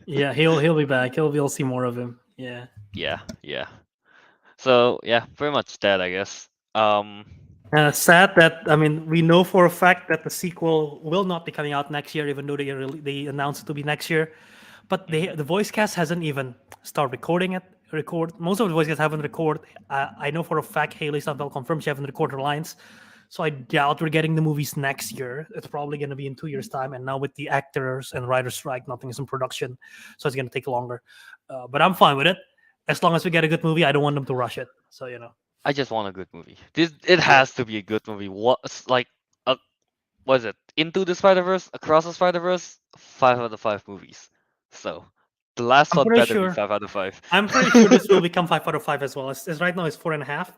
Yeah, he'll be back. We'll see more of him. Yeah. Yeah, yeah. So yeah, pretty much that I guess. Sad that I mean we know for a fact that the sequel will not be coming out next year, even though they announced it to be next year. But Mhm. the voice cast hasn't even started recording it. Record most of the voice cast haven't recorded. I know for a fact Haley Steinfeld confirmed she haven't recorded her lines, so I doubt we're getting the movies next year. It's probably going to be in 2 years' time. And now with the actors and writers strike, nothing is in production, so it's going to take longer. But I'm fine with it as long as we get a good movie. I don't want them to rush it. So. I just want a good movie. This it Yeah. has to be a good movie. What like a was it Into the Spider Verse, Across the Spider Verse, 5 out of 5 movies. So the last I'm one pretty better be sure. 5 out of 5. I'm pretty sure this will become 5 out of 5 as well. It's right now it's 4.5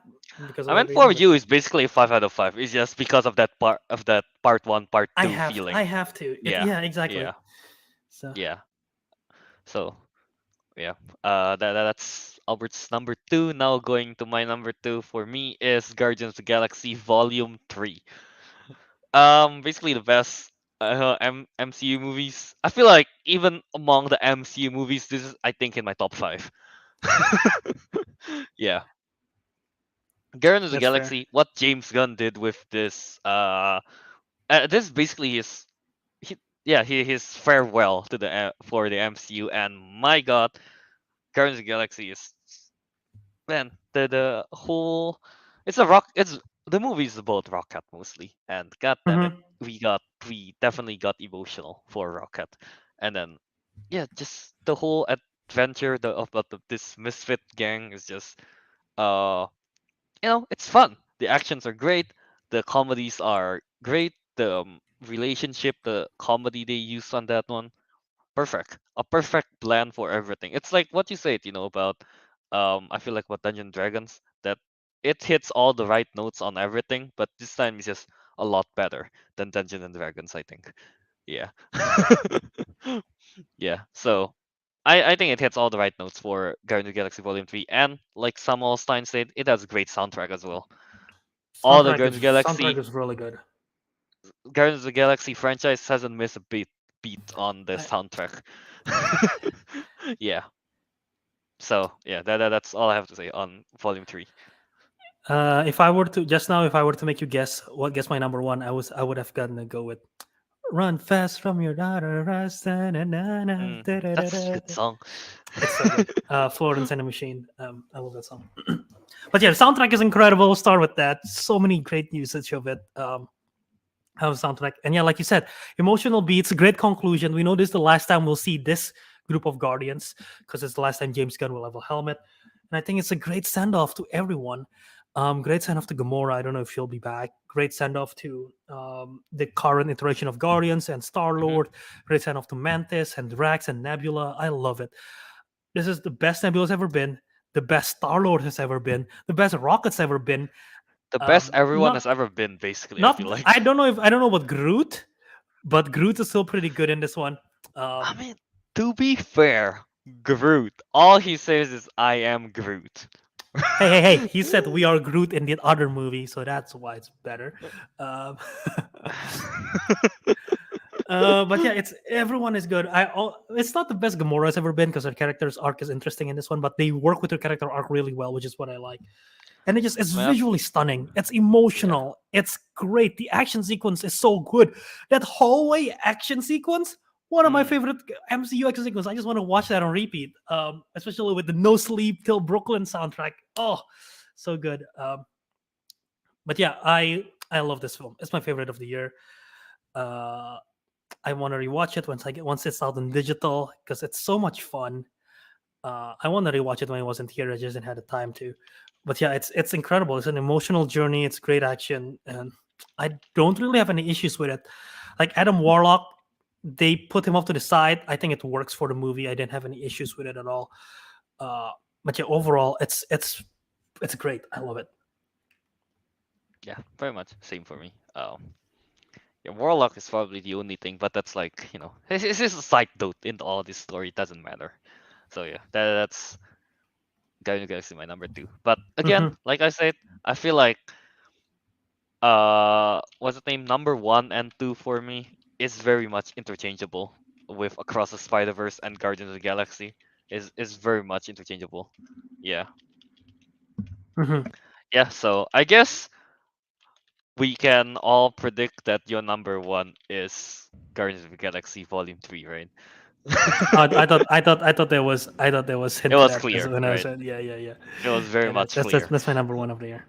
because of I that mean, reason. for But you, it's basically a 5 out of 5. It's just because of that part one, part two I feeling. have to. Yeah, Yeah, exactly. yeah, So yeah. So yeah, that's Albert's number two. Now going to my number two for me is Guardians of the Galaxy Volume 3. Basically the best MCU movies. I feel like even among the MCU movies, this is I think in my top five. Yeah, Guardians of the that's fair. Galaxy. What James Gunn did with this, this is basically his farewell to the for the MCU, and my God, Guardians of the Galaxy is, man, the whole, it's the movie is about Rocket mostly, and god damn it, Hmm. we definitely got emotional for Rocket. And then yeah, just the whole adventure this misfit gang is just, uh it's fun. The actions are great, the comedies are great, the relationship, the comedy they used on that one, perfect. A perfect blend for everything. It's like what you said, about, I feel like what Dungeon Dragons, that it hits all the right notes on everything, but this time it's just a lot better than Dungeon and Dragons, I think. Yeah. Yeah. So I think it hits all the right notes for Guardians of the Galaxy Volume 3, and like Samuel Stein said, it has a great soundtrack as well. All the Soundtrack is really good. Guardians of the Galaxy franchise hasn't missed a beat on the I, soundtrack. Yeah. So yeah, that's all I have to say on Volume 3. if I were to just now, if I were to make you guess my number one, I would have gotten to go with "Run Fast from Your Daughter." That's a good song. It's so good. Florence and the Machine. I love that song. But yeah, the soundtrack is incredible. We'll start with that. So many great usage of it. How the soundtrack, and yeah, like you said, emotional beats, great conclusion. We know this is the last time we'll see this group of Guardians because it's the last time James Gunn will have a helmet. And I think it's a great send off to everyone. Great send off to Gamora. I don't know if she'll be back. Great send off to the current iteration of Guardians and Star Hmm. Lord. Great send off to Mantis and Drax and Nebula. I love it. This is the best Nebula's ever been, the best Star Lord has ever been, the best Rocket's ever been. The best everyone Not has ever been, basically, I feel not like. I don't know about Groot, but Groot is still pretty good in this one. I Um, mean, to be fair, Groot, all he says is "I am Groot." hey! He said we are Groot in the other movie, so that's why it's better. Um, but yeah, it's everyone is good. It's not the best Gamora's ever been because her character's arc is interesting in this one, but they work with her character arc really well, which is what I like. And it's Man, visually stunning. It's yeah. emotional. It's great. The action sequence is so good. That hallway action sequence, one of my Mm. favorite MCU action sequences. I just want to watch that on repeat. Especially with the No Sleep Till Brooklyn soundtrack. Oh, so good. But yeah, I love this film. It's my favorite of the year. Uh, I want to rewatch it once it's out in digital because it's so much fun. I want to rewatch it when it was in theater. I just didn't have the time to. But yeah, it's incredible. It's an emotional journey. It's great action, and I don't really have any issues with it. Like Adam Warlock, they put him off to the side. I think it works for the movie. I didn't have any issues with it at all. Uh, but yeah, overall, it's great. I love it. Yeah, very much same for me. Yeah, Warlock is probably the only thing, but that's like, it's just a side note in all this story. It doesn't matter. So yeah, that's Guardians of the Galaxy my number two. But again, Hmm. like I said, I feel like, what's the name? Number one and two for me is very much interchangeable with Across the Spider Verse and Guardians of the Galaxy. Is very much interchangeable. Yeah, Hmm. yeah. So I guess we can all predict that your number one is Guardians of the Galaxy Volume 3, right? I thought there was It hinted was at as clear, when I right? said yeah. It was very Yeah, much clear. that's my number one of the year.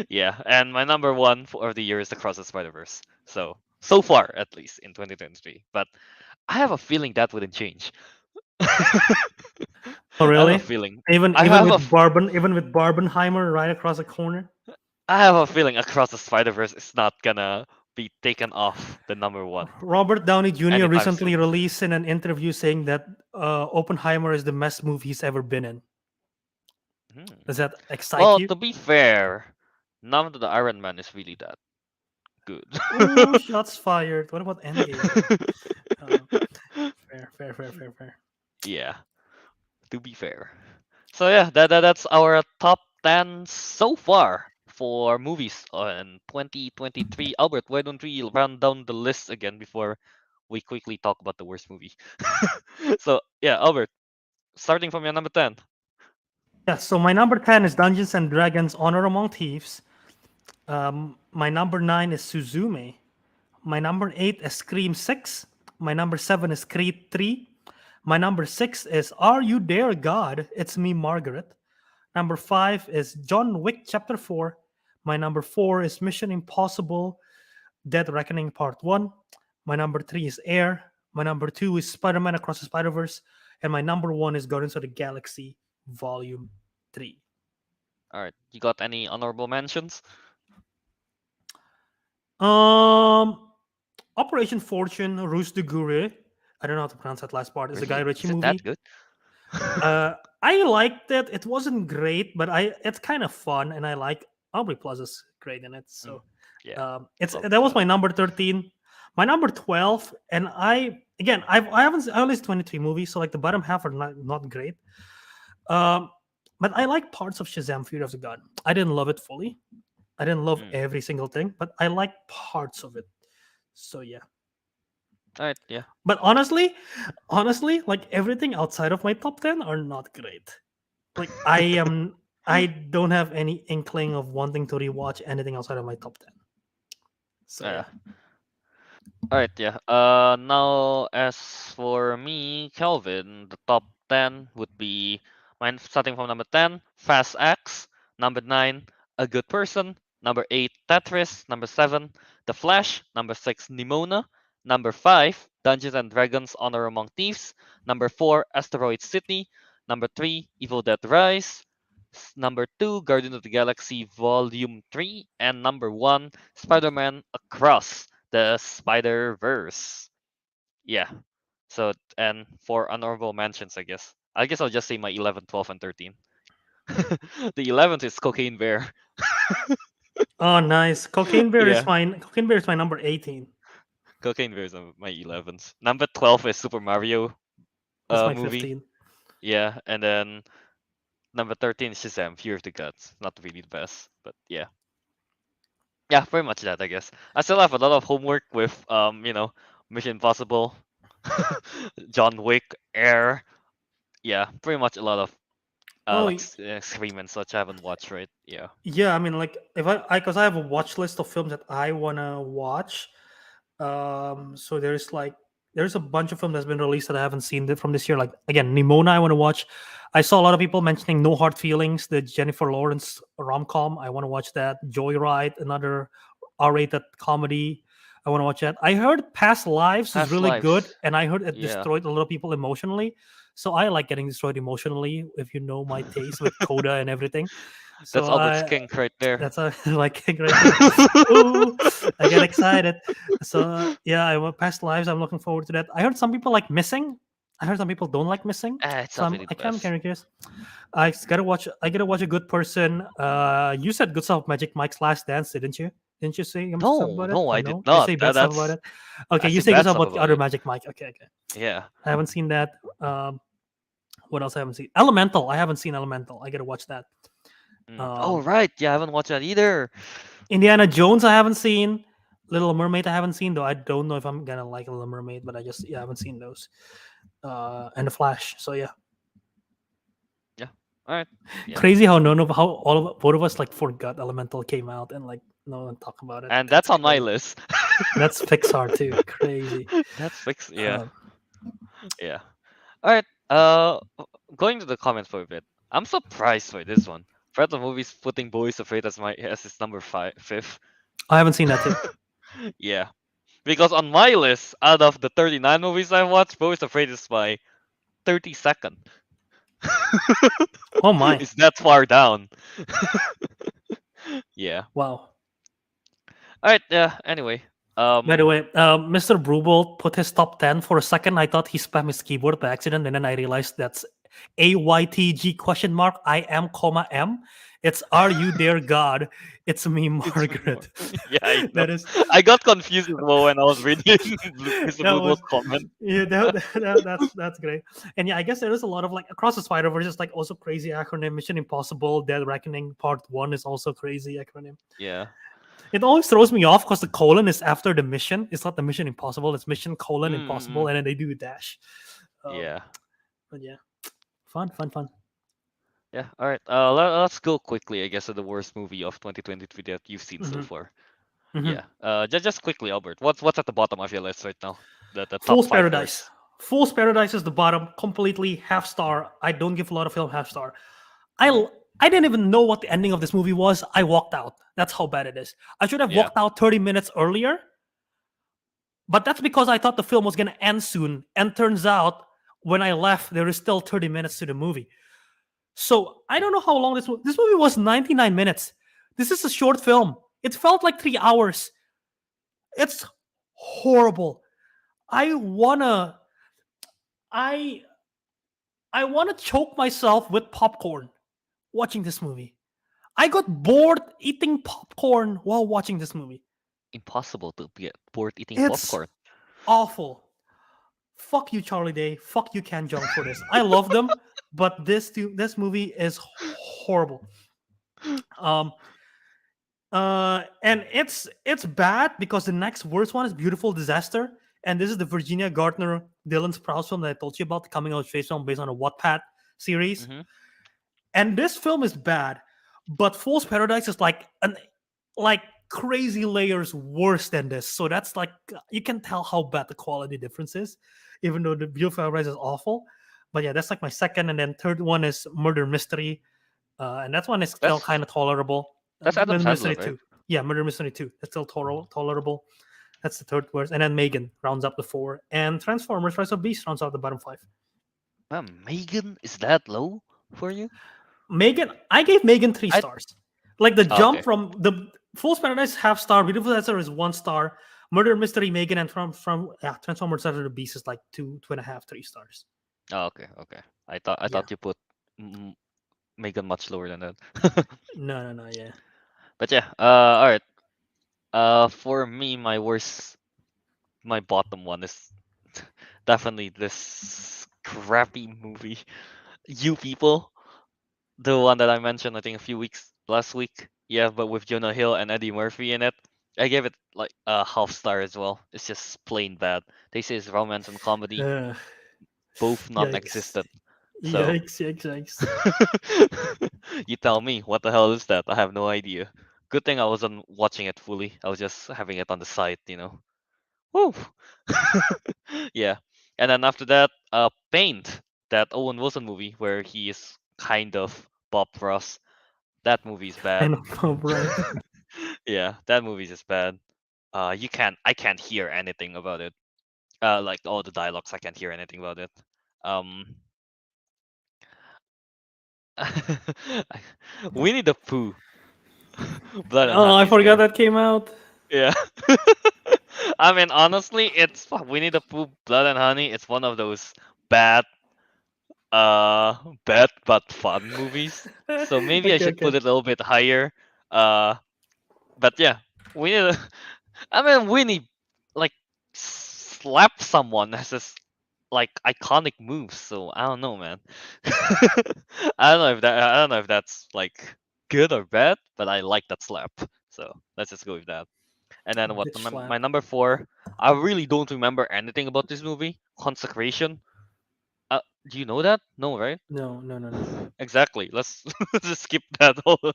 Yeah, and my number one for the year is Across the Spider Verse. So far, at least in 2023. But I have a feeling that wouldn't change. I Oh have a really? feeling. Even I have a. F- Even with Barbenheimer right across the corner. I have a feeling Across the Spider Verse is not gonna be taken off the number one Robert Downey Jr. anytime recently soon. released in an interview saying that Oppenheimer is the best movie he's ever been in. Hmm. Does that excite Well, you? to be fair, none of the Iron Man is really that good. Oh, shots fired. What about Endgame though? Uh, fair, fair, fair, fair, fair. Yeah, to be fair. So yeah, that's our top 10 so far for movies on 2023. Albert, why don't we run down the list again before we quickly talk about the worst movie? So yeah, Albert, starting from your number 10. Yeah, so my number 10 is Dungeons and Dragons Honor Among Thieves. My number 9 is Suzume. My number 8 is Scream 6. My number 7 is Creed 3. My number 6 is Are You There, God? It's Me, Margaret. Number 5 is John Wick Chapter 4. My number 4 is Mission Impossible Dead Reckoning Part 1. My number 3 is Air. My number 2 is Spider Man Across the Spider Verse. And my number 1 is Guardians of the Galaxy Volume 3. All right, you got any honorable mentions? Um, Operation Fortune, Ruse de Gure. I don't know how to pronounce that last part. It's a Guy Really? Ritchie Is it that movie. good? I liked it. It wasn't great, but it's kind of fun, and I like Aubrey Plaza's great in it. Mm, So yeah, it's Aubrey that was my Plaza. number 13. My number 12, and I haven't I only 23 movies, so like the bottom half are not great. Um, but I like parts of Shazam: Fury of the God. I didn't love it fully. I didn't love Mm. every single thing, but I like parts of it. So yeah. All right, yeah. But honestly, like everything outside of my top 10 are not great. Like I don't have any inkling of wanting to rewatch anything outside of my top 10. So Yeah. yeah. All right, yeah. Now as for me, Kelvin, the top 10 would be mine starting from number 10, Fast X, number 9, A Good Person, number 8, Tetris, number 7, The Flash, number 6, Nimona, number 5, Dungeons and Dragons Honor Among Thieves, number 4, Asteroid City, number 3, Evil Dead Rise, number 2, Guardians of the Galaxy Volume 3, and number 1, Spider-Man Across the Spider Verse. Yeah. So and for honorable mentions, I guess. I guess I'll just say my 11, 12, and 13. The 11th is Cocaine Bear. Oh nice. Yeah. Cocaine Bear is my number 18. Cocaine Bear is my 11th. Number 12 is Super Mario That's my movie. 15. Yeah, and then number 13 is Shazam, Fear of the Gods. Not really the best, but yeah. Yeah, pretty much that, I guess. I still have a lot of homework with Mission Impossible, John Wick, Air. Yeah, pretty much a lot of Oh like Scream and such I haven't watched, right? Yeah. yeah, I mean like if I because I have a watch list of films that I wanna watch. So there's a bunch of films that's been released that I haven't seen from this year. Like again, Nimona, I want to watch. I saw a lot of people mentioning No Hard Feelings, the Jennifer Lawrence rom com. I want to watch that. Joyride, another R-rated comedy. I want to watch that. I heard Past Lives is Past really good, lives. and I heard it Yeah. destroyed a lot of people emotionally. So I like getting destroyed emotionally, if you know my taste with Coda and everything. So That's Albert's kink right there. that's a like right there. Ooh, I get excited. So yeah, I want Past Lives. I'm looking forward to that. I heard some people like Missing. I heard some people don't like Missing. It's So not I'm really I the kind of best. curious. I gotta watch. I gotta watch A Good Person. You said good stuff of Magic Mike's Last Dance, didn't you? Didn't you say good stuff No, about it? no, Or I did no? I not. say bad stuff about That's it. Okay, I you see say good bad stuff stuff about the about other it. Magic Mike. Okay, okay. Yeah. I haven't seen that. What else I haven't seen? Elemental. I haven't seen Elemental. I gotta watch that. Oh Um, right, yeah, I haven't watched that either. Indiana Jones, I haven't seen. Little Mermaid, I haven't seen though. I don't know if I'm gonna like Little Mermaid, but I haven't seen those. And the Flash. So yeah, Yeah. All right. Yeah. crazy how none of how all of both of us like forgot Elemental came out and like no one talk about it. And That's that's on my crazy. list. That's Pixar too. Crazy. That's fixed. Yeah. Uh, Yeah. All right. Going to the comments for a bit. I'm surprised by this one. Fred the movie's putting Boys Afraid as his number fifth. I haven't seen that too. Yeah. Because on my list, out of the 39 movies I watched, Boys Afraid is my 32nd. Oh my! It's that far down. Yeah. Wow. All right. Yeah. Anyway. By the Um, way, Mr. Brubel put his top 10 for a second. I thought he spammed his keyboard by accident, and then I realized that's AYTG question mark I am comma M. It's Are You There, God? It's me, it's me more. Margaret. Yeah, I know. That is I got confused as well when I was reading Mr. that Bluebell's was comment. yeah that's great. And yeah, I guess there is a lot of like across the Spider Verse is like also crazy acronym. Mission Impossible, Dead Reckoning Part One is also crazy acronym. Yeah. It always throws me off because the colon is after the mission. It's not the Mission Impossible. It's Mission colon Impossible, Mm, and then they do a dash. Um, yeah. but yeah, fun. Yeah. All right. Let's go quickly, I guess, to the worst movie of 2023 that you've seen so hmm far. hmm Yeah. Just quickly, Albert. What's at the bottom of your list right now? The top Fool's five Paradise. worst. Fool's Paradise is the bottom, completely half star. I don't give a lot of film half star. I Mm-hmm. l- I didn't even know what the ending of this movie was. I walked out. That's how bad it is. I should have Yeah. walked out 30 minutes earlier, but that's because I thought the film was going to end soon. And turns out when I left, there is still 30 minutes to the movie. So I don't know how long this movie was 99 minutes. This is a short film. It felt like 3 hours. It's horrible. I wanna I I wanna choke myself with popcorn watching this movie. I got bored eating popcorn while watching this movie. Impossible to get bored eating It's popcorn. awful. Fuck you, Charlie Day. Fuck you, Ken Jong, for this. I love them, but this movie is horrible. Um, and it's bad because the next worst one is Beautiful Disaster, and this is the Virginia Gardner Dylan Sprouse film that I told you about, the coming out face film based on a Wattpad series. Mm-hmm. And this film is bad, but Fool's Paradise is like crazy layers worse than this. So that's like you can tell how bad the quality difference is, even though the Beautiful Paradise is awful. But yeah, that's like my second, and then third one is Murder Mystery, and that one is still That's kind of tolerable. that's Adam Murder Mystery Sandler, right? 2. Yeah, Murder Mystery 2. That's still tolerable. That's the third worst. And then Megan rounds up the four. And Transformers Rise of Beast rounds out the bottom five. Megan, is that low for you? Megan, I gave Megan three I stars. Like the okay. jump from the Fool's Paradise half star, Beautiful Dancer is 1 star, Murder Mystery Megan and from Transformers Rise of the Beast is like two and a half, 3 stars. Okay. I Yeah. thought you put mm, Megan much lower than that. No, yeah. But yeah. All right. For me, my bottom one is definitely this crappy movie. You People, the one that I mentioned, I think a few weeks last week. Yeah, but with Jonah Hill and Eddie Murphy in it. I gave it like a half star as well. It's just plain bad. They say it's romance and comedy, Uh, both yikes. non-existent. So Yikes. you tell me, what the hell is that? I have no idea. Good thing I wasn't watching it fully. I was just having it on the side. Woo! Yeah. And then after that, Paint, that Owen Wilson movie where he is kind of Bob Ross. That movie is bad. Kind of pub, right? Yeah, that movie is just bad. I can't hear anything about it. Like all the dialogues, I can't hear anything about it. Um, Winnie the Pooh, Blood and Oh, I Honey is forgot good. that came out. Yeah. I mean, honestly, Winnie the Pooh, Blood and Honey. It's one of those bad, bad but fun movies. So maybe I should Okay. put it a little bit higher. Uh, but yeah, Winnie. I mean, Winnie, like, slap someone as this like iconic moves. So I don't know, man. I don't know if that's like good or bad, but I like that slap. So let's just go with that. And then what Bitch my slap. number four? I really don't remember anything about this movie. Consecration. Do you know that? No, right? No. Exactly. Let's just skip that whole Never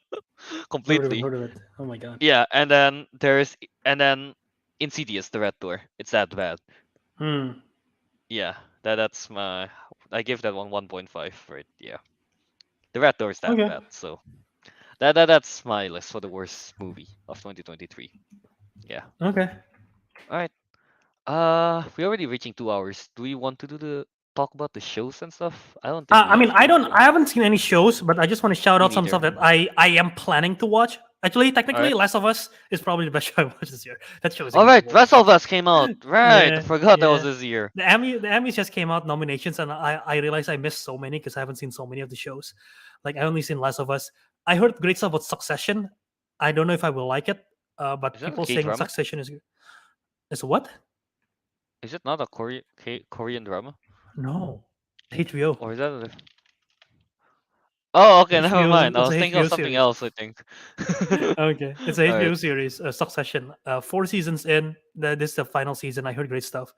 even completely. heard of it. Oh my god. Yeah, and then Insidious, the Red Door. It's that bad. Hmm. Yeah, that's my. I give that one 1.5, right? Yeah, the Red Door is that Okay. bad. So that's my list for the worst movie of 2023. Yeah. Okay. All right. We're already reaching 2 hours. Do we want to do the talk about the shows and stuff? I don't think we I mean, have to, right? I haven't seen any shows, but I just want to shout Me out some stuff neither. that I am planning to watch. Actually, All right. technically, Last of Us is probably the best show I watched this year. That show is All right. incredible. Rest of Us came out. Right. I Yeah, forgot that was yeah. this year. The Emmys just came out nominations, and I realized I missed so many because I haven't seen so many of the shows. Like I only seen Last of Us. I heard great stuff about Succession. I don't know if I will like it, but Is that a people K saying drama? Succession is what? Is it not a Korean drama? No, HBO. Or is that a... Oh, okay, never HBO. mind. I It's was a thinking of HBO something series. else, I think. Okay, it's a Alright. HBO series, Succession. 4 seasons in. This is the final season. I heard great stuff.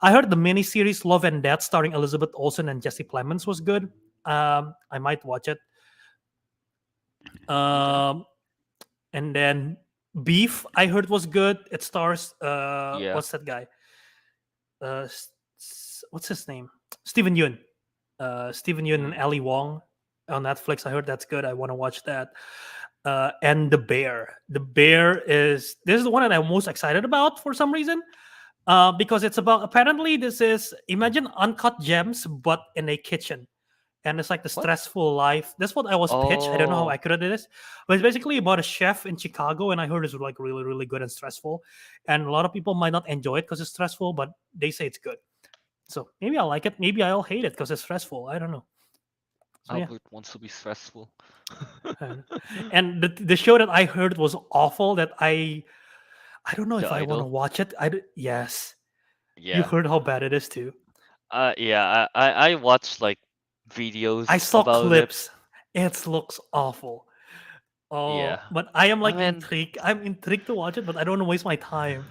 I heard the mini series Love and Death, starring Elizabeth Olsen and Jesse Plemons, was good. I might watch it. Okay. Um, and then Beef, I heard was good. It stars Yeah. what's that guy? What's his name? Stephen Yun. Stephen Yun and Mm, Ali Wong on Netflix. I heard that's good. I want to watch that. And The Bear. The Bear is this is the one that I'm most excited about for some reason. Because it's about apparently this is imagine Uncut Gems but in a kitchen, and it's like the what? stressful life. That's what I was pitched. I don't know how Oh, accurate it is, but it's basically about a chef in Chicago, and I heard it's like really really good and stressful, and a lot of people might not enjoy it because it's stressful, but they say it's good. So maybe I'll like it. Maybe I'll hate it because it's stressful. I don't know. So yeah. Albert wants to be stressful. I don't know. And the show that I heard was awful. That I don't know The if I want to Idol. watch it. Yes, you Yeah. heard how bad it is too. Yeah, I watched like I videos saw about it. clips. It looks awful. Yeah. Oh, but I am I like mean, intrigued. I'm intrigued to watch it, but I don't want to waste my time.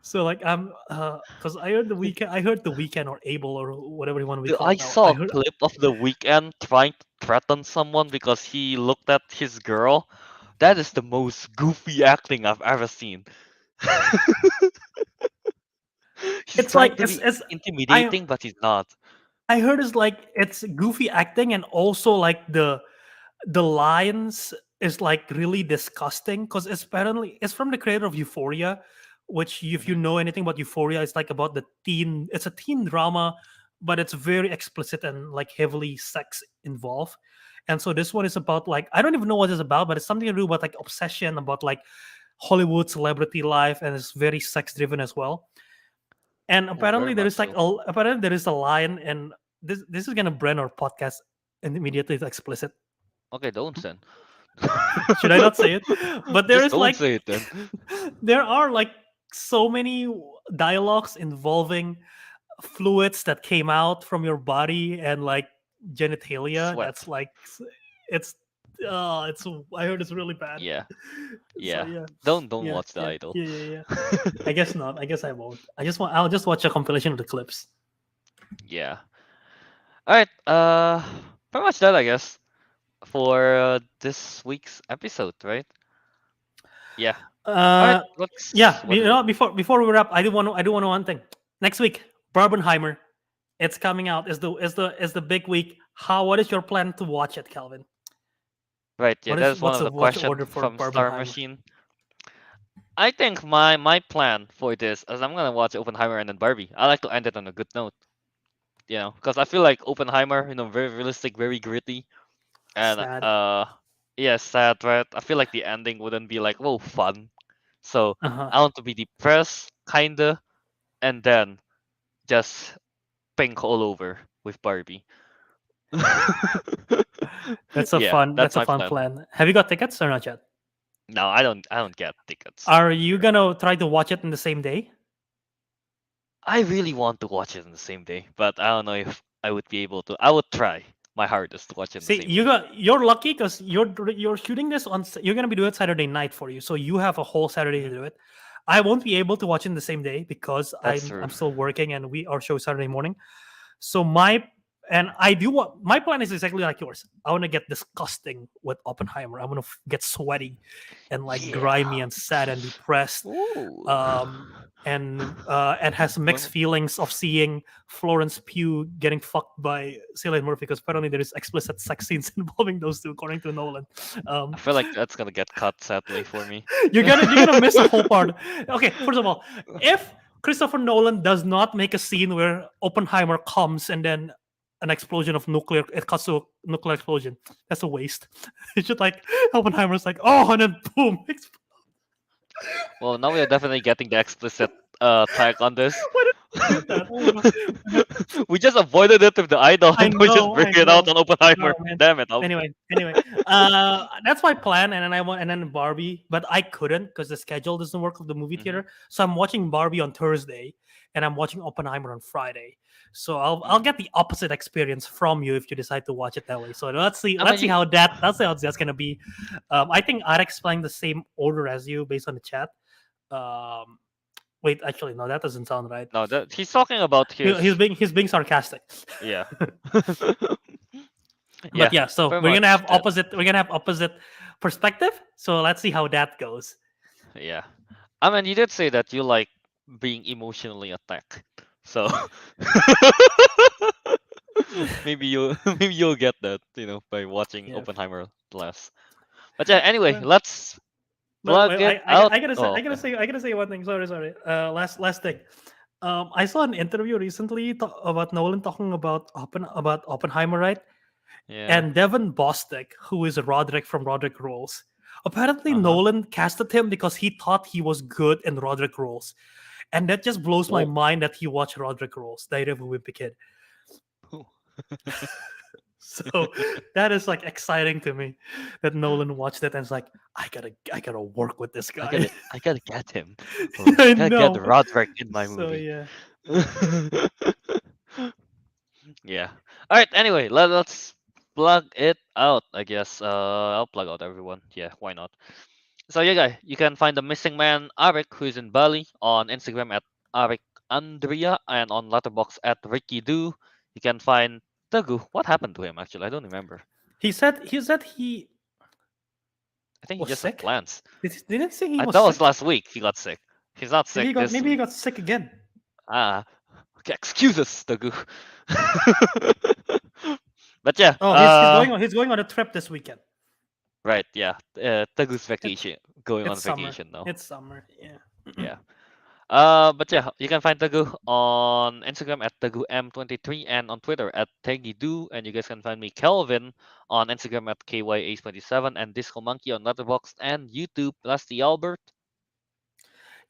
So like I'm because I heard the weekend or Able or whatever you want to be dude, I called now. saw I a heard clip of the weekend trying to threaten someone because he looked at his girl. That is the most goofy acting I've ever seen. He's it's trying like to be it's I intimidating, but he's not. I heard it's like it's goofy acting and also like the lines is like really disgusting because it's apparently it's from the creator of Euphoria, which if you Hmm. know anything about Euphoria, it's like about the teen. It's a teen drama, but it's very explicit and like heavily sex involved. And so this one is about like I don't even know what it's about, but it's something to do about like obsession about like Hollywood celebrity life, and it's very sex driven as well. And Oh, very apparently there much is like so. apparently there is a line, and this is gonna brand our podcast and immediately it's explicit. Okay, don't send. Should I not say it? But there Just is don't like say it then. there are like so many dialogues involving fluids that came out from your body and like genitalia. Sweat. That's like it's it's I heard it's really bad. Yeah, So yeah. yeah, Don't yeah, watch the yeah, idol. yeah, yeah, yeah. I guess not. I guess I won't. I'll just watch a compilation of the clips. Yeah. All right. Pretty much that, I guess, for this week's episode, right? Yeah. All right. Uh, Let's. yeah. What You is it? know, before we wrap, I do want to one thing. Next week, Barbenheimer. It's coming out. Is the big week. What is your plan to watch it, Calvin? Right. Yeah. That is one of the What's the questions order for from Star Barbenheimer? Machine. I think my plan for this is I'm gonna watch Oppenheimer and then Barbie. I like to end it on a good note, because I feel like Oppenheimer, very realistic, very gritty, and Sad. yeah, sad, right? I feel like the ending wouldn't be like, whoa, fun. So Uh huh. I want to be depressed, kinda, and then just pink all over with Barbie. Yeah, that's That's a my fun plan. plan. Have you got tickets or not yet? No, I don't get tickets. Are you gonna try to watch it in the same day? I really want to watch it on the same day, but I don't know if I would be able to. I would try my hardest to watch it on the See, same day. you're lucky because you're shooting this you're gonna be doing it Saturday night for you, so you have a whole Saturday to Hmm. do it. I won't be able to watch it in the same day because That's true. I'm still working and our show is Saturday morning. So my plan is exactly like yours. I want to get disgusting with Oppenheimer. I want to get sweaty and like grimy Yeah. and sad and depressed. Ooh. Um, and has mixed When feelings of seeing Florence Pugh getting fucked by Cillian Murphy because apparently there is explicit sex scenes involving those two, according to Nolan. I Um, feel like that's gonna get cut sadly for me. you're gonna miss a whole part. Okay, first of all, if Christopher Nolan does not make a scene where Oppenheimer comes and then an explosion of nuclear. It cuts to a nuclear explosion. That's a waste. It's just like Oppenheimer's like, oh, and then boom. Well, now we are definitely getting the explicit tag on this. Why did I do that? Oh my. We just avoided it with the idol, I and we just know, bring I it out know. on Oppenheimer. No, man. Damn it, Albert. Anyway, that's my plan, and then I want, and then Barbie, but I couldn't because the schedule doesn't work with the movie Hmm. theater. So I'm watching Barbie on Thursday, and I'm watching Oppenheimer on Friday. So I'll Mm. get the opposite experience from you if you decide to watch it that way. So I mean, let's see you how that's gonna be. I think Arek's playing the same order as you based on the chat. Um, wait, actually, no, that doesn't sound right. no, that he's talking about his He's being sarcastic. yeah. But Yeah, yeah, so pretty much that. we're gonna have opposite perspective. So let's see how that goes. Yeah. I mean, you did say that you like being emotionally attacked. So maybe you maybe you'll get that, by watching Yeah. Oppenheimer last. But yeah, anyway, Uh, let's but plug it out. Oh, I okay. gotta say one thing. Sorry. Last thing. I saw an interview recently about Nolan talking about Oppenheimer, right? Yeah. And Devin Bostic, who is Roderick from Roderick Rolls. Apparently, Uh-huh. Nolan casted him because he thought he was good in Roderick Rolls, and that just blows my Whoa. mind that he watched Roderick Rolls, Diary of a Wimpy Kid. So that is like exciting to me that Nolan watched it and it's like, I gotta work with this I guy. gotta I gotta get him. Or I gotta get know. Roderick in my So movie. yeah. Yeah. All right. Anyway, let's plug it out. I guess. I'll plug out everyone. Yeah. Why not? So yeah, guy, you can find the missing man Ariq, who is in Bali, on Instagram at Ariq Andria and on Letterboxd at Ricky Do. You can find Teguh. What happened to him? Actually, I don't remember. He said he I think he was just had sick. plans. Didn't he say he was That was sick? last week. He got sick. He's not sick this Maybe he week. got sick again. Ah, okay, excuses, Teguh. But yeah, Oh, he's going on a trip this weekend. right, yeah. Teguh's It's vacation, going it's on summer. vacation now. It's summer. Yeah. Yeah. But yeah, you can find Teguh on Instagram at TeguhM23 and on Twitter at TeggyDo. And you guys can find me, Kelvin, on Instagram at KYH27 and Disco Monkey on Letterboxd and YouTube. That's the Albert.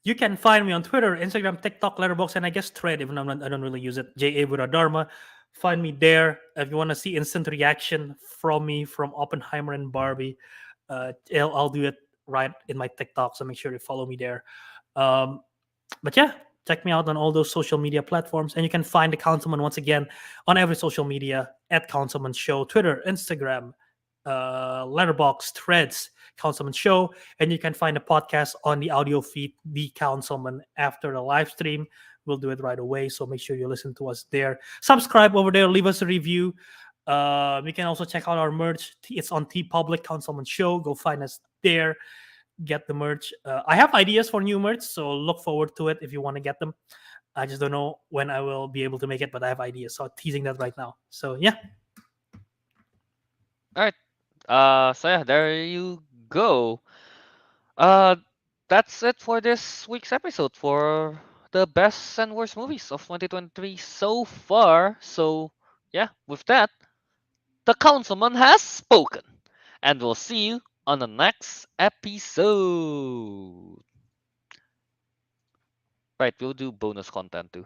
You can find me on Twitter, Instagram, TikTok, Letterboxd, and I guess Thread, even though I don't really use it. J.A. Wiradharma. Find me there. If you want to see instant reaction from me from Oppenheimer and Barbie, I'll do it right in my TikTok. So make sure to follow me there. Um, but yeah, check me out on all those social media platforms. And you can find the Councilman once again on every social media at Councilman Show, Twitter, Instagram, Letterbox, Threads, Councilman Show. And you can find the podcast on the audio feed, The Councilman, after the live stream. We'll do it right away. So make sure you listen to us there. Subscribe over there, leave us a review. You can also check out our merch. It's on T Public Councilman Show. Go find us there. Get the merch. I have ideas for new merch, so look forward to it if you want to get them. I just don't know when I will be able to make it, but I have ideas. So I'm teasing that right now. So yeah. All right. So yeah, there you go. Uh, that's it for this week's episode for the best and worst movies of 2023 so far. So yeah, with that, the councilman has spoken, and we'll see you on the next episode. Right, we'll do bonus content too.